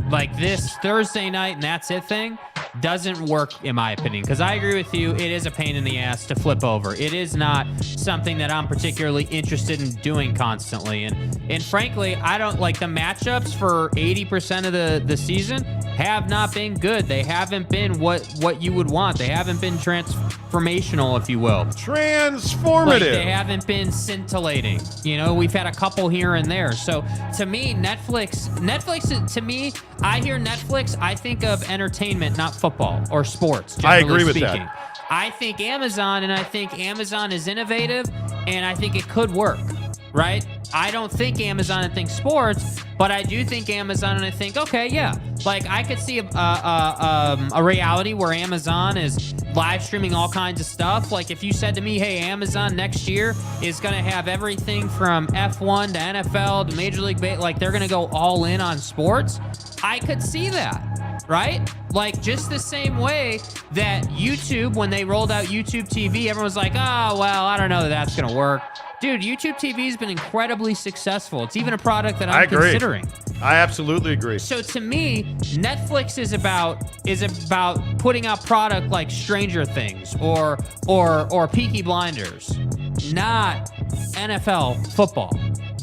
Like this Thursday night and that's it thing, doesn't work in my opinion, because I agree with you. It is a pain in the ass to flip over. It is not something that I'm particularly interested in doing constantly. And frankly, I don't like the matchups for 80% of the season have not been good. They haven't been what you would want. They haven't been transformational, if you will. Transformative. Like, they haven't been scintillating. You know, we've had a couple here and there. So to me, Netflix, to me, I hear Netflix, I think of entertainment, not football or sports. I agree with speaking. that. I think Amazon is innovative, and I think it could work, right? I don't think Amazon and think sports, but I do think Amazon and I think, okay, yeah. Like, I could see a reality where Amazon is live streaming all kinds of stuff. Like, if you said to me, hey, Amazon next year is going to have everything from F1 to NFL to Major League Baseball, like, they're going to go all in on sports, I could see that, right? Like, just the same way that YouTube, when they rolled out YouTube TV, everyone was like, oh, well, I don't know that that's going to work. Dude, YouTube TV has been incredibly successful. It's even a product that I'm considering. I absolutely agree. So to me, Netflix is about putting out product like Stranger Things or Peaky Blinders, not NFL football.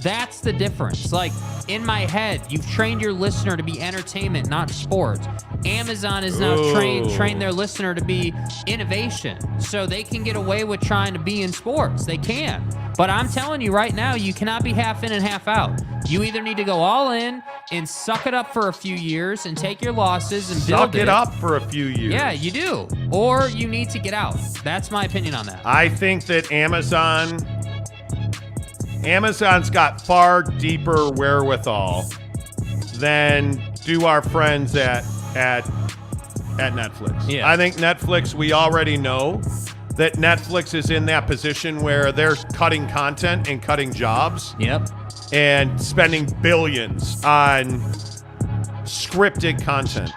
That's the difference. Like, in my head, you've trained your listener to be entertainment, not sports. Amazon is now trained their listener to be innovation, so they can get away with trying to be in sports. They can. But I'm telling you right now, you cannot be half in and half out. You either need to go all in and suck it up for a few years and take your losses and build Suck it up for a few years. Yeah, you do. Or you need to get out. That's my opinion on that. I think that Amazon's got far deeper wherewithal than do our friends at Netflix. Yeah. I think Netflix, we already know that Netflix is in that position where they're cutting content and cutting jobs. Yep. And spending billions on scripted content.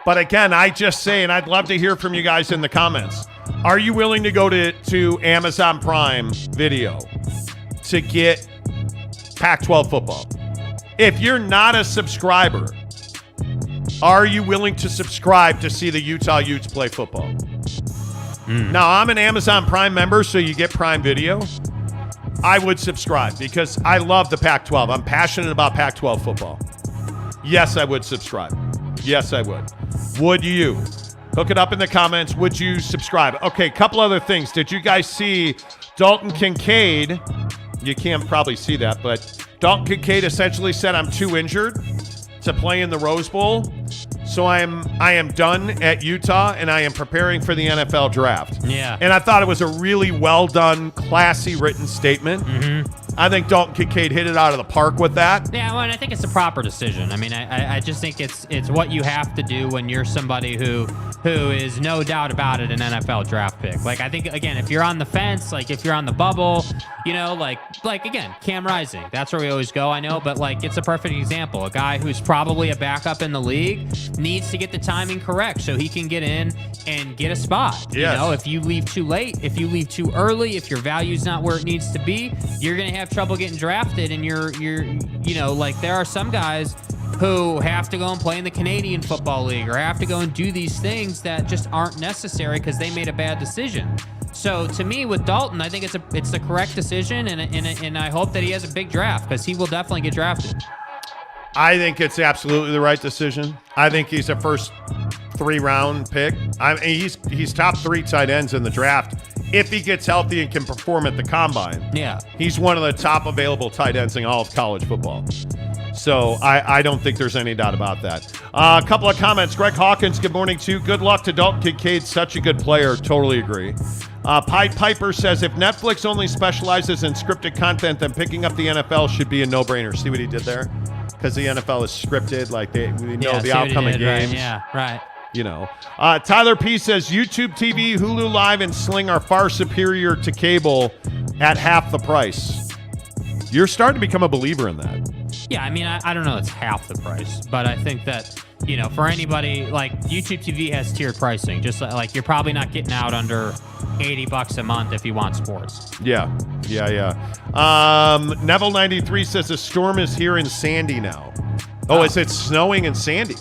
But again, I just say, and I'd love to hear from you guys in the comments, are you willing to go to Amazon Prime Video to get Pac-12 football? If you're not a subscriber, are you willing to subscribe to see the Utah Utes play football? Now, I'm an Amazon Prime member, so you get Prime Video. I would subscribe because I love the Pac-12. I'm passionate about Pac-12 football. Yes, I would subscribe. Yes, I would. Would you? Hook it up in the comments. Would you subscribe? Okay, couple other things. Did you guys see Dalton Kincaid? You can't probably see that, but Dalton Kincaid essentially said, I'm too injured to play in the Rose Bowl. So I am done at Utah, and I am preparing for the NFL draft. Yeah. And I thought it was a really well done, classy written statement. Mm-hmm. I think Dalton Kincaid hit it out of the park with that. Yeah, well, and I think it's a proper decision. I mean, I just think it's what you have to do when you're somebody who is no doubt about it an NFL draft pick. Like, I think, again, if you're on the fence, like if you're on the bubble, you know, like again, Cam Rising, that's where we always go, I know, but like it's a perfect example. A guy who's probably a backup in the league needs to get the timing correct so he can get in and get a spot. Yes. You know, if you leave too late, if you leave too early, if your value's not where it needs to be, you're going to have trouble getting drafted. And you're, you know, like there are some guys who have to go and play in the Canadian Football League or have to go and do these things that just aren't necessary because they made a bad decision. So to me, with Dalton, I think it's the correct decision, and I hope that he has a big draft because he will definitely get drafted. I think it's absolutely the right decision. I think he's a first 3-round pick. He's top 3 tight ends in the draft. If he gets healthy and can perform at the combine, yeah, he's one of the top available tight ends in all of college football. So I don't think there's any doubt about that. A couple of comments. Greg Hawkins, good morning to you. Good luck to Dalton Kincaid. Such a good player. Totally agree. Pied Piper says, if Netflix only specializes in scripted content, then picking up the NFL should be a no-brainer. See what he did there? Because the NFL is scripted. Like we know the outcome of games. Right. Yeah, right. You know. Tyler P says, YouTube TV, Hulu Live, and Sling are far superior to cable at half the price. You're starting to become a believer in that. Yeah, I mean, I don't know it's half the price, but I think that, you know, for anybody, like YouTube TV has tiered pricing. Just like you're probably not getting out under $80 a month if you want sports. Yeah. Neville93 says a storm is here in Sandy now. Oh, is it snowing in Sandy?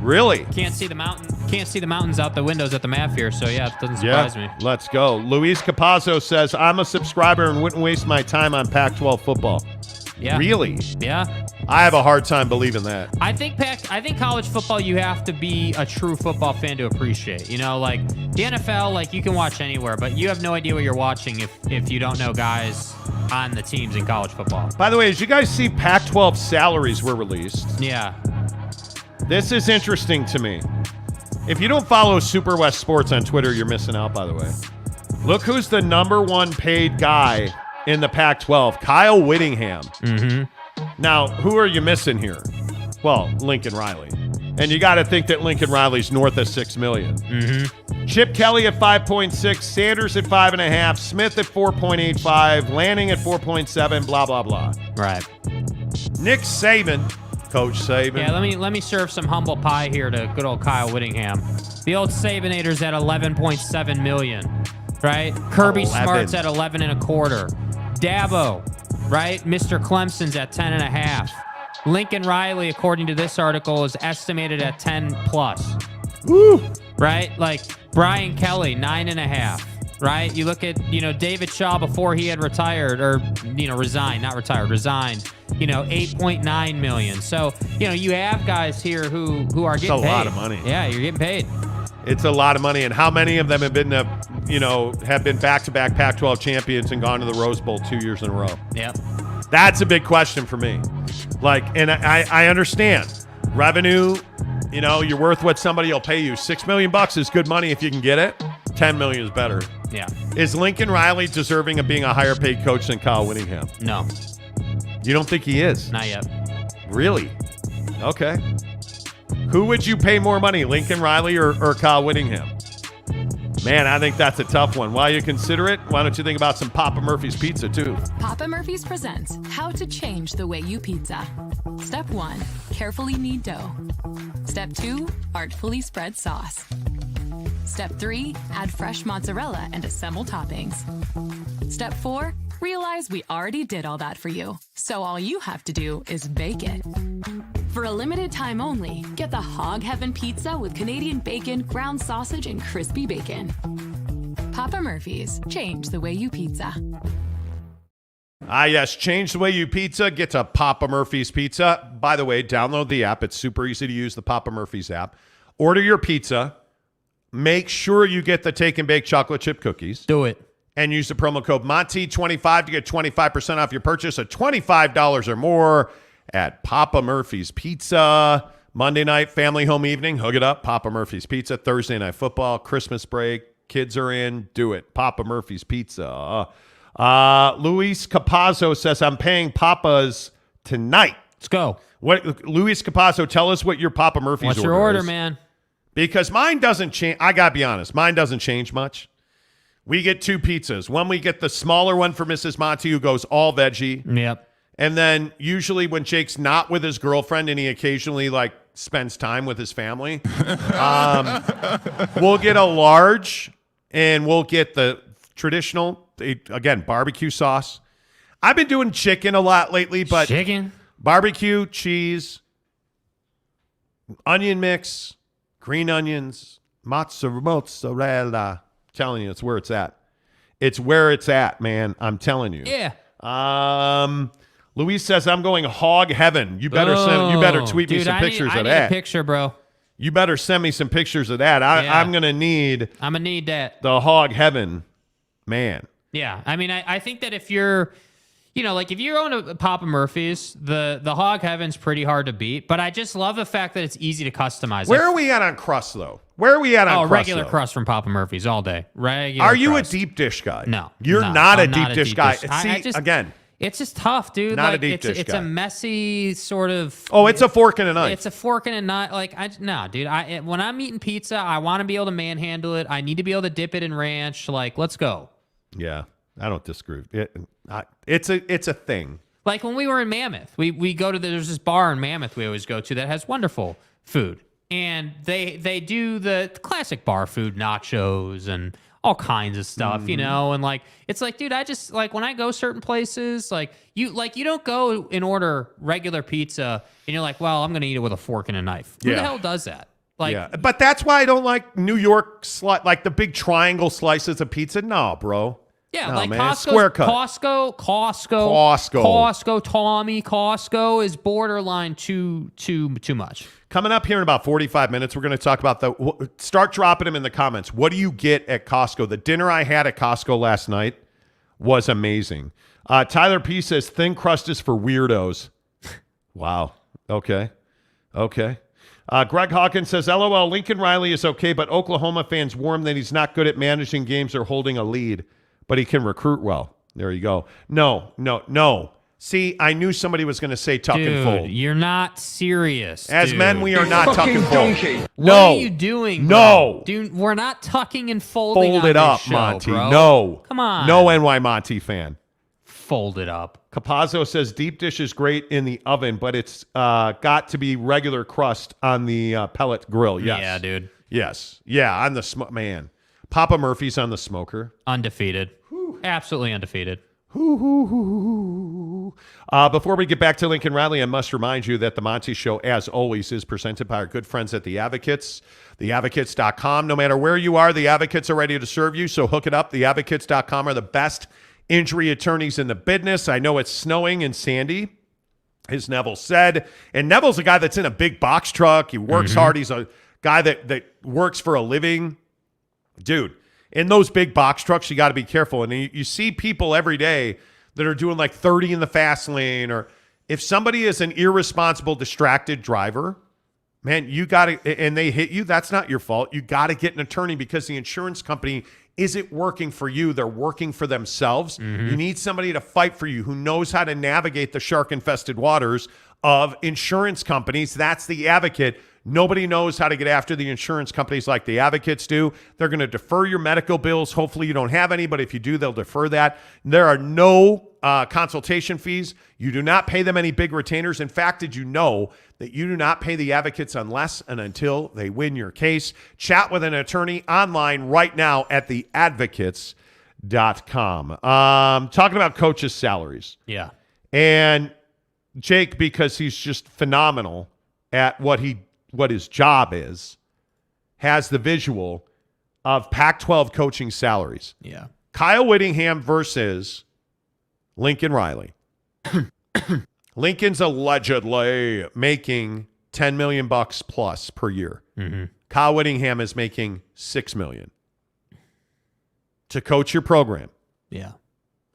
Really? Can't see the mountain. can't see the mountains out the windows at the MAF here, so yeah, it doesn't surprise me. Let's go. Luis Capazzo says, I'm a subscriber and wouldn't waste my time on Pac-12 football. Yeah. Really? Yeah. I have a hard time believing that. I think college football, you have to be a true football fan to appreciate. You know, like the NFL, like you can watch anywhere, but you have no idea what you're watching if you don't know guys on the teams in college football. By the way, as you guys see, Pac-12 salaries were released. Yeah. This is interesting to me. If you don't follow Super West Sports on Twitter, you're missing out, by the way. Look who's the #1 paid guy in the Pac-12, Kyle Whittingham. Mm-hmm. Now, who are you missing here? Well, Lincoln Riley. And you got to think that Lincoln Riley's north of $6 million. Mm-hmm. Chip Kelly at 5.6, Sanders at 5.5, Smith at 4.85, Lanning at 4.7, blah, blah, blah. Right. Nick Saban, Coach Saban. Yeah, let me serve some humble pie here to good old Kyle Whittingham. The old Sabanators at $11.7 million, right? Kirby 11. Smart's at 11.25. Dabo, right? Mr. Clemson's at 10.5. Lincoln Riley, according to this article, is estimated at 10 plus. Woo! Right? Like Brian Kelly, 9.5. Right? You look at, David Shaw before he had retired or, resigned, 8.9 million. So, you have guys here who are getting paid. It's a lot of money. Yeah, you're getting paid. It's a lot of money. And how many of them have been, have been back-to-back Pac-12 champions and gone to the Rose Bowl 2 years in a row? Yep. That's a big question for me. And I understand. Revenue, you're worth what somebody will pay you. $6 million is good money if you can get it. $10 million is better. Yeah. Is Lincoln Riley deserving of being a higher paid coach than Kyle Whittingham? No. You don't think he is? Not yet. Really? Okay. Who would you pay more money, Lincoln Riley or Kyle Whittingham? Man, I think that's a tough one. While you consider it, why don't you think about some Papa Murphy's Pizza, too? Papa Murphy's presents How to Change the Way You Pizza. Step 1, carefully knead dough. Step 2, artfully spread sauce. Step 3, add fresh mozzarella and assemble toppings. Step 4, realize we already did all that for you, so all you have to do is bake it. For a limited time only, get the Hog Heaven Pizza with Canadian bacon, ground sausage, and crispy bacon. Papa Murphy's, change the way you pizza. Yes, change the way you pizza. Get to Papa Murphy's Pizza. By the way, download the app. It's super easy to use, the Papa Murphy's app. Order your pizza. Make sure you get the take and bake chocolate chip cookies. Do it. And use the promo code Monty25 to get 25% off your purchase of $25 or more at Papa Murphy's Pizza. Monday night, family home evening, hook it up. Papa Murphy's Pizza. Thursday night football, Christmas break, kids are in, do it. Papa Murphy's Pizza. Luis Capazzo says, I'm paying Papa's tonight. Let's go. What, Luis Capazzo, tell us what your Papa Murphy's What's order your order, is. Man? Because mine doesn't change. I got to be honest. Mine doesn't change much. We get 2 pizzas. One, we get the smaller one for Mrs. Monty, who goes all veggie. Yep. And then usually when Jake's not with his girlfriend and he occasionally spends time with his family, we'll get a large and we'll get the traditional, again, barbecue sauce. I've been doing chicken a lot lately, but chicken, barbecue, cheese, onion mix, green onions, mozzarella. Telling you, it's where it's at. It's where it's at, man. I'm telling you. Yeah. Luis says, I'm going hog heaven. You better tweet me some pictures of that. I need a picture, bro. You better send me some pictures of that. I'm going to need that. The hog heaven, man. Yeah. I mean, I think that if you're, if you own a Papa Murphy's, the hog heaven's pretty hard to beat, but I just love the fact that it's easy to customize. Where are we at on crust, though? Where are we at on crust? Regular crust from Papa Murphy's all day. Regular Are you crust. a deep dish guy? No. You're not a deep dish guy. See, again. It's just tough, dude. Not a deep dish It's guy. a messy sort of... Oh, it's a fork and a knife. It's a fork and a knife. No, dude. When I'm eating pizza, I want to be able to manhandle it. I need to be able to dip it in ranch. Let's go. Yeah, I don't disagree. It's a thing. Like when we were in Mammoth, we go to there's this bar in Mammoth we always go to that has wonderful food. And they do the classic bar food, nachos and all kinds of stuff, and it's dude, I just when I go certain places, you don't go and order regular pizza and you're like, well, I'm gonna eat it with a fork and a knife. Who the hell does that? Like, yeah, but that's why I don't like New York, like the big triangle slices of pizza. No, bro. Yeah, no, like man. Costco, Square cut. Costco, Tommy, Costco is borderline too much. Coming up here in about 45 minutes, we're going to talk about start dropping them in the comments. What do you get at Costco? The dinner I had at Costco last night was amazing. Tyler P says thin crust is for weirdos. Wow. Okay. Greg Hawkins says, LOL, Lincoln Riley is okay, but Oklahoma fans warn that he's not good at managing games or holding a lead, but he can recruit well. There you go. No. See, I knew somebody was going to say tuck and fold. You're not serious. As men, we are not tuck and fold. Donkey. No. What are you doing, bro? No. Dude, we're not tucking and folding Fold on it this up, show, Monty. bro. No. Come on. No NY Monty fan. Fold it up. Capazzo says deep dish is great in the oven, but it's got to be regular crust on the pellet grill. Yes. Yeah, dude. Yes. Yeah, on the man. Papa Murphy's on the smoker. Undefeated. Absolutely undefeated. Before we get back to Lincoln Riley, I must remind you that the Monty Show, as always, is presented by our good friends at The Advocates, theadvocates.com. No matter where you are, The Advocates are ready to serve you, so hook it up. Theadvocates.com are the best injury attorneys in the business. I know it's snowing in Sandy, as Neville said. And Neville's a guy that's in a big box truck. He works hard. He's a guy that works for a living. Dude, in those big box trucks, you got to be careful. And you see people every day that are doing like 30 in the fast lane. Or if somebody is an irresponsible, distracted driver, man, you got to, and they hit you, that's not your fault. You got to get an attorney because the insurance company isn't working for you. They're working for themselves. You need somebody to fight for you who knows how to navigate the shark-infested waters of insurance companies. That's The Advocate. Nobody knows how to get after the insurance companies like The Advocates do. They're going to defer your medical bills. Hopefully you don't have any, but if you do, they'll defer that. There are no consultation fees. You do not pay them any big retainers. In fact, did you know that you do not pay The Advocates unless and until they win your case? Chat with an attorney online right now at theadvocates.com. Talking about coaches' salaries. Yeah. And Jake, because he's just phenomenal at what his job is, has the visual of Pac-12 coaching salaries. Yeah. Kyle Whittingham versus Lincoln Riley. Lincoln's allegedly making $10 million plus per year. Kyle Whittingham is making $6 million to coach your program. Yeah.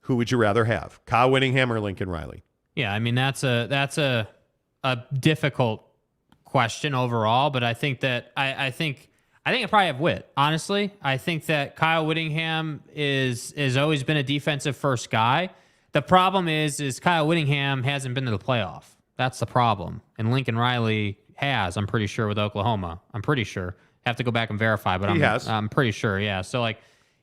Who would you rather have, Kyle Whittingham or Lincoln Riley? Yeah, I mean that's a difficult question overall, but I think that I think I probably have Whit. Honestly, I think that Kyle Whittingham is always been a defensive first guy. The problem is Kyle Whittingham hasn't been to the playoff. That's the problem. And Lincoln Riley has, I'm pretty sure, with Oklahoma. I'm pretty sure. Have to go back and verify, but I'm pretty sure, yeah. So, like,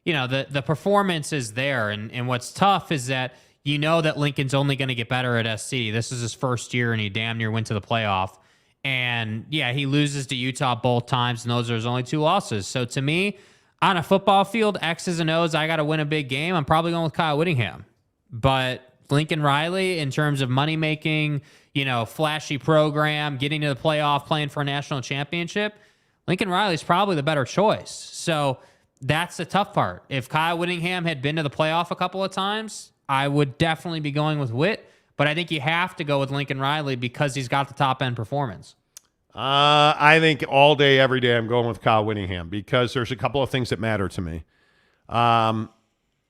you know, the performance is there. And what's tough is that you know that Lincoln's only going to get better at SC. This is his first year, and he damn near went to the playoff. And, yeah, he loses to Utah both times, and those are his only 2 losses. So, to me, on a football field, X's and O's, I got to win a big game. I'm probably going with Kyle Whittingham. But Lincoln Riley, in terms of money-making, you know, flashy program, getting to the playoff, playing for a national championship, Lincoln Riley's probably the better choice. So that's the tough part. If Kyle Whittingham had been to the playoff a couple of times, I would definitely be going with Whit. But I think you have to go with Lincoln Riley because he's got the top-end performance. I think all day, every day, I'm going with Kyle Whittingham because there's a couple of things that matter to me.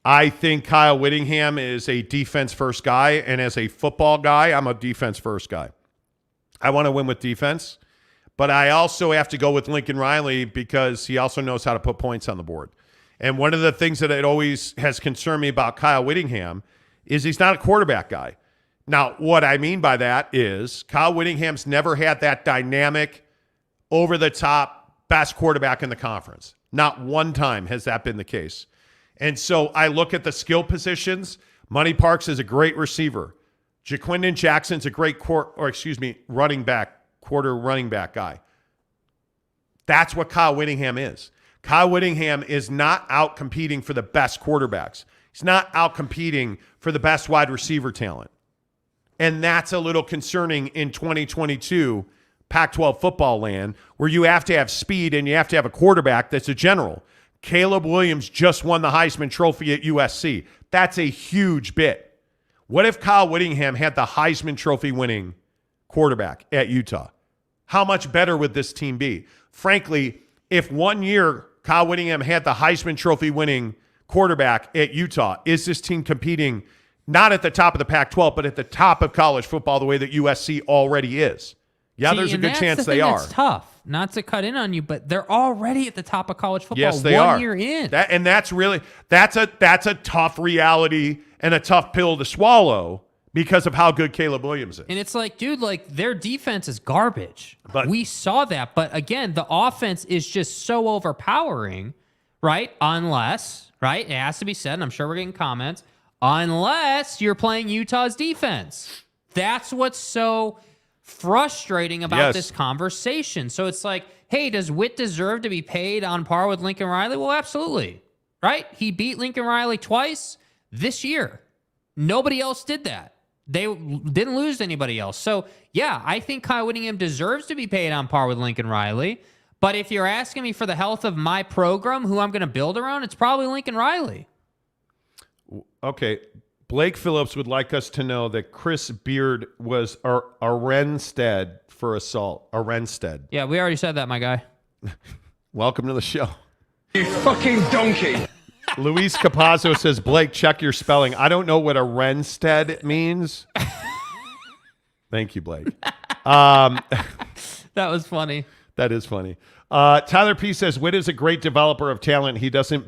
I think Kyle Whittingham is a defense-first guy, and as a football guy, I'm a defense-first guy. I want to win with defense, but I also have to go with Lincoln Riley because he also knows how to put points on the board. And one of the things that it always has concerned me about Kyle Whittingham is he's not a quarterback guy. Now, what I mean by that is Kyle Whittingham's never had that dynamic, over-the-top, best quarterback in the conference. Not one time has that been the case. And so I look at the skill positions. Money Parks is a great receiver. Jaquindon Jackson's a great running back guy. That's what Kyle Whittingham is. Kyle Whittingham is not out competing for the best quarterbacks. He's not out competing for the best wide receiver talent. And that's a little concerning in 2022 Pac-12 football land where you have to have speed and you have to have a quarterback that's a general. Caleb Williams just won the Heisman Trophy at USC. That's a huge bit. What if Kyle Whittingham had the Heisman Trophy winning quarterback at Utah? How much better would this team be? Frankly, if 1 year Kyle Whittingham had the Heisman Trophy winning quarterback at Utah, is this team competing not at the top of the Pac-12, but at the top of college football the way that USC already is? Yeah, See, there's a good chance they that's are. Tough. Not to cut in on you, but they're already at the top of college football. Yes, they are. 1 year in. That's a tough reality and a tough pill to swallow because of how good Caleb Williams is. And it's like, dude, like their defense is garbage. But we saw that. But again, the offense is just so overpowering, right? Unless, right? It has to be said, and I'm sure we're getting comments, unless you're playing Utah's defense. That's what's so frustrating about this conversation. So it's like, hey, does Witt deserve to be paid on par with Lincoln Riley? Well, absolutely. Right? He beat Lincoln Riley twice this year. Nobody else did that. They didn't lose to anybody else. So, yeah, I think Kyle Whittingham deserves to be paid on par with Lincoln Riley. But if you're asking me for the health of my program, who I'm going to build around, it's probably Lincoln Riley. Okay. Blake Phillips would like us to know that Chris Beard was arrested for assault. Arrested. Yeah, we already said that, my guy. Welcome to the show. You fucking donkey. Luis Capazzo says, Blake, check your spelling. I don't know what arrested means. Thank you, Blake. That was funny. That is funny. Tyler P. says, Witt is a great developer of talent. He doesn't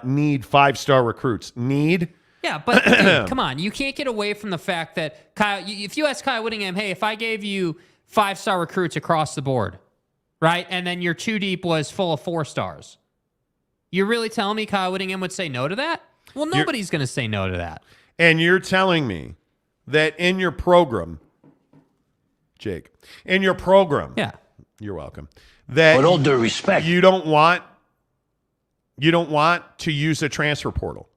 need 5-star recruits. Need? Yeah, but dude, come on. You can't get away from the fact that if you ask Kyle Whittingham, hey, if I gave you 5-star recruits across the board, right, and then your 2 deep was full of 4 stars, you're really telling me Kyle Whittingham would say no to that? Well, nobody's going to say no to that. And you're telling me that in your program, Jake, in your program, yeah, you're welcome, that with all due respect, you don't want to use a transfer portal.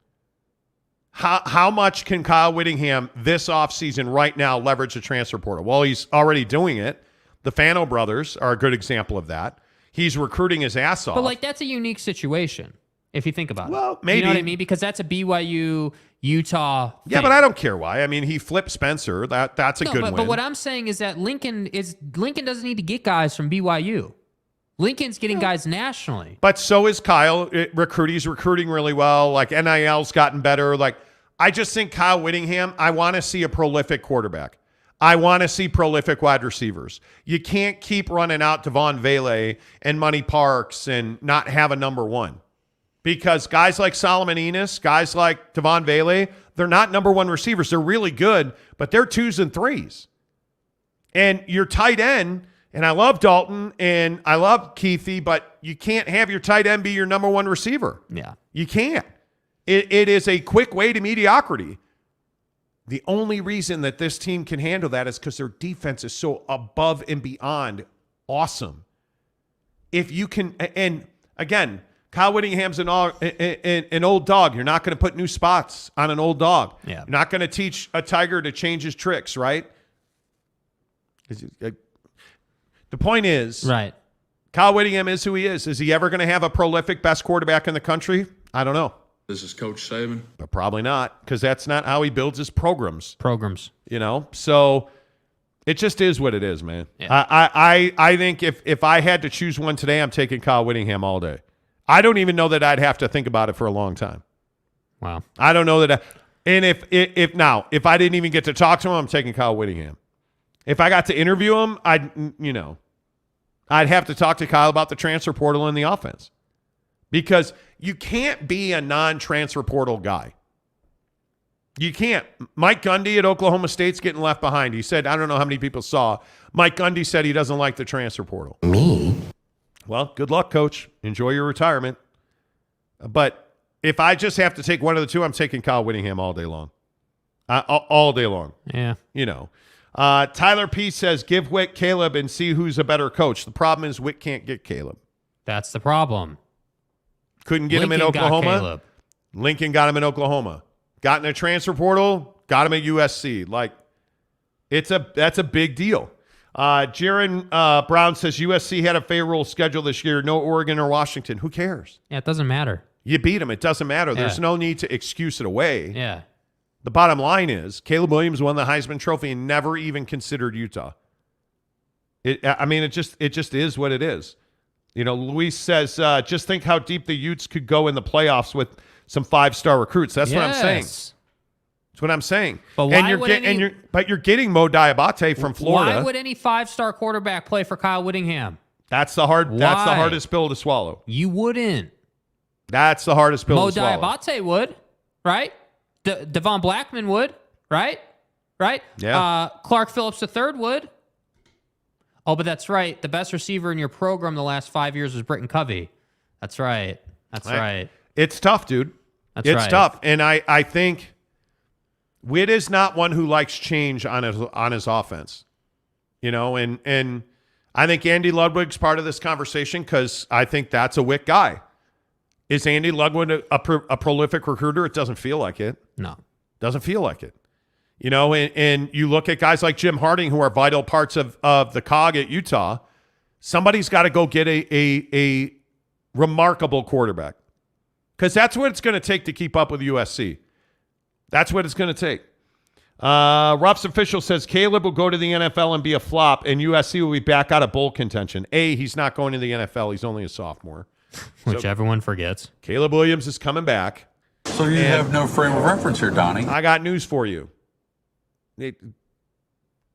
How much can Kyle Whittingham this offseason right now leverage the transfer portal? Well, he's already doing it. The Fano brothers are a good example of that. He's recruiting his ass off. But, like, that's a unique situation, if you think about it. Well, maybe. You know what I mean? Because that's a BYU, Utah thing. Yeah, but I don't care why. I mean, he flipped Spencer. That's a good win. But what I'm saying is that Lincoln doesn't need to get guys from BYU. Lincoln's getting guys nationally. But so is Kyle. He's recruiting really well. Like, NIL's gotten better. Like, I just think Kyle Whittingham, I want to see a prolific quarterback. I want to see prolific wide receivers. You can't keep running out Devon Vele and Money Parks and not have a number one. Because guys like Solomon Enos, guys like Devon Vele, they're not number one receivers. They're really good, but they're 2s and 3s. And your tight end, and I love Dalton and I love Keithy, but you can't have your tight end be your number one receiver. Yeah. You can't. It is a quick way to mediocrity. The only reason that this team can handle that is because their defense is so above and beyond awesome. If you can, and again, Kyle Whittingham's an old dog. You're not going to put new spots on an old dog. Yeah. You're not going to teach a tiger to change his tricks, right? The point is, right? Kyle Whittingham is who he is. Is he ever going to have a prolific best quarterback in the country? I don't know. This is Coach Saban. But probably not, because that's not how he builds his programs. You know? So it just is what it is, man. Yeah. I think if I had to choose one today, I'm taking Kyle Whittingham all day. I don't even know that I'd have to think about it for a long time. Wow. I don't know that. And if I didn't even get to talk to him, I'm taking Kyle Whittingham. If I got to interview him, I'd have to talk to Kyle about the transfer portal and the offense. Because you can't be a non-transfer portal guy. You can't. Mike Gundy at Oklahoma State's getting left behind. He said, I don't know how many people saw. Mike Gundy said he doesn't like the transfer portal. Me? Well, good luck, coach. Enjoy your retirement. But if I just have to take one of the two, I'm taking Kyle Whittingham all day long. All day long. Yeah. You know. Tyler P. says, give Witt Caleb and see who's a better coach. The problem is Witt can't get Caleb. That's the problem. Couldn't get him in Oklahoma. Lincoln got him in Oklahoma. Got in a transfer portal, got him at USC. Like, that's a big deal. Jaron Brown says USC had a favorable schedule this year. No Oregon or Washington. Who cares? Yeah, it doesn't matter. You beat them. It doesn't matter. Yeah. There's no need to excuse it away. Yeah. The bottom line is Caleb Williams won the Heisman Trophy and never even considered Utah. It just is what it is. You know, Luis says, just think how deep the Utes could go in the playoffs with some 5-star recruits. That's what I'm saying. That's what I'm saying. But you're getting Mo Diabate from Florida. Why would any 5-star quarterback play for Kyle Whittingham? That's the hardest pill to swallow. You wouldn't. That's the hardest pill to swallow. Mo Diabate would, right? Devon Blackman would, right? Right? Yeah. Clark Phillips III would. Oh, but that's right. The best receiver in your program the last 5 years was Britton Covey. That's right. That's right. It's tough, dude. It's tough. And I think Witt is not one who likes change on his offense. You know, and I think Andy Ludwig's part of this conversation because I think that's a Witt guy. Is Andy Ludwig a prolific recruiter? It doesn't feel like it. No. Doesn't feel like it. You know, and you look at guys like Jim Harding who are vital parts of the cog at Utah. Somebody's got to go get a remarkable quarterback because that's what it's going to take to keep up with USC. That's what it's going to take. Ruff's official says Caleb will go to the NFL and be a flop, and USC will be back out of bowl contention. He's not going to the NFL. He's only a sophomore. Which everyone forgets. Caleb Williams is coming back. So you have no frame of reference here, Donnie. I got news for you.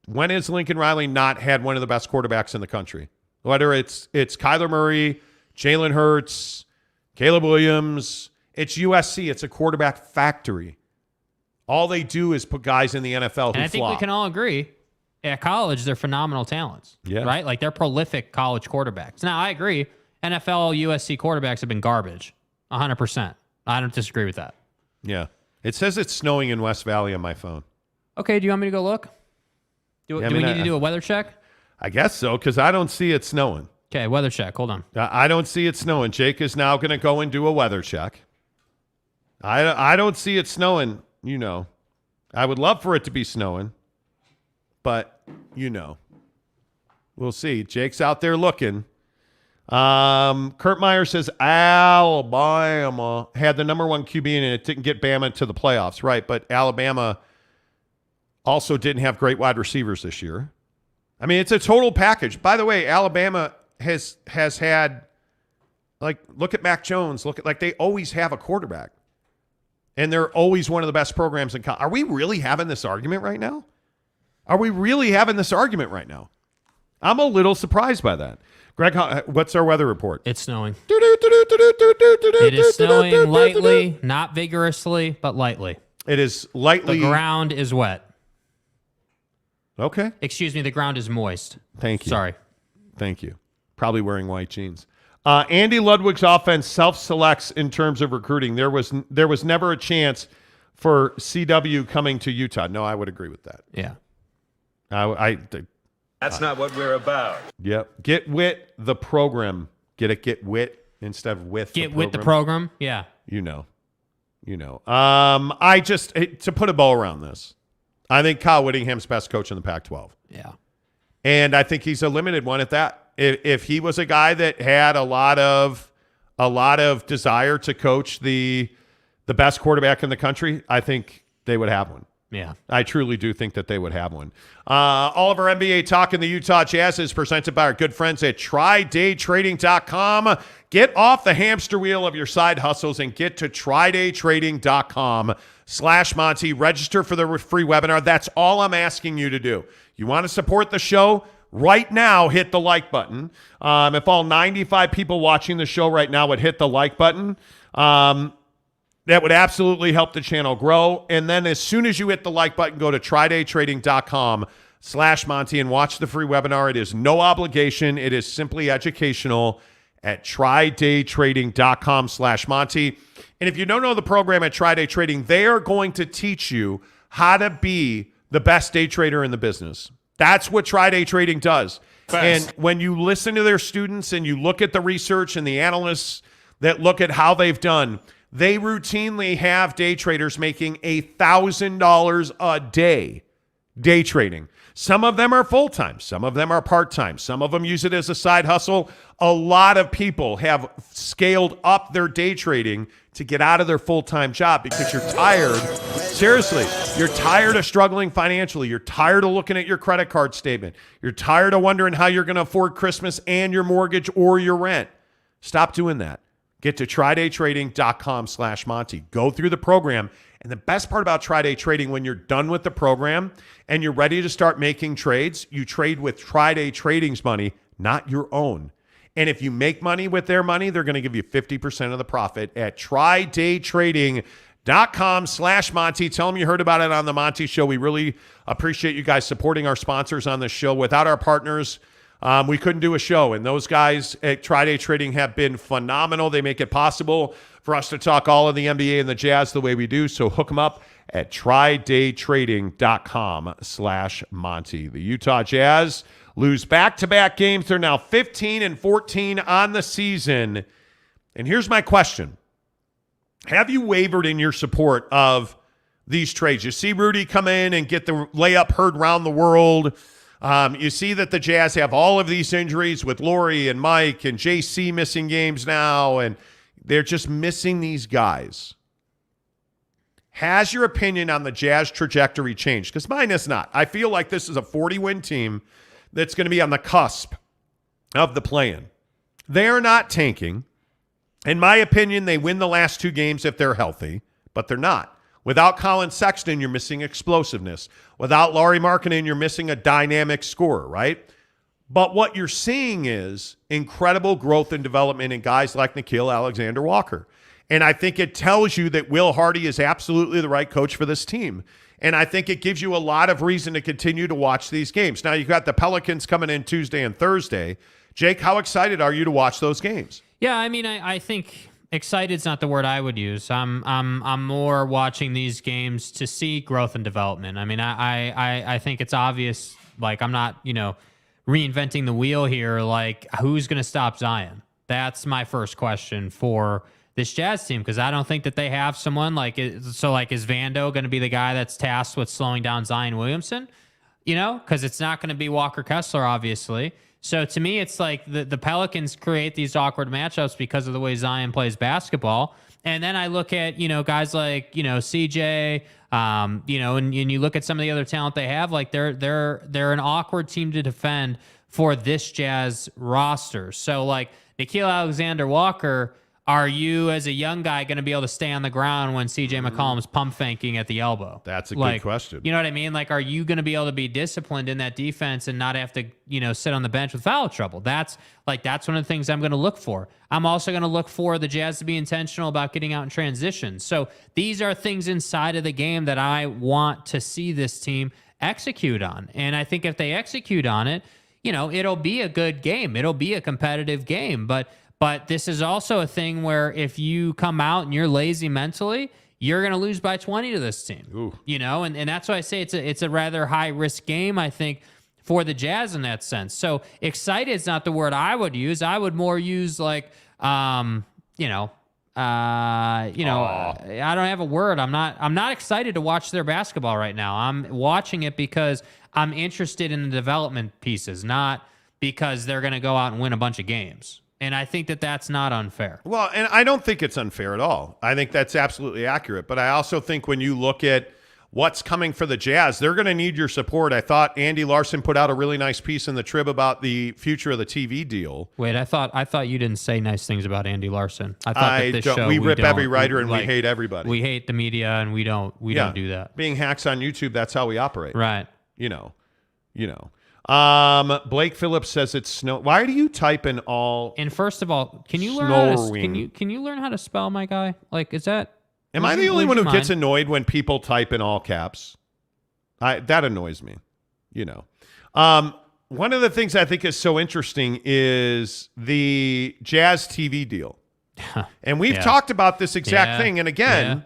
When has Lincoln Riley not had one of the best quarterbacks in the country? Whether it's Kyler Murray, Jalen Hurts, Caleb Williams, it's USC. It's a quarterback factory. All they do is put guys in the NFL who And I think we can all agree, at college, they're phenomenal talents. Yeah. Right? Like, they're prolific college quarterbacks. Now, I agree. NFL, USC quarterbacks have been garbage. 100%. I don't disagree with that. Yeah. It says it's snowing in West Valley on my phone. Okay, do you want me to go look? Do we need to do a weather check? I guess so, because I don't see it snowing. Okay, weather check. Hold on. I don't see it snowing. Jake is now going to go and do a weather check. I don't see it snowing, you know. I would love for it to be snowing, but, you know. We'll see. Jake's out there looking. Kurt Meyer says Alabama had the number 1 QB and it didn't get Bama to the playoffs. Right, but Alabama also didn't have great wide receivers this year. I mean, it's a total package. By the way, Alabama has had, like, look at Mac Jones. Look at, like, they always have a quarterback. And they're always one of the best programs in college. Are we really having this argument right now? I'm a little surprised by that. Greg, what's our weather report? It's snowing. It is snowing lightly, not vigorously, but lightly. It is lightly. The ground is wet. Okay. Excuse me, the ground is moist. Thank you. Sorry. Thank you. Probably wearing white jeans. Andy Ludwig's offense self-selects in terms of recruiting. There was never a chance for CW coming to Utah. No, I would agree with that. Yeah. That's not what we're about. Yep. Get wit the program. Get wit instead of with. Get with the program. Yeah. You know. I just to put a bow around this. I think Kyle Whittingham's best coach in the Pac-12. Yeah. And I think he's a limited one at that. If he was a guy that had a lot of desire to coach the best quarterback in the country, I think they would have one. Yeah. I truly do think that they would have one. All of our NBA talk in the Utah Jazz is presented by our good friends at TryDayTrading.com. Get off the hamster wheel of your side hustles and get to TryDayTrading.com/Monty. Register for the free webinar. That's all I'm asking you to do. You want to support the show? Right now, hit the like button. If all 95 people watching the show right now would hit the like button, that would absolutely help the channel grow. And then as soon as you hit the like button, go to TryDayTrading.com/Monty and watch the free webinar. It is no obligation. It is simply educational at TryDayTrading.com/Monty. And if you don't know the program at TryDay Trading, they are going to teach you how to be the best day trader in the business. That's what TryDay Trading does. Fast. And when you listen to their students and you look at the research and the analysts that look at how they've done, they routinely have day traders making $1,000 a day. day trading. Some of them are full-time. Some of them are part-time. Some of them use it as a side hustle. A lot of people have scaled up their day trading to get out of their full-time job because you're tired. Seriously, you're tired of struggling financially. You're tired of looking at your credit card statement. You're tired of wondering how you're going to afford Christmas and your mortgage or your rent. Stop doing that. Get to trydaytrading.com/Monty. Go through the program. And the best part about Tri-Day Trading, when you're done with the program and you're ready to start making trades, you trade with Tri-Day Trading's money, not your own. And if you make money with their money, they're going to give you 50% of the profit at trydaytrading.com/Monty. Tell them you heard about it on the Monty Show. We really appreciate you guys supporting our sponsors on this show. Without our partners, we couldn't do a show. And those guys at Tri-Day Trading have been phenomenal. They make it possible for us to talk all of the NBA and the Jazz the way we do. So hook them up at trydaytrading.com/Monty. The Utah Jazz lose back-to-back games. They're now 15-14 on the season. And here's my question. Have you wavered in your support of these trades? You see Rudy come in and get the layup heard around the world. You see that the Jazz have all of these injuries with Lauri and Mike and JC missing games now, and they're just missing these guys. Has your opinion on the Jazz trajectory changed? Because mine is not. I feel like this is a 40-win team that's going to be on the cusp of the play-in. They are not tanking. In my opinion, they win the last two games if they're healthy, but they're not. Without Colin Sexton, you're missing explosiveness. Without Lauri Markkenan, you're missing a dynamic scorer, right? But what you're seeing is incredible growth and development in guys like Nickeil Alexander-Walker. And I think it tells you that Will Hardy is absolutely the right coach for this team. And I think it gives you a lot of reason to continue to watch these games. Now, you've got the Pelicans coming in Tuesday and Thursday. Jake, how excited are you to watch those games? Yeah, I mean, I think excited's not the word I would use. I'm more watching these games to see growth and development. I mean, I think it's obvious. Like, I'm not, reinventing the wheel here. Like, who's going to stop Zion? That's my first question for this Jazz team, because I don't think that they have someone like it. So, like, is Vando going to be the guy that's tasked with slowing down Zion Williamson? Because it's not going to be Walker Kessler, obviously. So to me, it's like the Pelicans create these awkward matchups because of the way Zion plays basketball. And then I look at, guys like, CJ, and you look at some of the other talent they have, like they're an awkward team to defend for this Jazz roster. So like Nickeil Alexander-Walker, are you as a young guy going to be able to stay on the ground when CJ McCollum's pump faking at the elbow? That's a good question. You know what I mean? Like, are you going to be able to be disciplined in that defense and not have to, sit on the bench with foul trouble? That's one of the things I'm going to look for. I'm also going to look for the Jazz to be intentional about getting out in transition. So these are things inside of the game that I want to see this team execute on. And I think if they execute on it, it'll be a good game. It'll be a competitive game. But this is also a thing where if you come out and you're lazy mentally, you're going to lose by 20 to this team. Ooh. And that's why I say it's a rather high-risk game, I think, for the Jazz in that sense. So excited is not the word I would use. I would more use like, I don't have a word. I'm not excited to watch their basketball right now. I'm watching it because I'm interested in the development pieces, not because they're going to go out and win a bunch of games. And I think that that's not unfair. Well, and I don't think it's unfair at all. I think that's absolutely accurate. But I also think when you look at what's coming for the Jazz, they're going to need your support. I thought Andy Larson put out a really nice piece in the Trib about the future of the TV deal. Wait, I thought you didn't say nice things about Andy Larson. I thought that this show we rip every writer and we hate everybody. We hate the media and we don't do that. Being hacks on YouTube, that's how we operate. Right. Blake Phillips says it's snow. Why do you type in all? And first of all, can you learn how to spell, my guy? Like, is that? Am I the only one who gets annoyed when people type in all caps? That annoys me. One of the things I think is so interesting is the Jazz TV deal, and we've talked about this exact thing. And again,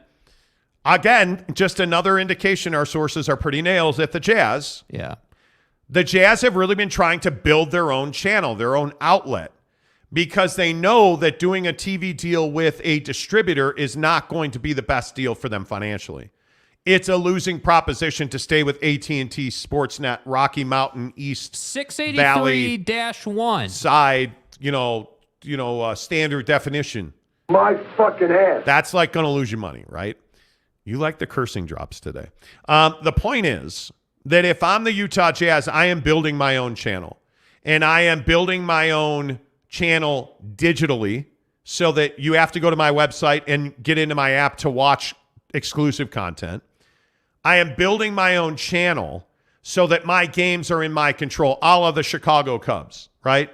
just another indication our sources are pretty nails at the Jazz. Yeah. The Jazz have really been trying to build their own channel, their own outlet, because they know that doing a TV deal with a distributor is not going to be the best deal for them financially. It's a losing proposition to stay with AT&T Sportsnet, Rocky Mountain East 683-1 side, standard definition. My fucking ass. That's like going to lose you money, right? You like the cursing drops today. The point is that if I'm the Utah Jazz, I am building my own channel. And I am building my own channel digitally so that you have to go to my website and get into my app to watch exclusive content. I am building my own channel so that my games are in my control, a la the Chicago Cubs, right?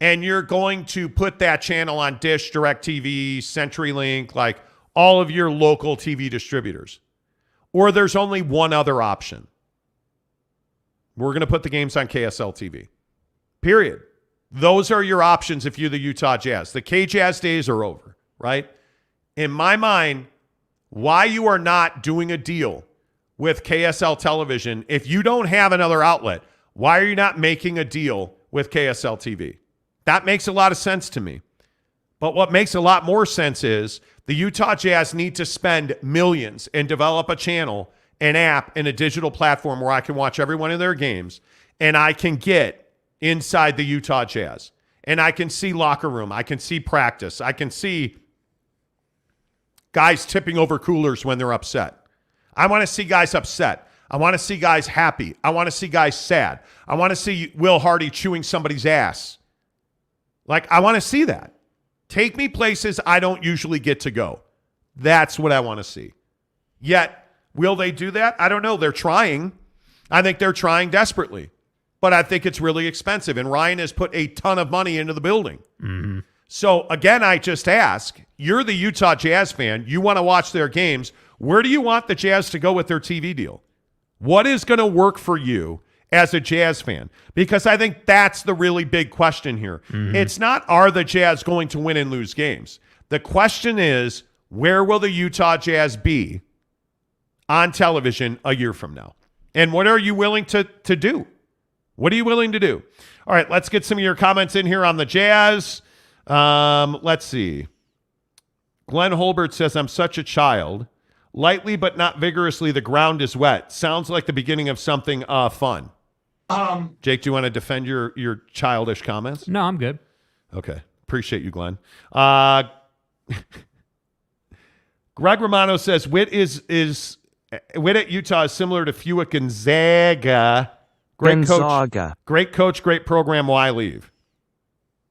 And you're going to put that channel on Dish, DirecTV, CenturyLink, like all of your local TV distributors. Or there's only one other option. We're going to put the games on KSL TV. Period. Those are your options if you're the Utah Jazz. The K-Jazz days are over, right? In my mind, why you are not doing a deal with KSL Television, if you don't have another outlet, why are you not making a deal with KSL TV? That makes a lot of sense to me. But what makes a lot more sense is the Utah Jazz need to spend millions and develop a channel, an app, and a digital platform where I can watch every one of their games, and I can get inside the Utah Jazz. And I can see locker room. I can see practice. I can see guys tipping over coolers when they're upset. I want to see guys upset. I want to see guys happy. I want to see guys sad. I want to see Will Hardy chewing somebody's ass. Like, I want to see that. Take me places I don't usually get to go. That's what I want to see. Yet, will they do that? I don't know. They're trying. I think they're trying desperately. But I think it's really expensive. And Ryan has put a ton of money into the building. Mm-hmm. So, again, I just ask, you're the Utah Jazz fan. You want to watch their games. Where do you want the Jazz to go with their TV deal? What is going to work for you as a Jazz fan? Because I think that's the really big question here. Mm-hmm. It's not, are the Jazz going to win and lose games? The question is, where will the Utah Jazz be on television a year from now? And what are you willing to do? What are you willing to do? All right, let's get some of your comments in here on the Jazz. Let's see. Glenn Holbert says, I'm such a child. Lightly but not vigorously, the ground is wet. Sounds like the beginning of something fun. Jake, do you want to defend your childish comments? No, I'm good. Okay. Appreciate you, Glenn. Greg Romano says, Wit at Utah is similar to Fua Gonzaga. Great coach, great program. Why leave?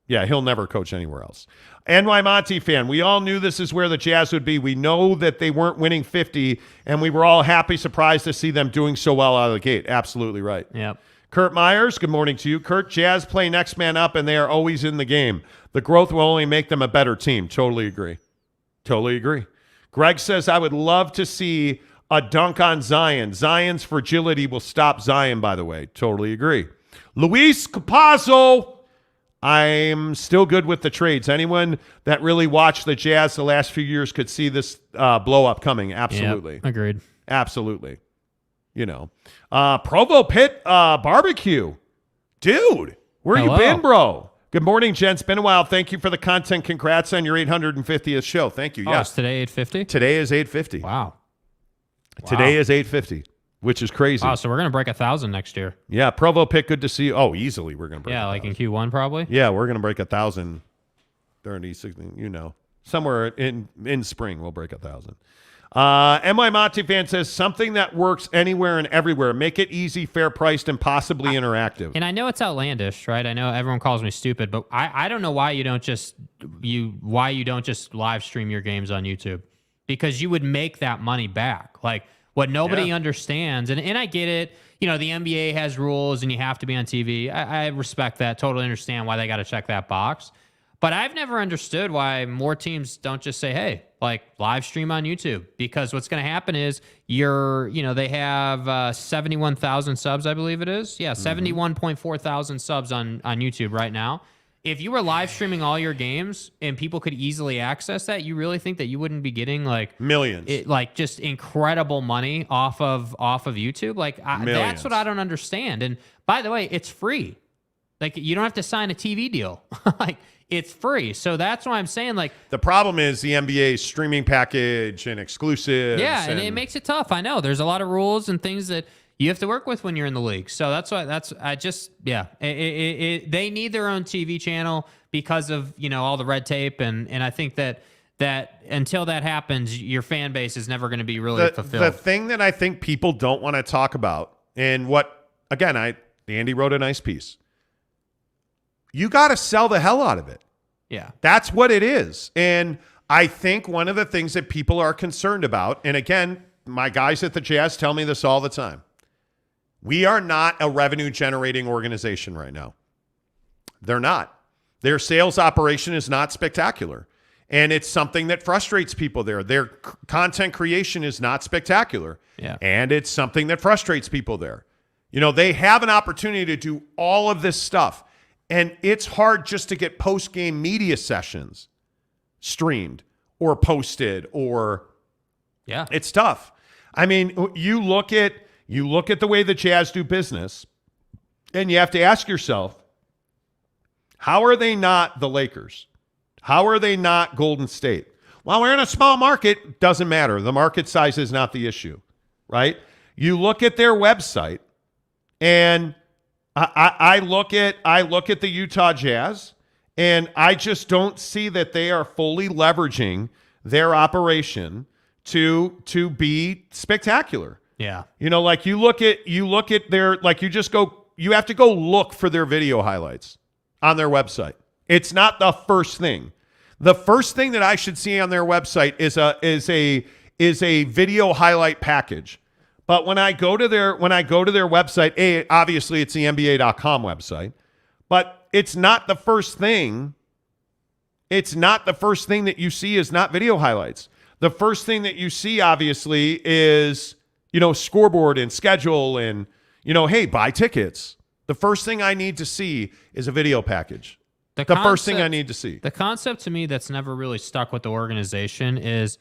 Yeah, he'll never coach anywhere else. NY Monty fan, we all knew this is where the Jazz would be. We know that they weren't winning 50, and we were all happy, surprised to see them doing so well out of the gate. Absolutely right. Yep. Kurt Myers, good morning to you. Kurt, Jazz play next man up, and they are always in the game. The growth will only make them a better team. Totally agree. Totally agree. Greg says, I would love to see a dunk on Zion. Zion's fragility will stop Zion, by the way. Totally agree. Luis Capazzo, I'm still good with the trades. Anyone that really watched the Jazz the last few years could see this blow up coming. Absolutely. Yep, agreed. Absolutely. Provo Pit Barbecue. Dude, where you been, bro? Good morning, gents. Been a while. Thank you for the content. Congrats on your 850th show. Thank you. Yes. Today 850? Today is 850. Wow. Today is 850, which is crazy. Wow, so we're going to break 1,000 next year. Yeah, Provo Pitt, good to see you. Oh, easily we're going to break 1,000. Like in Q1 probably? Yeah, we're going to break 1,000, 30, 60, somewhere in spring we'll break 1,000. MY Monty fan says, something that works anywhere and everywhere. Make it easy, fair priced, and possibly interactive. And I know it's outlandish, right? I know everyone calls me stupid, but I don't know why you don't just live stream your games on YouTube. Because you would make that money back. Like, what nobody understands, and I get it, the NBA has rules and you have to be on TV. I respect that, totally understand why they got to check that box. But I've never understood why more teams don't just say, hey, like, live stream on YouTube. Because what's going to happen is they have 71,000 subs, I believe it is. Yeah, 71.4 thousand subs on YouTube right now. If you were live streaming all your games and people could easily access that, you really think that you wouldn't be getting like millions, just incredible money off of YouTube? Like that's what I don't understand. And by the way, it's free. Like you don't have to sign a TV deal. Like it's free. So that's why I'm saying, like, the problem is the NBA streaming package and exclusives. Yeah, and it makes it tough. I know there's a lot of rules and things that you have to work with when you're in the league. So that's why they need their own TV channel because of, all the red tape. And I think that until that happens, your fan base is never going to be really fulfilled. The thing that I think people don't want to talk about, and Andy wrote a nice piece. You got to sell the hell out of it. Yeah. That's what it is. And I think one of the things that people are concerned about, and again, my guys at the Jazz tell me this all the time. We are not a revenue-generating organization right now. They're not. Their sales operation is not spectacular. And it's something that frustrates people there. Their content creation is not spectacular. Yeah. And it's something that frustrates people there. They have an opportunity to do all of this stuff. And it's hard just to get post-game media sessions streamed or posted or it's tough. I mean, you look at the way the Jazz do business, and you have to ask yourself, how are they not the Lakers? How are they not Golden State? Well, we're in a small market. Doesn't matter. The market size is not the issue, right? You look at their website, and I look at the Utah Jazz, and I just don't see that they are fully leveraging their operation to be spectacular. Yeah. Like you look at their, like you have to go look for their video highlights on their website. It's not the first thing. The first thing that I should see on their website is a video highlight package. But when I go to their website, obviously it's the NBA.com website, but it's not the first thing. It's not the first thing that you see is not video highlights. The first thing that you see, obviously, is, scoreboard and schedule and, hey, buy tickets. The first thing I need to see is a video package. The first thing I need to see. The concept to me that's never really stuck with the organization is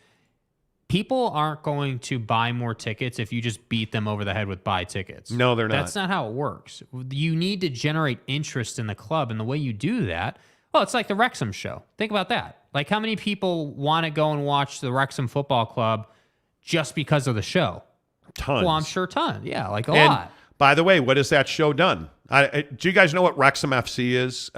people aren't going to buy more tickets if you just beat them over the head with buy tickets. No, they're not. That's not how it works. You need to generate interest in the club, and the way you do that, it's like the Wrexham show. Think about that. Like, how many people want to go and watch the Wrexham Football Club just because of the show? Tons. Well, I'm sure tons. Yeah, like a lot. By the way, what has that show done? Do you guys know what Wrexham FC is?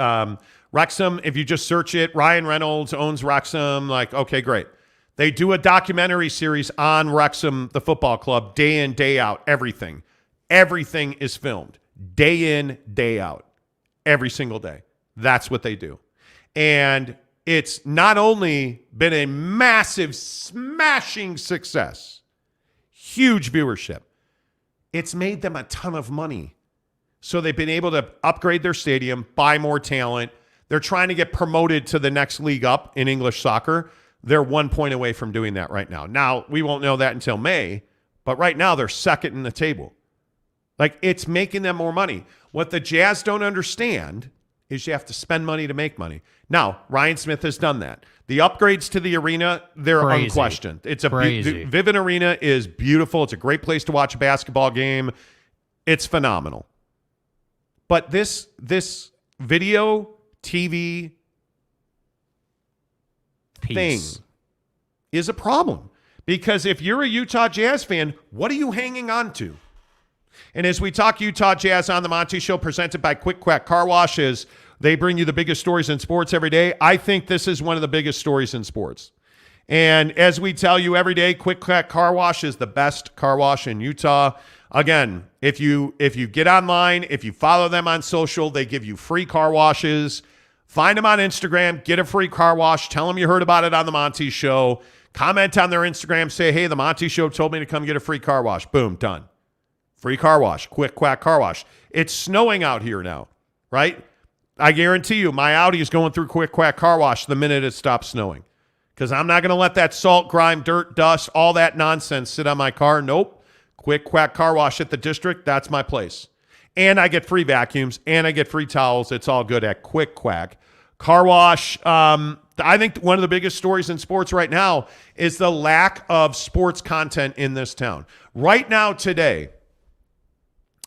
Wrexham, if you just search it, Ryan Reynolds owns Wrexham. Like, okay, great. They do a documentary series on Wrexham, the football club, day in, day out, everything. Everything is filmed, day in, day out, every single day. That's what they do. And it's not only been a massive, smashing success, huge viewership, it's made them a ton of money. So they've been able to upgrade their stadium, buy more talent. They're trying to get promoted to the next league up in English soccer. They're 1 point away from doing that right now. Now, we won't know that until May, but right now they're second in the table. Like, it's making them more money. What the Jazz don't understand is you have to spend money to make money. Now, Ryan Smith has done that. The upgrades to the arena, they're unquestioned. It's a Vivint Arena is beautiful. It's a great place to watch a basketball game. It's phenomenal. But this video, TV thing is a problem. Because if you're a Utah Jazz fan, what are you hanging on to? And as we talk Utah Jazz on the Monty Show, presented by Quick Quack Car Washes, they bring you the biggest stories in sports every day. I think this is one of the biggest stories in sports. And as we tell you every day, Quick Quack Car Wash is the best car wash in Utah. Again, if you get online, if you follow them on social, they give you free car washes. Find them on Instagram, get a free car wash, tell them you heard about it on the Monty Show. Comment on their Instagram, say, hey, the Monty Show told me to come get a free car wash. Boom, done. Free car wash, Quick Quack Car Wash. It's snowing out here now, right? I guarantee you my Audi is going through Quick Quack Car Wash the minute it stops snowing, because I'm not going to let that salt, grime, dirt, dust, all that nonsense sit on my car. Nope. Quick Quack Car Wash at the district, that's my place. And I get free vacuums, and I get free towels. It's all good at Quick Quack Car Wash. I think one of the biggest stories in sports right now is the lack of sports content in this town. Right now, today,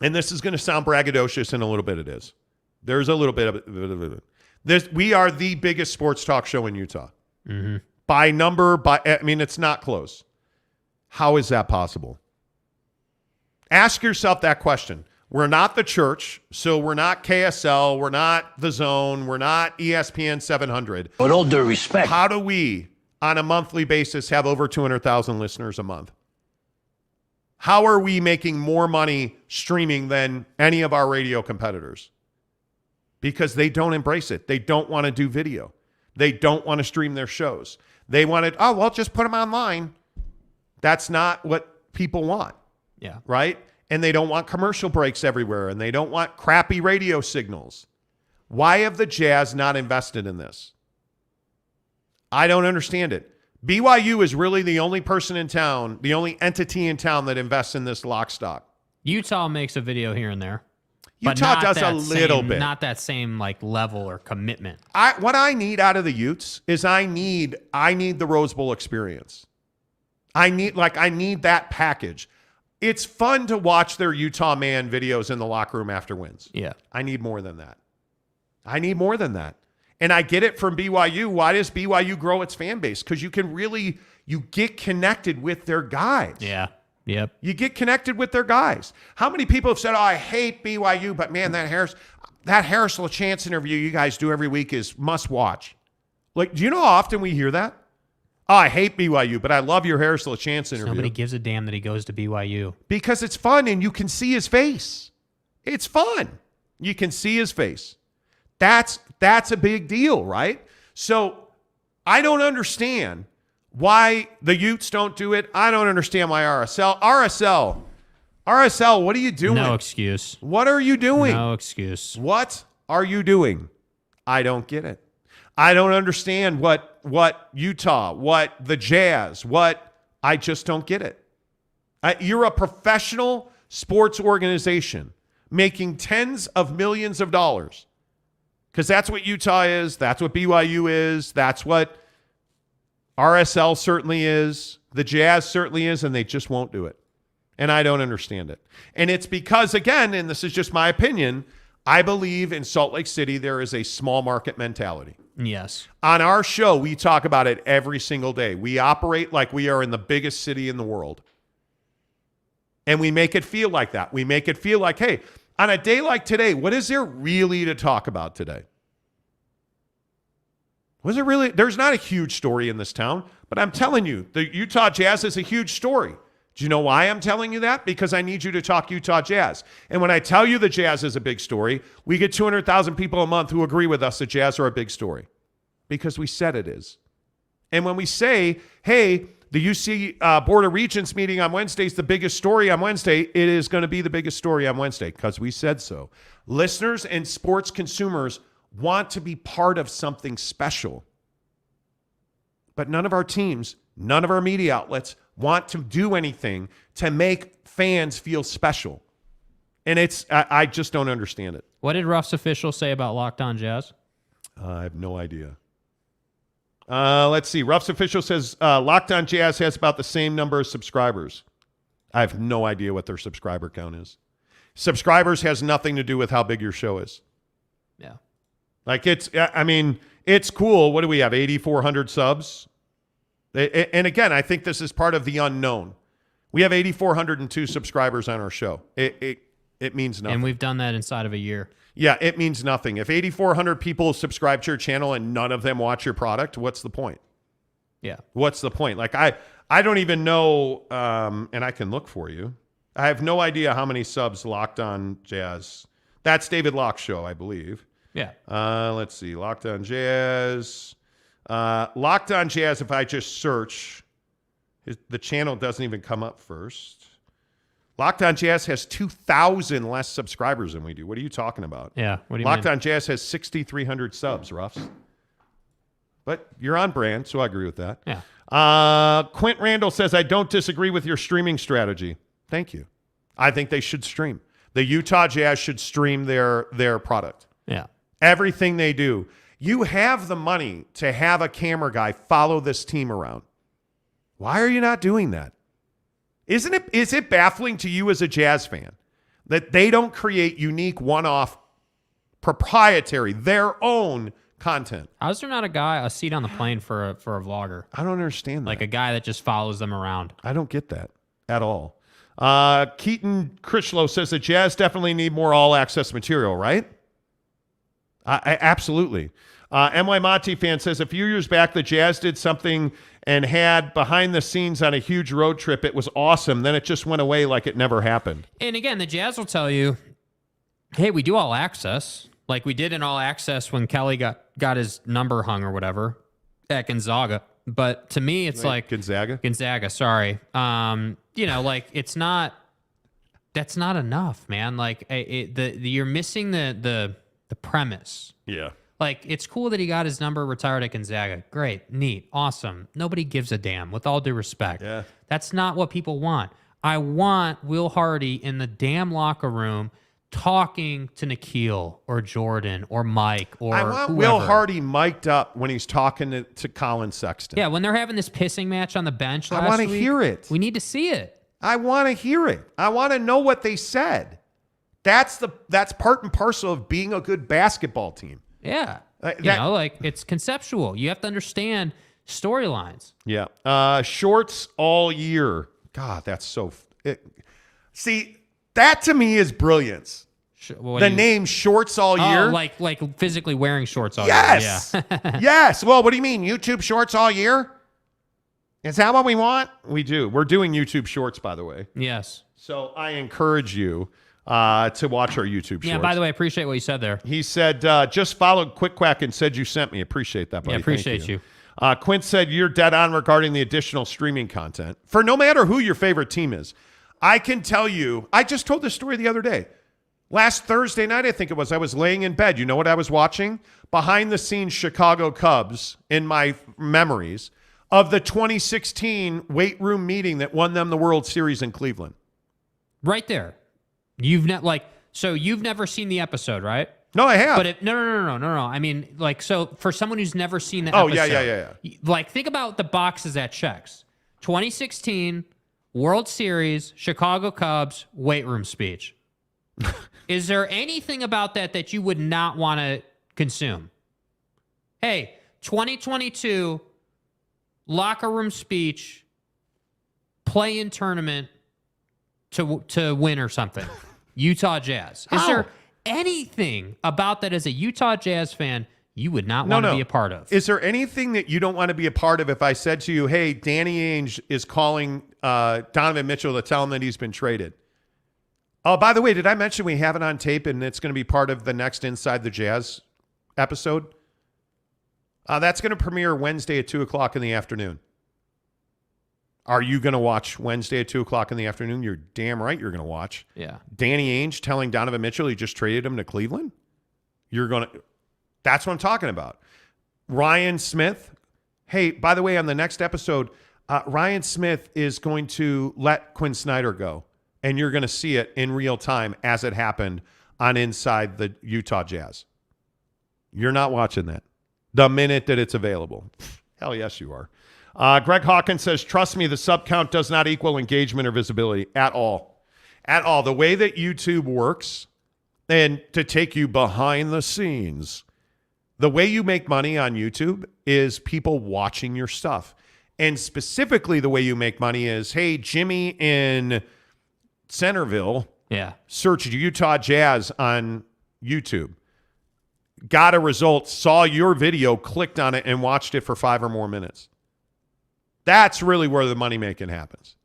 and this is going to sound braggadocious, and a little bit it is. There's a little bit of it. We are the biggest sports talk show in Utah. Mm-hmm. By number, it's not close. How is that possible? Ask yourself that question. We're not the church, so we're not KSL, we're not The Zone, we're not ESPN 700. With all due respect. How do we, on a monthly basis, have over 200,000 listeners a month? How are we making more money streaming than any of our radio competitors? Because they don't embrace it. They don't want to do video. They don't want to stream their shows. They want to, just put them online. That's not what people want. Yeah. Right? And they don't want commercial breaks everywhere, and they don't want crappy radio signals. Why have the Jazz not invested in this? I don't understand it. BYU is really the only person in town, the only entity in town that invests in this lock stock. Utah makes a video here and there. Utah does a little bit. Not that same level or commitment. What I need out of the Utes is I need the Rose Bowl experience. I need that package. It's fun to watch their Utah man videos in the locker room after wins. Yeah. I need more than that. And I get it from BYU. Why does BYU grow its fan base? Because you get connected with their guys. Yeah. Yep. You get connected with their guys. How many people have said, I hate BYU, but man, that Harris LaChance interview you guys do every week is must watch. Do you know how often we hear that? I hate BYU, but I love your Harris LaChance interview. Nobody gives a damn that he goes to BYU. Because it's fun and you can see his face. It's fun. You can see his face. That's a big deal, right? So I don't understand why the Utes don't do it. I don't understand why RSL, what are you doing? No excuse. What are you doing? No excuse. What are you doing? I don't get it. I don't understand what Utah, what the Jazz, I just don't get it. You're a professional sports organization making tens of millions of dollars because that's what Utah is. That's what BYU is. That's what RSL certainly is. The Jazz certainly is, and they just won't do it. And I don't understand it. And it's because, again, and this is just my opinion, I believe in Salt Lake City there is a small market mentality. Yes. On our show, we talk about it every single day. We operate like we are in the biggest city in the world. And we make it feel like that. We make it feel like, hey, on a day like today, what is there really to talk about today? Was it really? There's not a huge story in this town, but I'm telling you, the Utah Jazz is a huge story. Do you know why I'm telling you that? Because I need you to talk Utah Jazz. And when I tell you the Jazz is a big story, we get 200,000 people a month who agree with us that Jazz are a big story because we said it is. And when we say, hey, the UC Board of Regents meeting on Wednesday is the biggest story on Wednesday, it is going to be the biggest story on Wednesday because we said so. Listeners and sports consumers want to be part of something special. But none of our teams, none of our media outlets want to do anything to make fans feel special. And I just don't understand it. What did Ruff's official say about Locked On Jazz? I have no idea. Let's see. Ruff's official says Locked On Jazz has about the same number of subscribers. I have no idea what their subscriber count is. Subscribers has nothing to do with how big your show is. Yeah. It's cool. What do we have? 8,400 subs? And again, I think this is part of the unknown. We have 8,402 subscribers on our show. It means nothing. And we've done that inside of a year. Yeah, it means nothing. If 8,400 people subscribe to your channel and none of them watch your product, what's the point? Yeah. What's the point? I don't even know, and I can look for you. I have no idea how many subs Locked On Jazz. That's David Locke's show, I believe. Yeah. Let's see. Locked On Jazz. Locked On Jazz, if I just search, the channel doesn't even come up first. Locked On Jazz has 2,000 less subscribers than we do. What are you talking about? Yeah. What do you Locked mean? On Jazz has 6,300 subs, Ruffs. But you're on brand, so I agree with that. Yeah. Quint Randall says, I don't disagree with your streaming strategy. Thank you. I think they should stream. The Utah Jazz should stream their product. Yeah. Everything they do. You have the money to have a camera guy follow this team around. Why are you not doing that? Is it baffling to you as a Jazz fan that they don't create unique one-off proprietary, their own content. How's there not a seat on the plane for a vlogger? I don't understand that. Like a guy that just follows them around. I don't get that at all. Keaton Critchlow says the Jazz definitely need more all-access material, right? I absolutely. MY Monty fan says a few years back the Jazz did something and had behind the scenes on a huge road trip. It was awesome. Then it just went away like it never happened. And again, the Jazz will tell you, hey, we do all access. Like we did in all access when Kelly got his number hung or whatever at Gonzaga. But to me, it's like Gonzaga, sorry. Like it's not. That's not enough, man. Like you're missing the premise. Yeah. Like it's cool that he got his number retired at Gonzaga. Great, neat, awesome. Nobody gives a damn. With all due respect, that's not what people want. I want Will Hardy in the damn locker room talking to Nikhil or Jordan or Mike or I want whoever. Will Hardy mic'd up when he's talking to Colin Sexton. Yeah, when they're having this pissing match on the bench last I want to week, hear it. We need to see it. I want to hear it. I want to know what they said. That's part and parcel of being a good basketball team. Yeah. It's conceptual. You have to understand storylines. Yeah. Shorts all year. God, that's so... See, that to me is brilliance. Name shorts all year? Like physically wearing shorts all year. Yes. Yeah. Yes. Well, what do you mean? YouTube shorts all year? Is that what we want? We do. We're doing YouTube shorts, by the way. Yes. So I encourage you to watch our YouTube shorts. Yeah, by the way, I appreciate what you said there. He said, just followed Quick Quack and said you sent me. Appreciate that, buddy. Yeah, appreciate you. Quint said, you're dead on regarding the additional streaming content. For no matter who your favorite team is, I can tell you, I just told this story the other day. Last Thursday night, I think it was, I was laying in bed. You know what I was watching? Behind the scenes Chicago Cubs in my memories of the 2016 weight room meeting that won them the World Series in Cleveland. Right there. You've never seen the episode, right? No, I have. But no. I mean, so for someone who's never seen the episode. Yeah. Like, think about the boxes that checks. 2016, World Series, Chicago Cubs, weight room speech. Is there anything about that you would not want to consume? Hey, 2022, locker room speech, play-in tournament to win or something. Utah Jazz. Is there anything about that as a Utah Jazz fan you would not want to be a part of? Is there anything that you don't want to be a part of if I said to you, hey, Danny Ainge is calling Donovan Mitchell to tell him that he's been traded? Oh, by the way, did I mention we have it on tape and it's going to be part of the next Inside the Jazz episode? That's going to premiere Wednesday at 2 o'clock in the afternoon. Are you going to watch Wednesday at 2 o'clock in the afternoon? You're damn right you're going to watch. Yeah. Danny Ainge telling Donovan Mitchell he just traded him to Cleveland? That's what I'm talking about. Ryan Smith. Hey, by the way, on the next episode, Ryan Smith is going to let Quinn Snyder go. And you're going to see it in real time as it happened on Inside the Utah Jazz. You're not watching that the minute that it's available. Hell yes, you are. Greg Hawkins says, trust me, the sub count does not equal engagement or visibility at all. At all. The way that YouTube works, and to take you behind the scenes, the way you make money on YouTube is people watching your stuff. And specifically the way you make money is, hey, Jimmy in Centerville, searched Utah Jazz on YouTube, got a result, saw your video, clicked on it, and watched it for 5 or more minutes. That's really where the money making happens.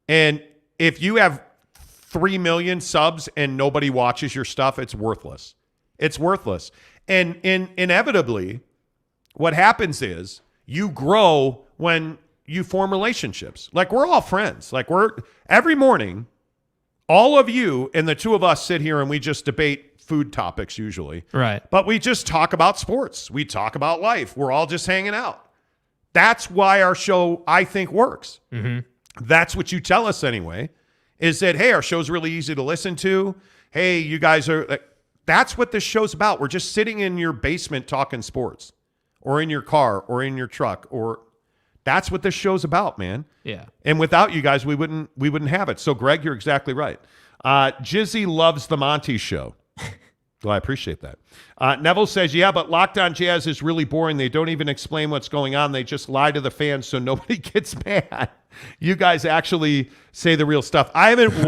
And if you have 3 million subs and nobody watches your stuff, it's worthless. It's worthless. And inevitably, what happens is you grow when you form relationships. Like, we're all friends. Like, every morning, all of you and the two of us sit here and we just debate food topics usually. Right. But we just talk about sports. We talk about life. We're all just hanging out. That's why our show, I think, works. Mm-hmm. That's what you tell us anyway, is that, hey, our show's really easy to listen to. Hey, you guys are... That's what this show's about. We're just sitting in your basement talking sports, or in your car, or in your truck, or... That's what this show's about, man. Yeah. And without you guys, we wouldn't have it. So, Greg, you're exactly right. Jizzy loves the Monty Show. Well, I appreciate that. Neville says, yeah, but Locked On Jazz is really boring. They don't even explain what's going on. They just lie to the fans so nobody gets mad. You guys actually say the real stuff. I haven't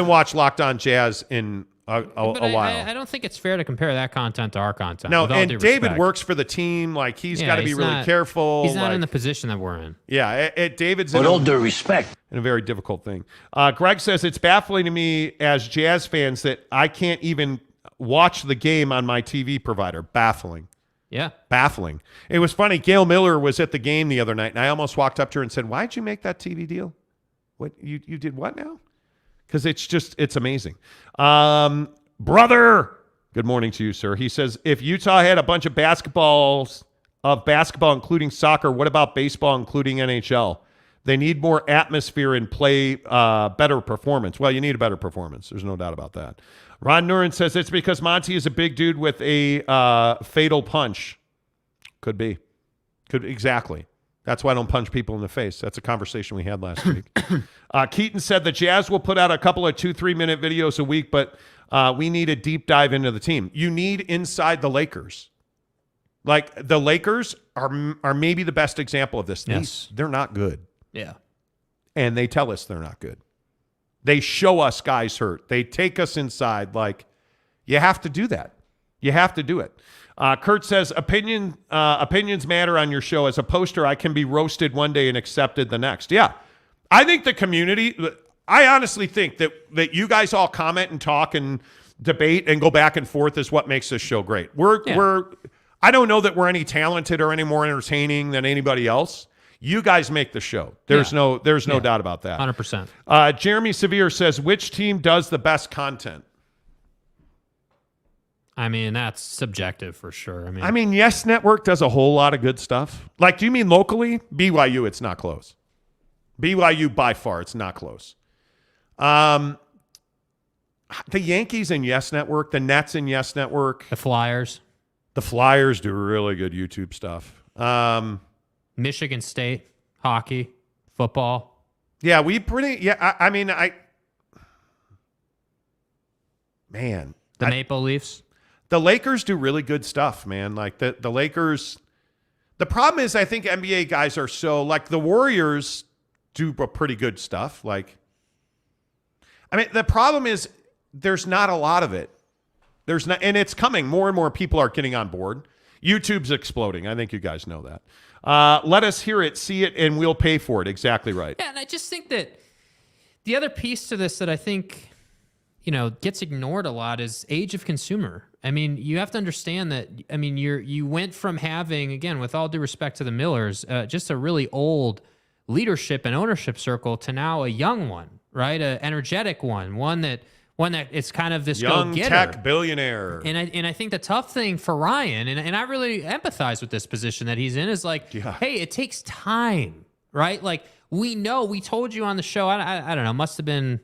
watched Locked On Jazz in a while. I don't think it's fair to compare that content to our content. No, with all and due David respect. works for the team. Like, he's got to be really careful. He's not in the position that we're in. Yeah, David's With all due respect. in a very difficult thing. Greg says, it's baffling to me as Jazz fans that I can't even watch the game on my TV provider. Baffling. Yeah. Baffling. It was funny. Gail Miller was at the game the other night, and I almost walked up to her and said, why'd you make that TV deal? What you did what now? Because it's amazing. Brother, good morning to you, sir. He says, if Utah had a bunch of basketball, including soccer, what about baseball, including NHL? They need more atmosphere and play better performance. Well, you need a better performance. There's no doubt about that. Ron Nuren says it's because Monty is a big dude with a fatal punch. Could be. Exactly. That's why I don't punch people in the face. That's a conversation we had last week. Keaton said the Jazz will put out a couple of 2-3 minute videos a week, but we need a deep dive into the team. You need inside the Lakers. Like, the Lakers are maybe the best example of this. Yes. They're not good. Yeah. And they tell us they're not good. They show us guys hurt. They take us inside. Like, you have to do that. You have to do it. Kurt says, opinions matter on your show. As a poster, I can be roasted one day and accepted the next. Yeah. I think the community, I honestly think that you guys all comment and talk and debate and go back and forth is what makes this show great. I don't know that we're any talented or any more entertaining than anybody else. You guys make the show. There's no doubt about that. 100%. Jeremy Severe says, which team does the best content? I mean, that's subjective for sure. I mean, Yes Network does a whole lot of good stuff. Like, do you mean locally? BYU, it's not close. BYU, by far, it's not close. The Yankees and Yes Network, the Nets and Yes Network. The Flyers. The Flyers do really good YouTube stuff. Michigan State, hockey, football. Yeah, man. The Maple Leafs. The Lakers do really good stuff, man. Like, the Lakers. The problem is, I think NBA guys are so, like, the Warriors do pretty good stuff. Like, I mean, the problem is there's not a lot of it. There's not, and it's coming. More and more people are getting on board. YouTube's exploding. I think you guys know that. Let us hear it, see it, and we'll pay for it. Exactly right. Yeah, and I just think that the other piece to this that I think, gets ignored a lot is age of consumer. I mean, you have to understand that, you went from having, again, with all due respect to the Millers, just a really old leadership and ownership circle to now a young one, right? An energetic one that it's kind of this young go-getter. Tech billionaire. And I think the tough thing for Ryan, and I really empathize with this position that he's in, is like, hey, it takes time, right? Like, we told you on the show, I don't know, must have been,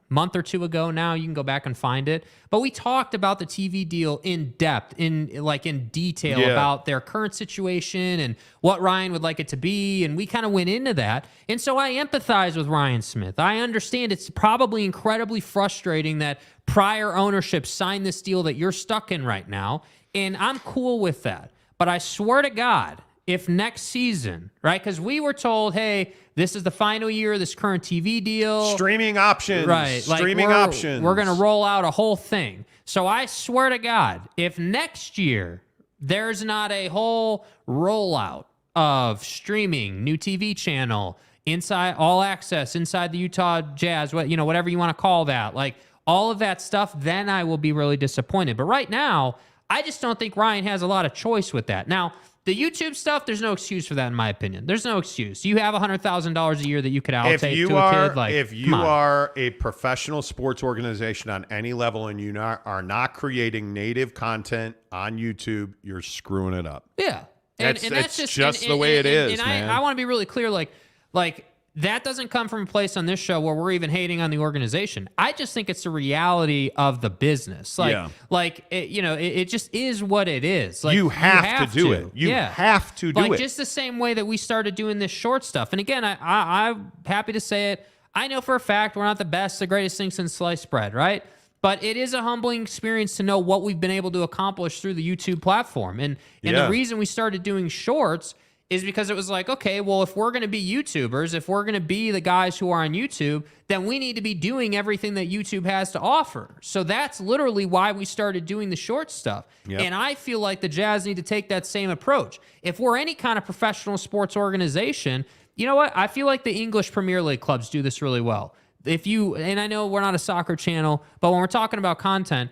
month or two ago now. You can go back and find it. But we talked about the TV deal in depth, in detail about their current situation and what Ryan would like it to be. And we kind of went into that. And so I empathize with Ryan Smith. I understand it's probably incredibly frustrating that prior ownership signed this deal that you're stuck in right now. And I'm cool with that. But I swear to God, if next season, right? Because we were told, hey, this is the final year of this current TV deal. Streaming options. Right. Streaming options. We're going to roll out a whole thing. So I swear to God, if next year there's not a whole rollout of streaming, new TV channel, inside all access, inside the Utah Jazz, whatever you want to call that, like all of that stuff, then I will be really disappointed. But right now, I just don't think Ryan has a lot of choice with that. Now, the YouTube stuff, there's no excuse for that, in my opinion. There's no excuse. You have $100,000 a year that you could allocate to a kid. Like, if you are a professional sports organization on any level and you are not creating native content on YouTube, you're screwing it up. Yeah, that's just the way it is, man. I want to be really clear, like that doesn't come from a place on this show where we're even hating on the organization. I just think it's the reality of the business. It just is what it is. Like, you have to do it. You have to do it. Just the same way that we started doing this short stuff. And again, I'm happy to say it. I know for a fact we're not the best, the greatest thing since sliced bread, right? But it is a humbling experience to know what we've been able to accomplish through the YouTube platform. And the reason we started doing shorts is because it was like, okay, well, if we're going to be YouTubers, if we're going to be the guys who are on YouTube, then we need to be doing everything that YouTube has to offer. So that's literally why we started doing the short stuff. Yep. And I feel like the Jazz need to take that same approach. If we're any kind of professional sports organization, you know what? I feel like the English Premier League clubs do this really well. And I know we're not a soccer channel, but when we're talking about content,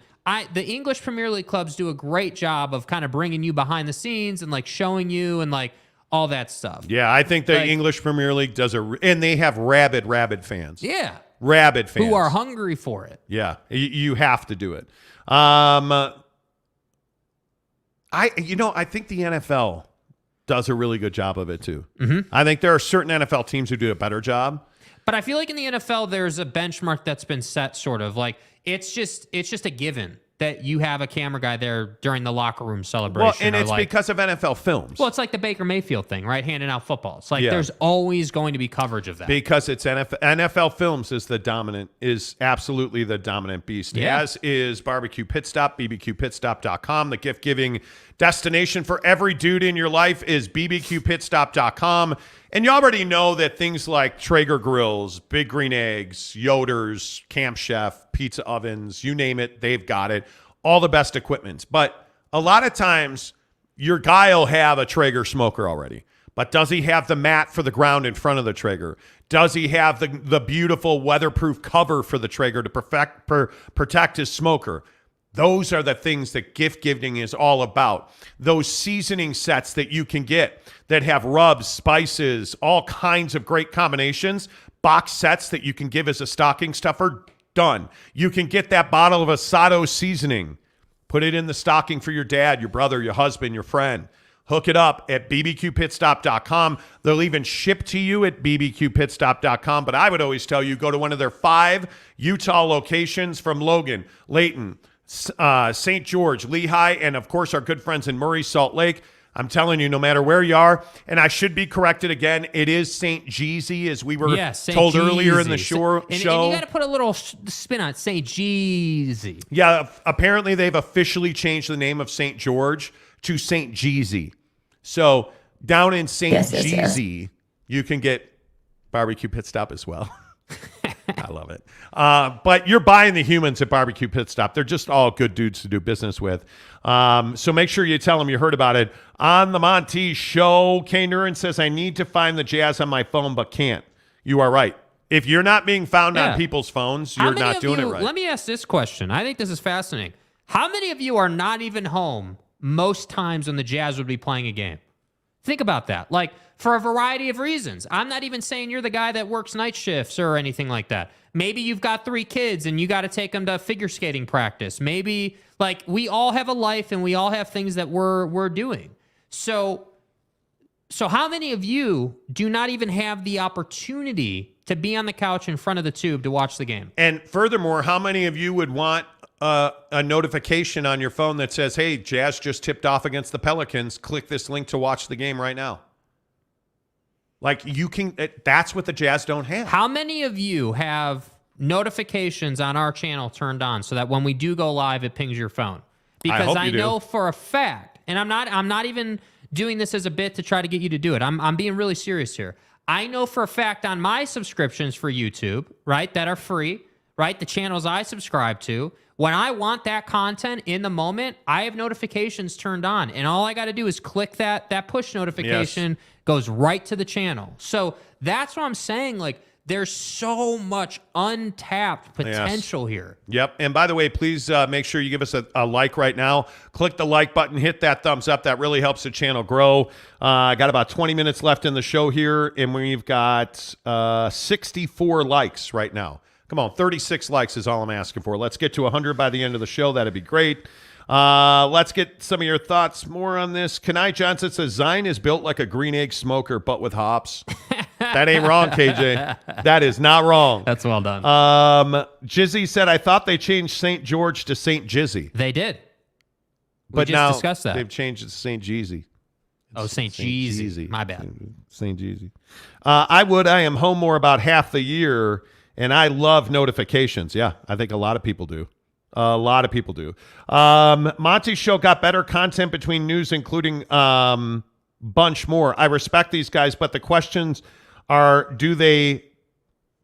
the English Premier League clubs do a great job of kind of bringing you behind the scenes and like showing you and like all that stuff. Yeah, I think the English Premier League does and they have rabid fans. Yeah. Rabid fans. Who are hungry for it. Yeah, you have to do it. I think the NFL does a really good job of it too. Mm-hmm. I think there are certain NFL teams who do a better job. But I feel like in the NFL, there's a benchmark that's been set sort of like it's just a given that you have a camera guy there during the locker room celebration. Well, and it's because of NFL films. Well, it's like the Baker Mayfield thing, right? Handing out footballs. It's like there's always going to be coverage of that. Because it's NFL films is absolutely the dominant beast. Yeah. As is Barbecue Pit Stop, bbqpitstop.com. The gift-giving destination for every dude in your life is bbqpitstop.com. And you already know that things like Traeger grills, Big Green Eggs, Yoder's, Camp Chef, pizza ovens, you name it, they've got it. All the best equipment. But a lot of times, your guy will have a Traeger smoker already. But does he have the mat for the ground in front of the Traeger? Does he have the beautiful weatherproof cover for the Traeger to protect his smoker? Those are the things that gift giving is all about. Those seasoning sets that you can get that have rubs, spices, all kinds of great combinations. Box sets that you can give as a stocking stuffer, done. You can get that bottle of Asado seasoning. Put it in the stocking for your dad, your brother, your husband, your friend. Hook it up at bbqpitstop.com. They'll even ship to you at bbqpitstop.com. But I would always tell you, go to one of their 5 Utah locations from Logan, Layton, St. George, Lehigh, and of course our good friends in Murray, Salt Lake. I'm telling you, no matter where you are, and I should be corrected again, it is St. Jeezy, as we were told earlier in the show. And you got to put a little spin on it, St. Jeezy. Yeah, apparently they've officially changed the name of St. George to St. Jeezy. So down in St. Jeezy, you can get Barbecue Pit Stop as well. I love it. But you're buying the humans at Barbecue Pit Stop. They're just all good dudes to do business with. So make sure you tell them you heard about it on the Monty Show. K. Nuren says, I need to find the Jazz on my phone, but can't. You are right. If you're not being found on people's phones, you're not doing it right. Let me ask this question. I think this is fascinating. How many of you are not even home most times when the Jazz would be playing a game? Think about that. Like, for a variety of reasons. I'm not even saying you're the guy that works night shifts or anything like that. Maybe you've got 3 kids and you got to take them to figure skating practice. Maybe, like, we all have a life and we all have things that we're doing. So how many of you do not even have the opportunity to be on the couch in front of the tube to watch the game? And furthermore, how many of you would want a notification on your phone that says, hey, Jazz just tipped off against the Pelicans. Click this link to watch the game right now. Like, you can, that's what the Jazz don't have. How many of you have notifications on our channel turned on so that when we do go live, it pings your phone? Because I know for a fact, and I'm not even doing this as a bit to try to get you to do it. I'm being really serious here. I know for a fact on my subscriptions for YouTube, right, that are free, right, the channels I subscribe to, when I want that content in the moment, I have notifications turned on. And all I got to do is click that push notification, goes right to the channel. So that's what I'm saying. Like, there's so much untapped potential here. Yep. And by the way, please make sure you give us a like right now. Click the like button. Hit that thumbs up. That really helps the channel grow. I got about 20 minutes left in the show here, and we've got 64 likes right now. Come on, 36 likes is all I'm asking for. Let's get to 100 by the end of the show. That'd be great. Let's get some of your thoughts more on this. Kenai Johnson says, Zion is built like a green egg smoker, but with hops. That ain't wrong, KJ. That is not wrong. That's well done. Jizzy said, I thought they changed St. George to St. Jizzy. They did. But we just now discussed that. They've changed it to St. Jeezy. Oh, St. Jeezy. My bad. St. Jeezy. I am home more about half the year, and I love notifications. Yeah, I think a lot of people do. A lot of people do. Monty Show got better content between news, including bunch more. I respect these guys, but the questions are, do they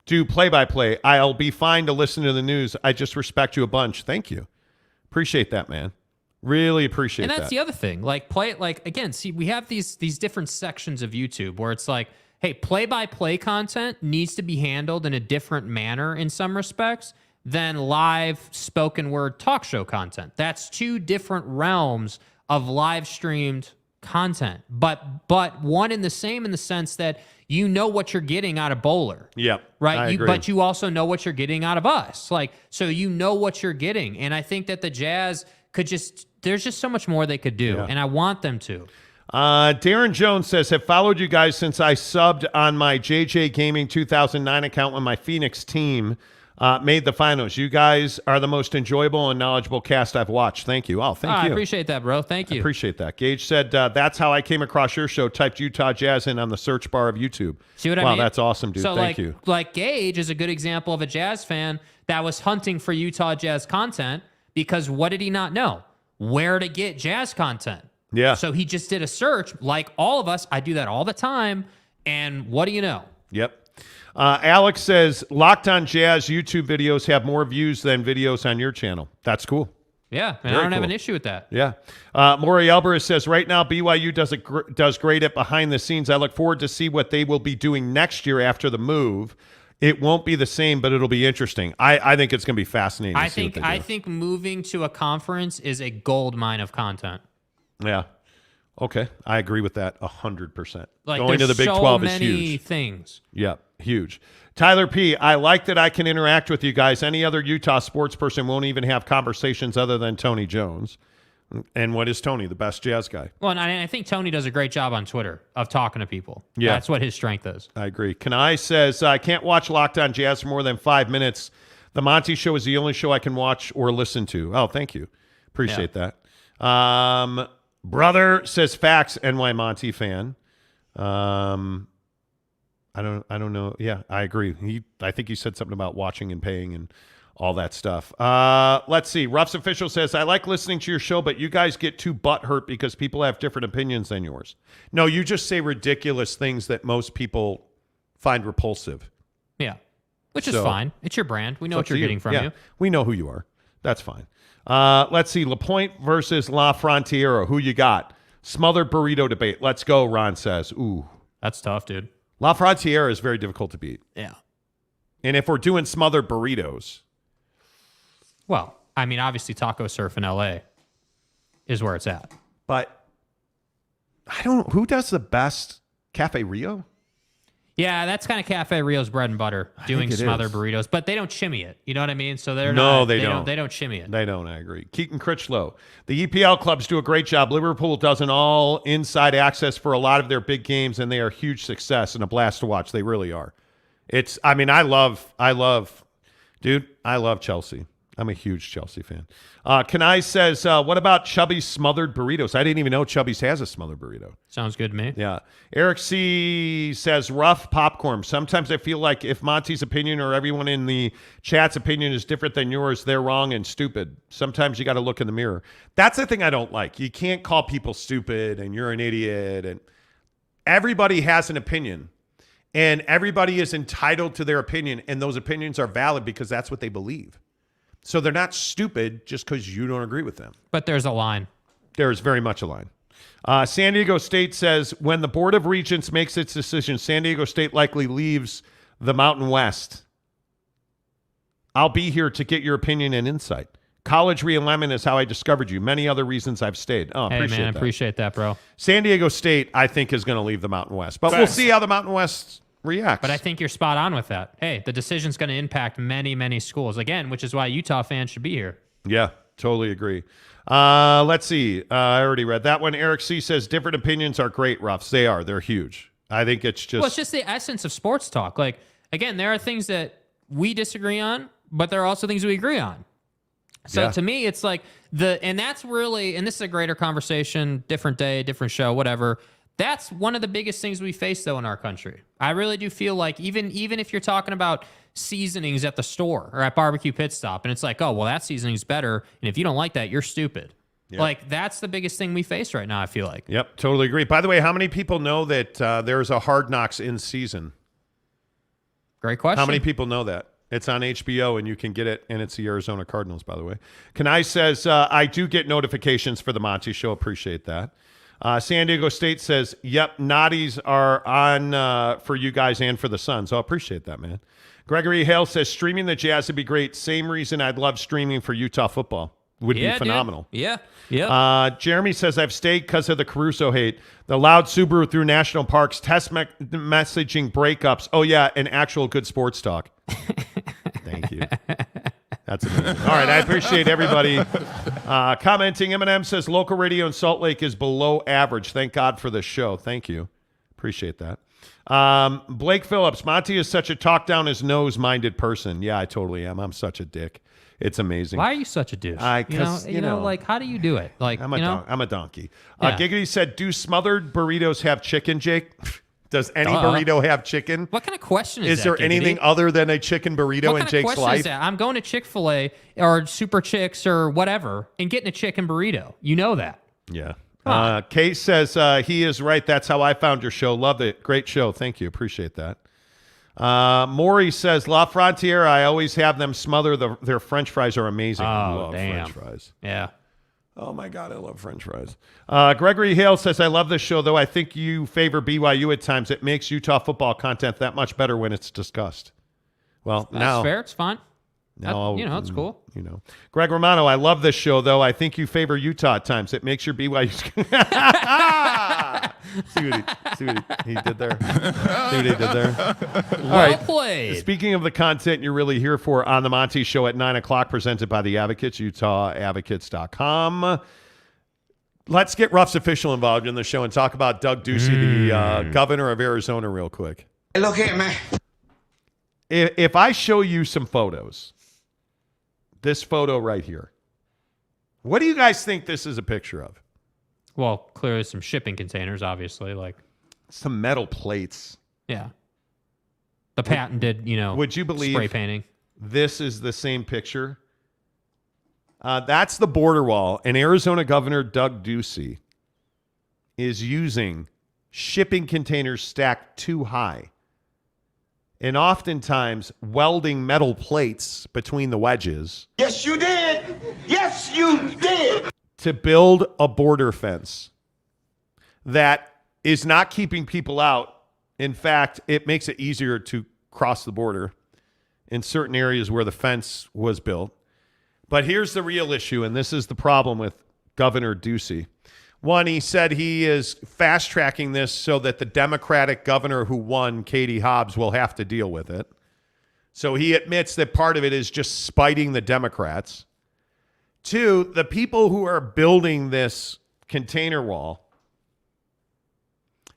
do play-by-play? I'll be fine to listen to the news. I just respect you a bunch. Thank you. Appreciate that, man. Really appreciate that. And that's the other thing. Like, again, see, we have these different sections of YouTube where it's like, hey, play-by-play content needs to be handled in a different manner in some respects than live spoken word talk show content. That's two different realms of live streamed content, but one in the same in the sense that you know what you're getting out of Bowler. Yep. Right. I agree. But you also know what you're getting out of us. Like, so you know what you're getting. And I think that the Jazz there's just so much more they could do. Yeah. And I want them to. Darren Jones says, have followed you guys since I subbed on my JJ Gaming 2009 account when my Phoenix team made the finals. You guys are the most enjoyable and knowledgeable cast I've watched. Thank you. Oh, thank you. I appreciate that, bro. Thank you. I appreciate that. Gage said, that's how I came across your show. Typed Utah Jazz in on the search bar of YouTube. See what I mean? Wow, that's awesome, dude. So Thank you. Like Gage is a good example of a Jazz fan that was hunting for Utah Jazz content because what did he not know? Where to get Jazz content. Yeah. So he just did a search like all of us. I do that all the time. And what do you know? Yep. Alex says, Locked on Jazz YouTube videos have more views than videos on your channel. That's cool. Yeah, and I don't have an issue with that. Yeah. Maury Alvarez says, right now, BYU does great at behind the scenes. I look forward to see what they will be doing next year after the move. It won't be the same, but it'll be interesting. I think it's going to be fascinating to see what they do. I think moving to a conference is a gold mine of content. Yeah. Okay. I agree with that 100%. Like, going to the Big 12 is huge. Many things. Yeah, huge. Tyler P., I like that I can interact with you guys. Any other Utah sports person won't even have conversations other than Tony Jones. And what is Tony? The best Jazz guy. Well, and I think Tony does a great job on Twitter of talking to people. Yeah. That's what his strength is. I agree. Kanai says, I can't watch Locked on Jazz for more than 5 minutes. The Monty Show is the only show I can watch or listen to. Oh, thank you. Appreciate that. Brother says, facts, NY Monty fan. I don't know. Yeah, I agree. I think he said something about watching and paying and all that stuff. Let's see. Ruff's official says, I like listening to your show, but you guys get too butthurt because people have different opinions than yours. No, you just say ridiculous things that most people find repulsive. Yeah, which is fine. It's your brand. We know what you're getting from you. We know who you are. That's fine. Let's see. LaPointe versus La Frontiera. Who you got? Smothered burrito debate. Let's go, Ron says. Ooh. That's tough, dude. La Frontiera is very difficult to beat. Yeah. And if we're doing smothered burritos. Well, I mean, obviously Taco Surf in L.A. is where it's at. But who does the best Cafe Rio? Yeah, that's kind of Cafe Rio's bread and butter, doing smothered burritos. But they don't shimmy it. You know what I mean? So they're not. They don't. They don't shimmy it. They don't, I agree. Keaton Critchlow. The EPL clubs do a great job. Liverpool does an all inside access for a lot of their big games, and they are a huge success and a blast to watch. They really are. I love Chelsea. I'm a huge Chelsea fan. Kanai says, what about Chubby's smothered burritos? I didn't even know Chubby's has a smothered burrito. Sounds good to me. Yeah. Eric C. says, rough popcorn. Sometimes I feel like if Monty's opinion or everyone in the chat's opinion is different than yours, they're wrong and stupid. Sometimes you got to look in the mirror. That's the thing I don't like. You can't call people stupid and you're an idiot. And everybody has an opinion. And everybody is entitled to their opinion. And those opinions are valid because that's what they believe. So they're not stupid just because you don't agree with them. But there's a line. There is very much a line. San Diego State says, when the Board of Regents makes its decision, San Diego State likely leaves the Mountain West. I'll be here to get your opinion and insight. College realignment is how I discovered you. Many other reasons I've stayed. Oh, hey, man, appreciate that, bro. San Diego State, I think, is going to leave the Mountain West. But we'll see how the Mountain West reacts. But I think you're spot on with that. Hey, the decision's going to impact many, many schools. Again, which is why Utah fans should be here. Yeah, totally agree. Let's see. I already read that one. Eric C. says, different opinions are great, Ruffs. They are. They're huge. I think it's just... Well, it's just the essence of sports talk. Like, again, there are things that we disagree on, but there are also things we agree on. So to me, it's like and that's really, and this is a greater conversation, different day, different show, whatever. That's one of the biggest things we face, though, in our country. I really do feel like even if you're talking about seasonings at the store or at Barbecue Pit Stop, and it's like, oh, well, that seasoning's better, and if you don't like that, you're stupid. Yep. Like, that's the biggest thing we face right now, I feel like. Yep, totally agree. By the way, how many people know that there's a Hard Knocks in season? Great question. How many people know that? It's on HBO, and you can get it, and it's the Arizona Cardinals, by the way. Kanai says, I do get notifications for the Monty Show. Appreciate that. San Diego State says, yep, Naughties are on for you guys and for the Suns. I appreciate that, man. Gregory Hale says, streaming the Jazz would be great. Same reason I'd love streaming for Utah football. Would be phenomenal. Dude. Yeah. Jeremy says, I've stayed because of the Caruso hate. The loud Subaru through national parks, text messaging breakups. Oh, yeah, and actual good sports talk. Thank you. That's amazing. All right, I appreciate everybody commenting. Eminem says, local radio in Salt Lake is below average. Thank God for the show. Thank you. Appreciate that. Blake Phillips, Monty is such a talk-down-his-nose-minded person. Yeah, I totally am. I'm such a dick. It's amazing. Why are you such a douche? You know, like, how do you do it? Like, I'm a donkey. Yeah. Giggity said, do smothered burritos have chicken, Jake? Does any burrito have chicken? What kind of question is that? Is there anything other than a chicken burrito in Jake's life? Is that? I'm going to Chick-fil-A or Super Chicks or whatever and getting a chicken burrito. You know that. Yeah. Kay says, he is right. That's how I found your show. Loved it. Great show. Thank you. Appreciate that. Maury says, La Frontiera, I always have them smother their French fries are amazing. I love French fries. Yeah. Oh, my God, I love French fries. Gregory Hale says, I love this show, though. I think you favor BYU at times. It makes Utah football content that much better when it's discussed. Well, that's fair. It's fine. Now, it's cool. Greg Romano, I love this show, though. I think you favor Utah at times. It makes your BYU. See what he did there? See what he did there? Well played. Speaking of the content you're really here for on the Monty Show at 9 o'clock, presented by the Advocates, UtahAdvocates.com. Let's get Ruff's official involved in the show and talk about Doug Ducey, the governor of Arizona, real quick. Hey, look here, man. If I show you some photos, this photo right here, what do you guys think this is a picture of? Well, clearly some shipping containers, obviously, like some metal plates. Yeah. The patented, would you believe spray painting. This is the same picture? That's the border wall. And Arizona Governor Doug Ducey is using shipping containers stacked too high and oftentimes welding metal plates between the wedges. Yes, you did. Yes, you did. To build a border fence that is not keeping people out. In fact, it makes it easier to cross the border in certain areas where the fence was built. But here's the real issue, and this is the problem with Governor Ducey. One, he said he is fast-tracking this so that the Democratic governor who won, Katie Hobbs, will have to deal with it. So he admits that part of it is just spiting the Democrats. Two, the people who are building this container wall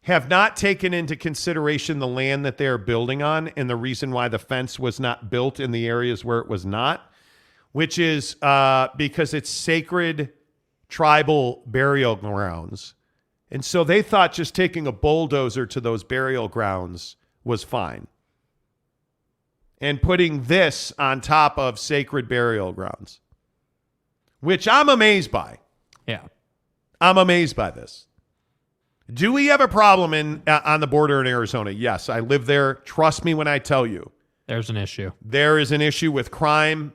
have not taken into consideration the land that they're building on and the reason why the fence was not built in the areas where it was not, which is because it's sacred tribal burial grounds. And so they thought just taking a bulldozer to those burial grounds was fine. And putting this on top of sacred burial grounds, which I'm amazed by. Yeah. I'm amazed by this. Do we have a problem on the border in Arizona? Yes, I live there. Trust me when I tell you. There's an issue. There is an issue with crime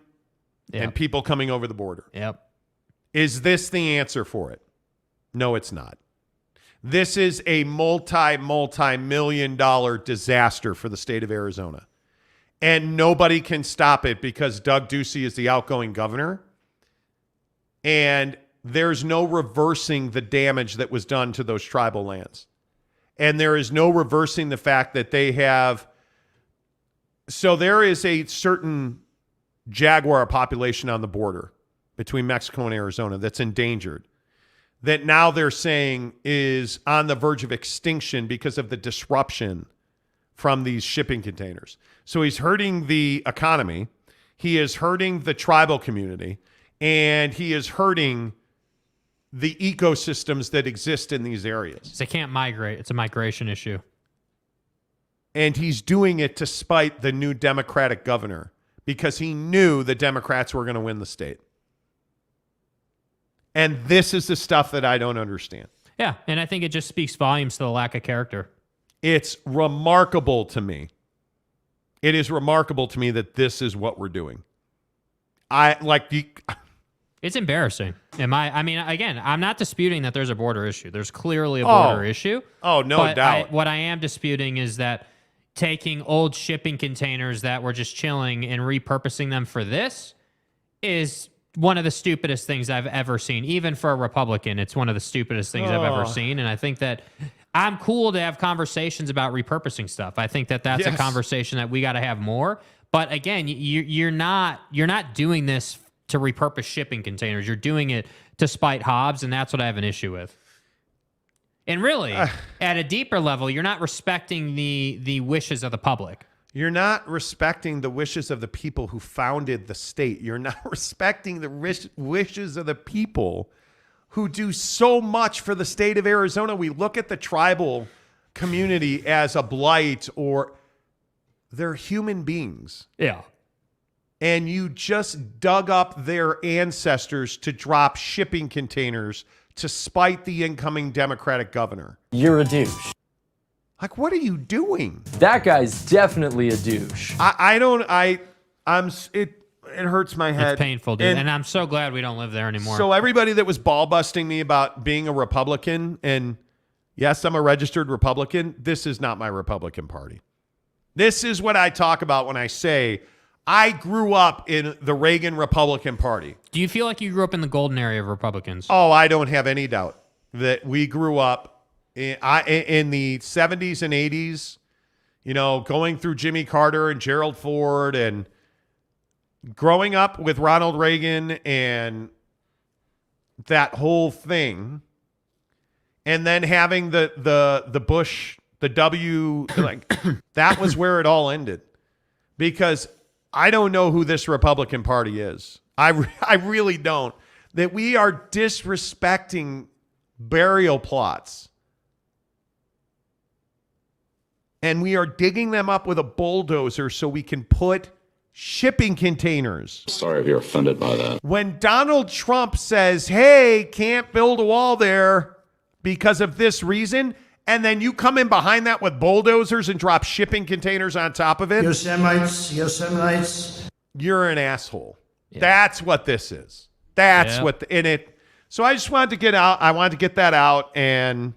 and people coming over the border. Yep. Is this the answer for it? No, it's not. This is a multi-million-dollar disaster for the state of Arizona. And nobody can stop it because Doug Ducey is the outgoing governor. And there's no reversing the damage that was done to those tribal lands. And there is no reversing the fact that they have. So there is a certain jaguar population on the border between Mexico and Arizona that's endangered, that now they're saying is on the verge of extinction because of the disruption from these shipping containers. So he's hurting the economy. He is hurting the tribal community. And he is hurting the ecosystems that exist in these areas. They can't migrate. It's a migration issue. And he's doing it to spite the new Democratic governor because he knew the Democrats were going to win the state. And this is the stuff that I don't understand. Yeah, and I think it just speaks volumes to the lack of character. It's remarkable to me. It is remarkable to me that this is what we're doing. It's embarrassing. I mean, again, I'm not disputing that there's a border issue. There's clearly a border issue. Oh, no doubt. What I am disputing is that taking old shipping containers that were just chilling and repurposing them for this is one of the stupidest things I've ever seen. Even for a Republican, it's one of the stupidest things I've ever seen. And I think that I'm cool to have conversations about repurposing stuff. I think that that's a conversation that we got to have more. But again, you're not doing this to repurpose shipping containers. You're doing it to spite Hobbs, and that's what I have an issue with. And really, at a deeper level, you're not respecting the wishes of the public. You're not respecting the wishes of the people who founded the state. You're not respecting the wishes of the people who do so much for the state of Arizona. We look at the tribal community as a blight, or they're human beings. Yeah. And you just dug up their ancestors to drop shipping containers to spite the incoming Democratic governor. You're a douche. Like, what are you doing? That guy's definitely a douche. It hurts my head. It's painful, dude. And I'm so glad we don't live there anymore. So everybody that was ball busting me about being a Republican, and yes, I'm a registered Republican, this is not my Republican Party. This is what I talk about when I say I grew up in the Reagan Republican Party. Do you feel like you grew up in the golden area of Republicans? Oh, I don't have any doubt that we grew up in the 70s and 80s, going through Jimmy Carter and Gerald Ford and growing up with Ronald Reagan and that whole thing. And then having the Bush, the W, that was where it all ended. Because I don't know who this Republican Party is. I really don't. That we are disrespecting burial plots. And we are digging them up with a bulldozer so we can put shipping containers. Sorry if you're offended by that. When Donald Trump says, hey, can't build a wall there because of this reason, and then you come in behind that with bulldozers and drop shipping containers on top of it. Yosemites. You're an asshole. Yeah. That's what this is. That's what in it. So I just wanted to get out. I wanted to get that out, and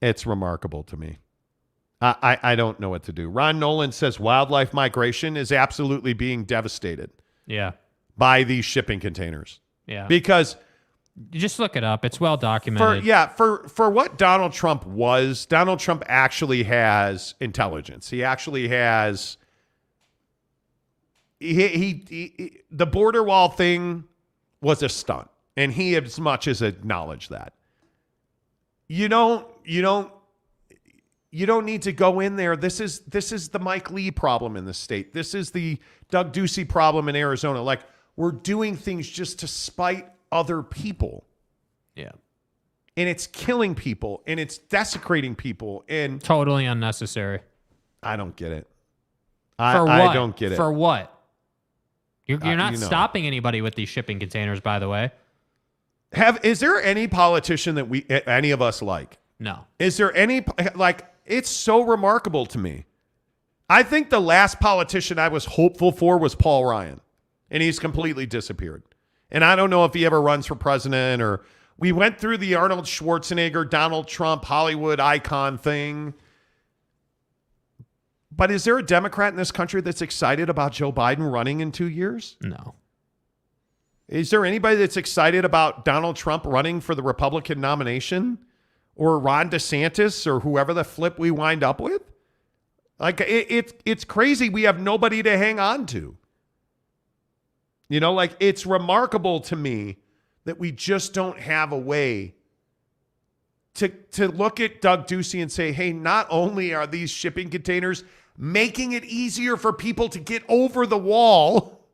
it's remarkable to me. I don't know what to do. Ron Nolan says wildlife migration is absolutely being devastated. Yeah. By these shipping containers. Yeah. Because you just look it up. It's well documented. For what Donald Trump was, Donald Trump actually has intelligence. He actually has the border wall thing was a stunt, and he as much as acknowledged that. You don't need to go in there. This is the Mike Lee problem in the state. This is the Doug Ducey problem in Arizona. Like, we're doing things just to spite other people. Yeah. And it's killing people, and it's desecrating people, and totally unnecessary. I don't get it. I don't get it. For what? You're not stopping anybody with these shipping containers, by the way. Is there any politician that any of us like? No. Is there any, it's so remarkable to me. I think the last politician I was hopeful for was Paul Ryan, and he's completely disappeared. And I don't know if he ever runs for president, or we went through the Arnold Schwarzenegger, Donald Trump, Hollywood icon thing. But is there a Democrat in this country that's excited about Joe Biden running in 2 years? No. Is there anybody that's excited about Donald Trump running for the Republican nomination, or Ron DeSantis, or whoever the flip we wind up with? It's crazy. We have nobody to hang on to. It's remarkable to me that we just don't have a way to look at Doug Ducey and say, hey, not only are these shipping containers making it easier for people to get over the wall,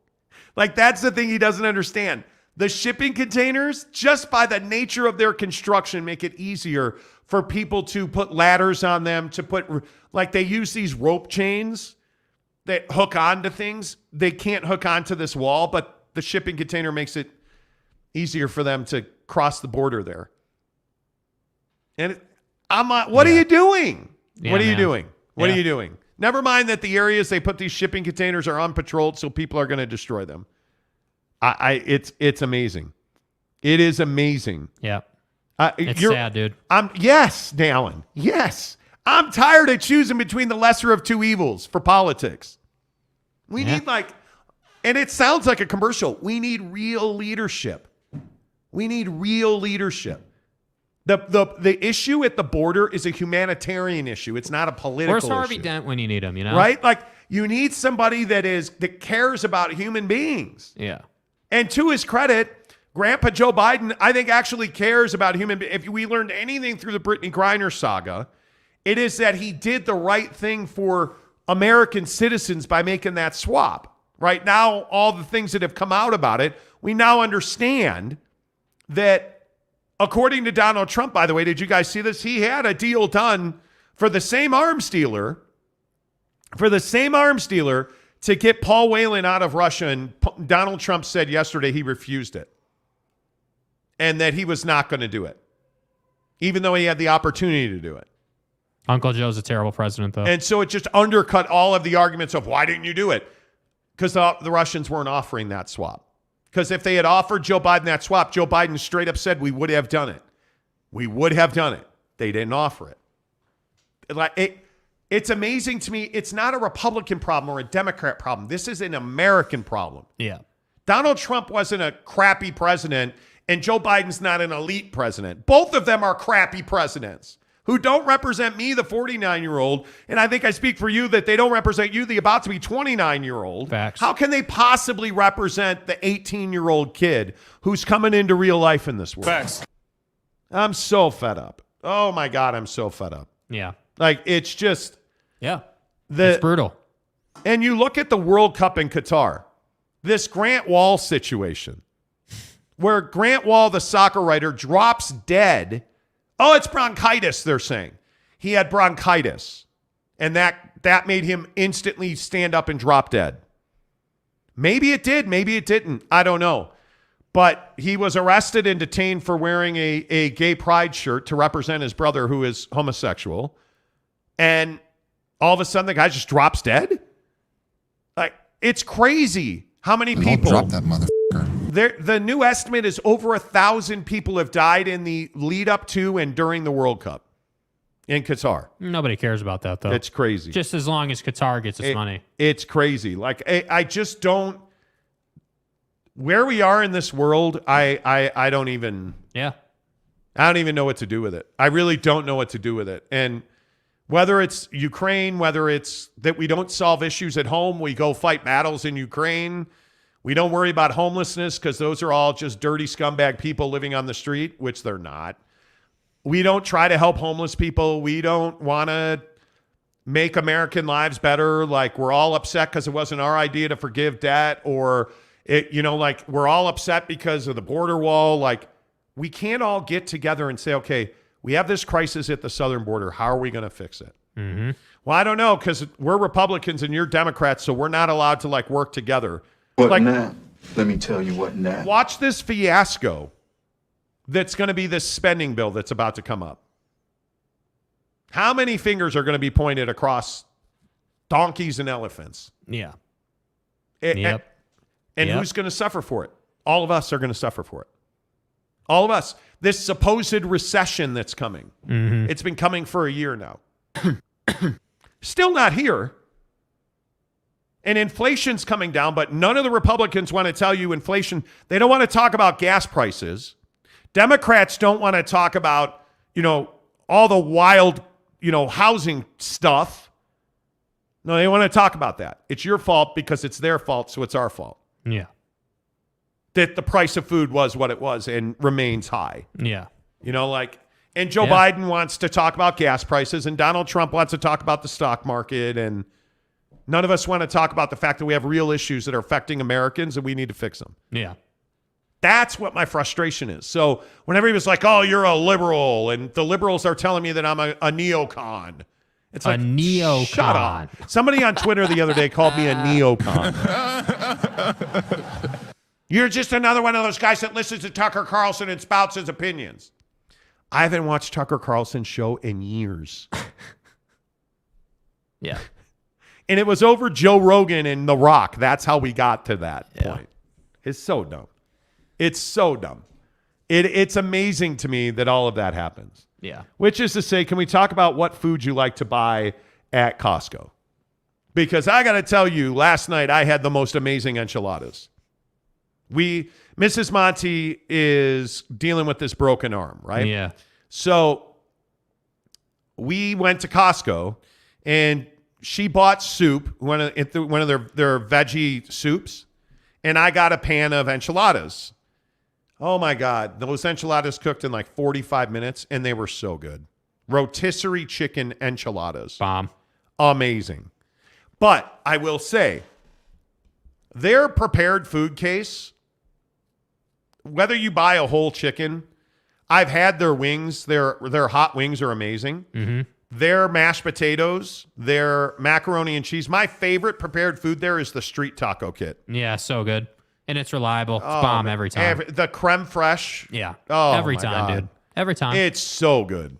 that's the thing he doesn't understand. The shipping containers, just by the nature of their construction, make it easier for people to put ladders on them, to put, like they use these rope chains that hook onto things. They can't hook onto this wall, but the shipping container makes it easier for them to cross the border there. And what are you doing? Yeah, what are you man. doing? What are you doing? Never mind that the areas they put these shipping containers are unpatrolled, so people are going to destroy them. It's amazing. It is amazing. Yeah. It's sad, dude. Yes, Dallin. Yes. I'm tired of choosing between the lesser of two evils for politics. We need and it sounds like a commercial. We need real leadership. We need real leadership. The issue at the border is a humanitarian issue. It's not a political issue. Where's Harvey Dent when you need him, you know? Right? Like, you need somebody that cares about human beings. Yeah. And to his credit, Grandpa Joe Biden, I think, actually cares about human beings. If we learned anything through the Brittany Griner saga, it is that he did the right thing for American citizens by making that swap. Right now, all the things that have come out about it, we now understand that, according to Donald Trump, by the way, did you guys see this? He had a deal done for the same arms dealer, to get Paul Whelan out of Russia, and Donald Trump said yesterday he refused it and that he was not going to do it, even though he had the opportunity to do it. Uncle Joe's a terrible president, though. And so it just undercut all of the arguments of why didn't you do it? Because the Russians weren't offering that swap. Because if they had offered Joe Biden that swap, Joe Biden straight up said we would have done it. We would have done it. They didn't offer it. It's amazing to me. It's not a Republican problem or a Democrat problem. This is an American problem. Yeah. Donald Trump wasn't a crappy president, and Joe Biden's not an elite president. Both of them are crappy presidents who don't represent me, the 49-year-old, and I think I speak for you that they don't represent you, the about to be 29-year-old. Facts. How can they possibly represent the 18-year-old kid who's coming into real life in this world? Facts. I'm so fed up. Oh, my God, I'm so fed up. Yeah. Like, it's just... Yeah. It's brutal. And you look at the World Cup in Qatar, this Grant Wall situation, where Grant Wall, the soccer writer, drops dead. Oh, it's bronchitis, they're saying. He had bronchitis. And that made him instantly stand up and drop dead. Maybe it did. Maybe it didn't. I don't know. But he was arrested and detained for wearing a gay pride shirt to represent his brother who is homosexual. And all of a sudden, the guy just drops dead? Like, it's crazy how many people... Drop that motherfucker. The new estimate is over 1,000 people have died in the lead up to and during the World Cup in Qatar. Nobody cares about that, though. It's crazy. Just as long as Qatar gets its money. It's crazy. Like, I just don't... Where we are in this world, I don't even... Yeah. I don't even know what to do with it. I really don't know what to do with it. And... whether it's Ukraine, whether it's that we don't solve issues at home, we go fight battles in Ukraine. We don't worry about homelessness because those are all just dirty scumbag people living on the street, which they're not. We don't try to help homeless people. We don't want to make American lives better. Like, we're all upset because it wasn't our idea to forgive debt, or like we're all upset because of the border wall. Like, we can't all get together and say, okay, we have this crisis at the southern border. How are we going to fix it? Mm-hmm. Well, I don't know, because we're Republicans and you're Democrats, so we're not allowed to work together. What now? Let me tell you what now. Watch this fiasco that's going to be this spending bill that's about to come up. How many fingers are going to be pointed across donkeys and elephants? Yeah. And who's going to suffer for it? All of us are going to suffer for it. All of us. This supposed recession that's coming. Mm-hmm. It's been coming for a year now. Still not here. And inflation's coming down, but none of the Republicans want to tell you inflation. They don't want to talk about gas prices. Democrats don't want to talk about, all the wild, housing stuff. No, they want to talk about that. It's your fault because it's their fault, so it's our fault. Yeah. That the price of food was what it was and remains high. Yeah. And Joe Biden wants to talk about gas prices, and Donald Trump wants to talk about the stock market, and none of us want to talk about the fact that we have real issues that are affecting Americans and we need to fix them. Yeah. That's what my frustration is. So whenever he was like, oh, you're a liberal, and the liberals are telling me that I'm a neocon. It's like, a neocon. Shut up. Somebody on Twitter the other day called me a neocon. You're just another one of those guys that listens to Tucker Carlson and spouts his opinions. I haven't watched Tucker Carlson's show in years. Yeah. And it was over Joe Rogan and The Rock. That's how we got to that point. It's so dumb. It's so dumb. It's amazing to me that all of that happens. Yeah. Which is to say, can we talk about what food you like to buy at Costco? Because I got to tell you, last night I had the most amazing enchiladas. Mrs. Monty is dealing with this broken arm, right? Yeah. So we went to Costco and she bought soup, one of their veggie soups, and I got a pan of enchiladas. Oh my God. Those enchiladas cooked in like 45 minutes and they were so good. Rotisserie chicken enchiladas. Bomb. Amazing. But I will say, their prepared food case, whether you buy a whole chicken, I've had their wings. Their hot wings are amazing. Mm-hmm. Their mashed potatoes, their macaroni and cheese. My favorite prepared food there is the street taco kit. Yeah, so good. And it's reliable. It's bomb every time. The creme fraiche. Yeah. Oh, every my time, God. dude. Every time. It's so good.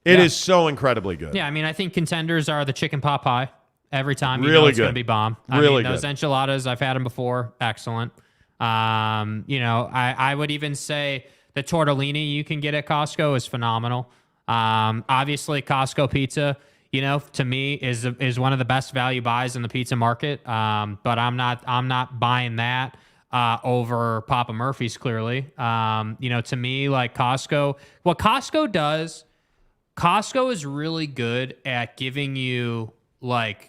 It is so incredibly good. Yeah, I mean, I think contenders are the chicken pot pie. Every time you Really know it's good. going to be bomb. Really those good. enchiladas, I've had them before. Excellent. I would even say the tortellini you can get at Costco is phenomenal. Obviously, Costco pizza, to me is one of the best value buys in the pizza market. But I'm not buying that over Papa Murphy's. Clearly, to me, like Costco, what Costco does, Costco is really good at giving you like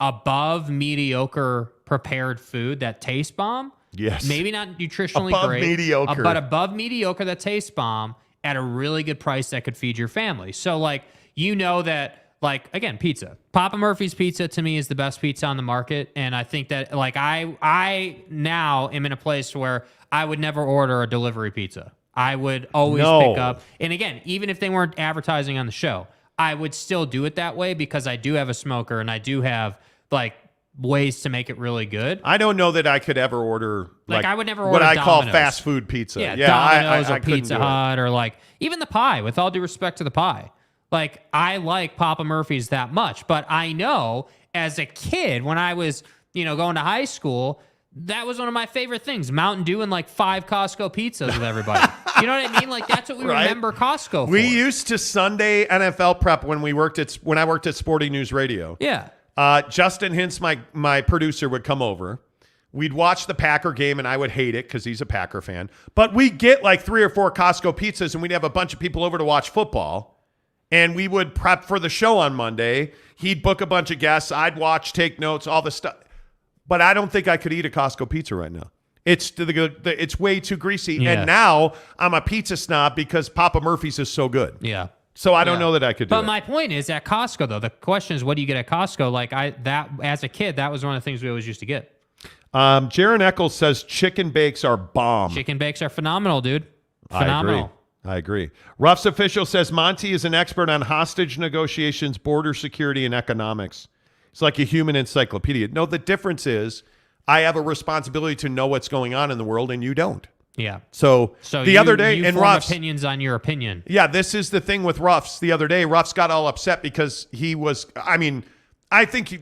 above mediocre prepared food that tastes bomb. Yes. Maybe not nutritionally Above great, mediocre. but above mediocre that tastes bomb at a really good price that could feed your family. So like, that, like, again, pizza. Papa Murphy's pizza to me is the best pizza on the market. And I think that like I now am in a place where I would never order a delivery pizza. I would always pick up. And again, even if they weren't advertising on the show, I would still do it that way because I do have a smoker and I do have like ways to make it really good. I don't know that I could ever order like I would never order what I call Domino's. fast food pizza. Yeah, I Domino's or couldn't Pizza do it. Hut or like even the pie. With all due respect to the pie, like I like Papa Murphy's that much, but I know as a kid when I was going to high school, that was one of my favorite things. Mountain Dew and like 5 Costco pizzas with everybody. You know what I mean? Like that's what we remember Costco for. We used to Sunday NFL prep when I worked at Sporting News Radio. Yeah. Justin Hintz, my producer, would come over. We'd watch the Packer game, and I would hate it because he's a Packer fan. But we'd get like 3 or 4 Costco pizzas, and we'd have a bunch of people over to watch football. And we would prep for the show on Monday. He'd book a bunch of guests. I'd watch, take notes, all the stuff. But I don't think I could eat a Costco pizza right now. It's way too greasy. Yeah. And now I'm a pizza snob because Papa Murphy's is so good. Yeah. So I don't know that I could do it. But my point is at Costco, though, the question is, what do you get at Costco? Like as a kid, that was one of the things we always used to get. Jaron Eccles says chicken bakes are bomb. Chicken bakes are phenomenal, dude. Phenomenal. I agree. Ruff's Official says Monty is an expert on hostage negotiations, border security, and economics. It's like a human encyclopedia. No, the difference is I have a responsibility to know what's going on in the world, and you don't. Yeah. So the other day, you and form Ruff's opinions on your opinion. Yeah, this is the thing with Ruff's. The other day, Ruff's got all upset because he was. I mean, I think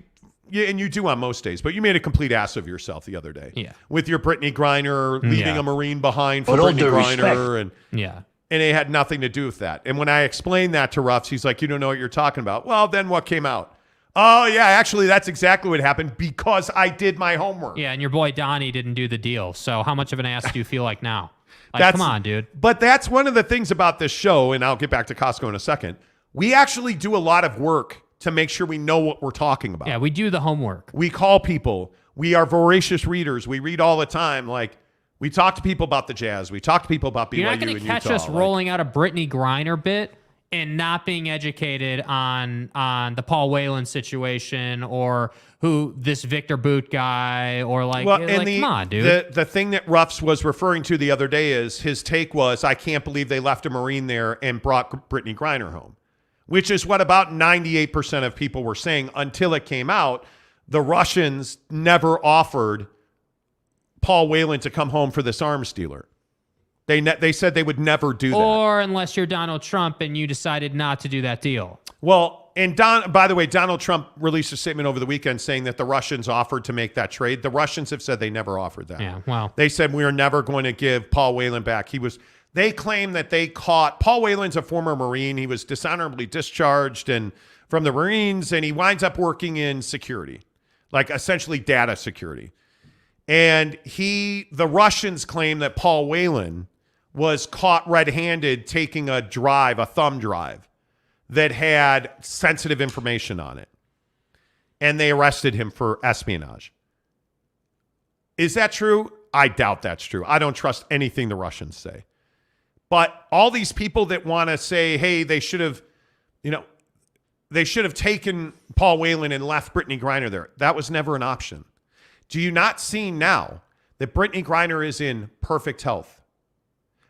and you do on most days, but you made a complete ass of yourself the other day. Yeah. With your Brittany Griner leaving a Marine behind for With all Brittany due Griner, respect. and it had nothing to do with that. And when I explained that to Ruff's, he's like, "You don't know what you're talking about." Well, then what came out? Oh, yeah, actually, that's exactly what happened because I did my homework. Yeah, and your boy Donnie didn't do the deal. So how much of an ass do you feel like now? Like, come on, dude. But that's one of the things about this show, and I'll get back to Costco in a second. We actually do a lot of work to make sure we know what we're talking about. Yeah, we do the homework. We call people. We are voracious readers. We read all the time. Like, we talk to people about the Jazz. We talk to people about BYU You're not going to and catch Utah. us rolling out a Brittany Griner bit and not being educated on the Paul Whelan situation or who this Victor Boot guy or like, come on, dude. The thing that Ruffs was referring to the other day is his take was, I can't believe they left a Marine there and brought Brittany Griner home, which is what about 98% of people were saying until it came out. The Russians never offered Paul Whelan to come home for this arms dealer. They said they would never do that. Or unless you're Donald Trump and you decided not to do that deal. Well, and by the way, Donald Trump released a statement over the weekend saying that the Russians offered to make that trade. The Russians have said they never offered that. Yeah, well. They said we are never going to give Paul Whelan back. They claim that they caught, Paul Whelan's a former Marine. He was dishonorably discharged from the Marines, and he winds up working in security, like essentially data security. And the Russians claim that Paul Whelan was caught red-handed taking a thumb drive that had sensitive information on it. And they arrested him for espionage. Is that true? I doubt that's true. I don't trust anything the Russians say. But all these people that want to say, hey, they should have taken Paul Whelan and left Brittany Griner there. That was never an option. Do you not see now that Brittany Griner is in perfect health?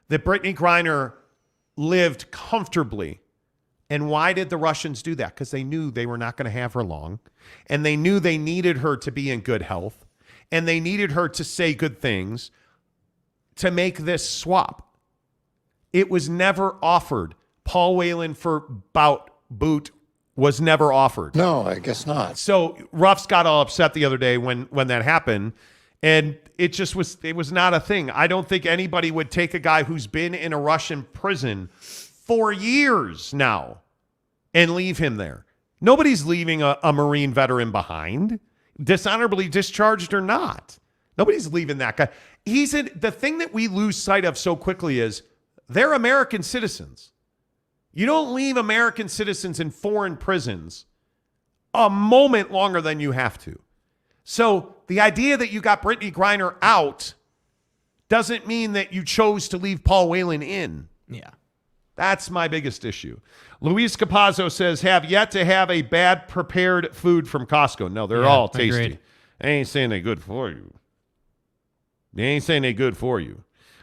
That Brittany Griner lived comfortably. And why did the Russians do that? Because they knew they were not going to have her long. And they knew they needed her to be in good health. And they needed her to say good things to make this swap. It was never offered. Paul Whelan for Boot was never offered. No, I guess not. So Ruffs got all upset the other day when that happened. And it was not a thing. I don't think anybody would take a guy who's been in a Russian prison for years now and leave him there. Nobody's leaving a Marine veteran behind, dishonorably discharged or not. Nobody's leaving that guy. The thing that we lose sight of so quickly is they're American citizens. You don't leave American citizens in foreign prisons a moment longer than you have to. So the idea that you got Brittany Griner out doesn't mean that you chose to leave Paul Whelan in. Yeah. That's my biggest issue. Luis Capazzo says, have yet to have a bad prepared food from Costco. No, they're all tasty. Agreed. They ain't saying they're good for you.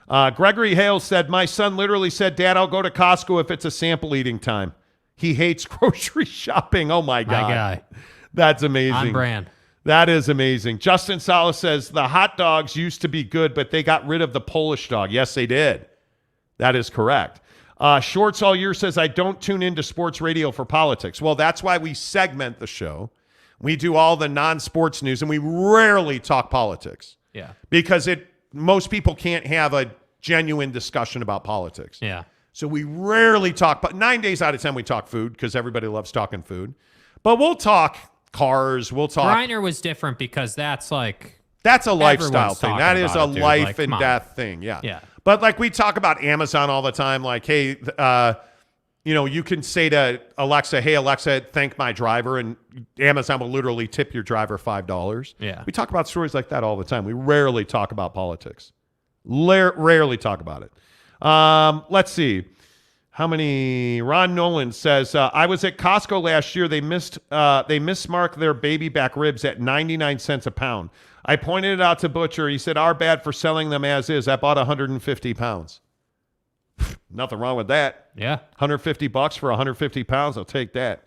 Gregory Hale said, my son literally said, Dad, I'll go to Costco if it's a sample eating time. He hates grocery shopping. Oh, my God. My guy. That's amazing. On brand. That is amazing. Justin Salas says, the hot dogs used to be good, but they got rid of the Polish dog. Yes, they did. That is correct. Shorts All Year says, I don't tune into sports radio for politics. Well, that's why we segment the show. We do all the non-sports news, and we rarely talk politics. Yeah. Because most people can't have a genuine discussion about politics. Yeah. So we rarely talk, but 9 days out of 10 we talk food because everybody loves talking food. But we'll talk cars. We'll talk. Griner was different because that's a lifestyle thing. That is a life and death thing. Yeah. Yeah. But like we talk about Amazon all the time. Like, hey, you can say to Alexa, hey, Alexa, thank my driver. And Amazon will literally tip your driver $5. Yeah. We talk about stories like that all the time. We rarely talk about politics. Rarely talk about it. Let's see. How many? Ron Nolan says, I was at Costco last year. They mismarked their baby back ribs at 99 cents a pound. I pointed it out to Butcher. He said, our bad for selling them as is. I bought 150 pounds. Nothing wrong with that. Yeah. $150 for 150 pounds. I'll take that.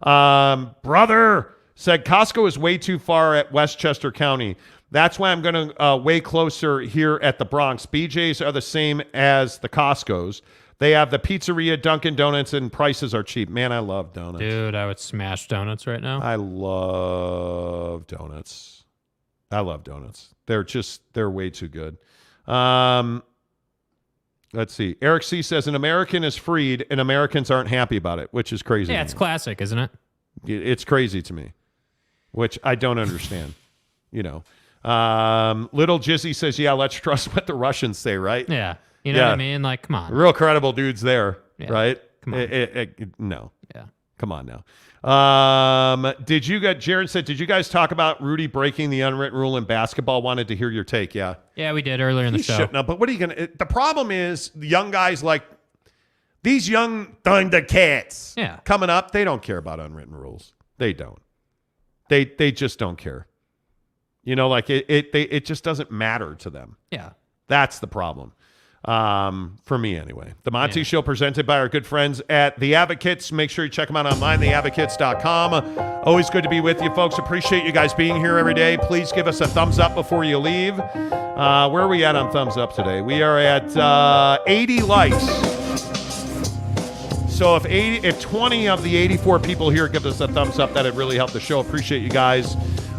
Brother said, Costco is way too far at Westchester County. That's why I'm going to way closer here at the Bronx. BJ's are the same as the Costco's. They have the pizzeria, Dunkin' Donuts, and prices are cheap. Man, I love donuts. Dude, I would smash donuts right now. I love donuts. They're way too good. Let's see. Eric C. says, an American is freed and Americans aren't happy about it, which is crazy. Yeah, it's classic, isn't it? It's crazy to me, which I don't understand. Little Jizzy says, yeah, let's trust what the Russians say, right? Yeah. You know what I mean? Like, come on. Real credible dudes there, right? Come on. No. Yeah. Come on now. Jaron said, did you guys talk about Rudy breaking the unwritten rule in basketball? Wanted to hear your take. Yeah. Yeah, we did earlier in the show. Shouldn't have, but what are you going to, the problem is the young guys These young Thundercats Yeah. coming up, they don't care about unwritten rules. They don't. They just don't care. You know, like it just doesn't matter to them. Yeah. That's the problem. For me anyway. The Monty Show presented by our good friends at The Advocates. Make sure you check them out online, theadvocates.com. Always good to be with you, folks. Appreciate you guys being here every day. Please give us a thumbs up before you leave. Where are we at on thumbs up today? We are at 80 likes. So if 20 of the 84 people here give us a thumbs up, that'd really help the show. Appreciate you guys.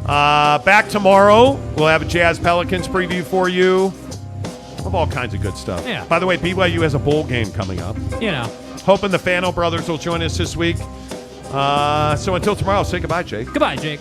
Back tomorrow. We'll have a Jazz Pelicans preview for you. Of all kinds of good stuff. Yeah. By the way, BYU has a bowl game coming up. You know. Hoping the Fano brothers will join us this week. So until tomorrow, say goodbye, Jake. Goodbye, Jake.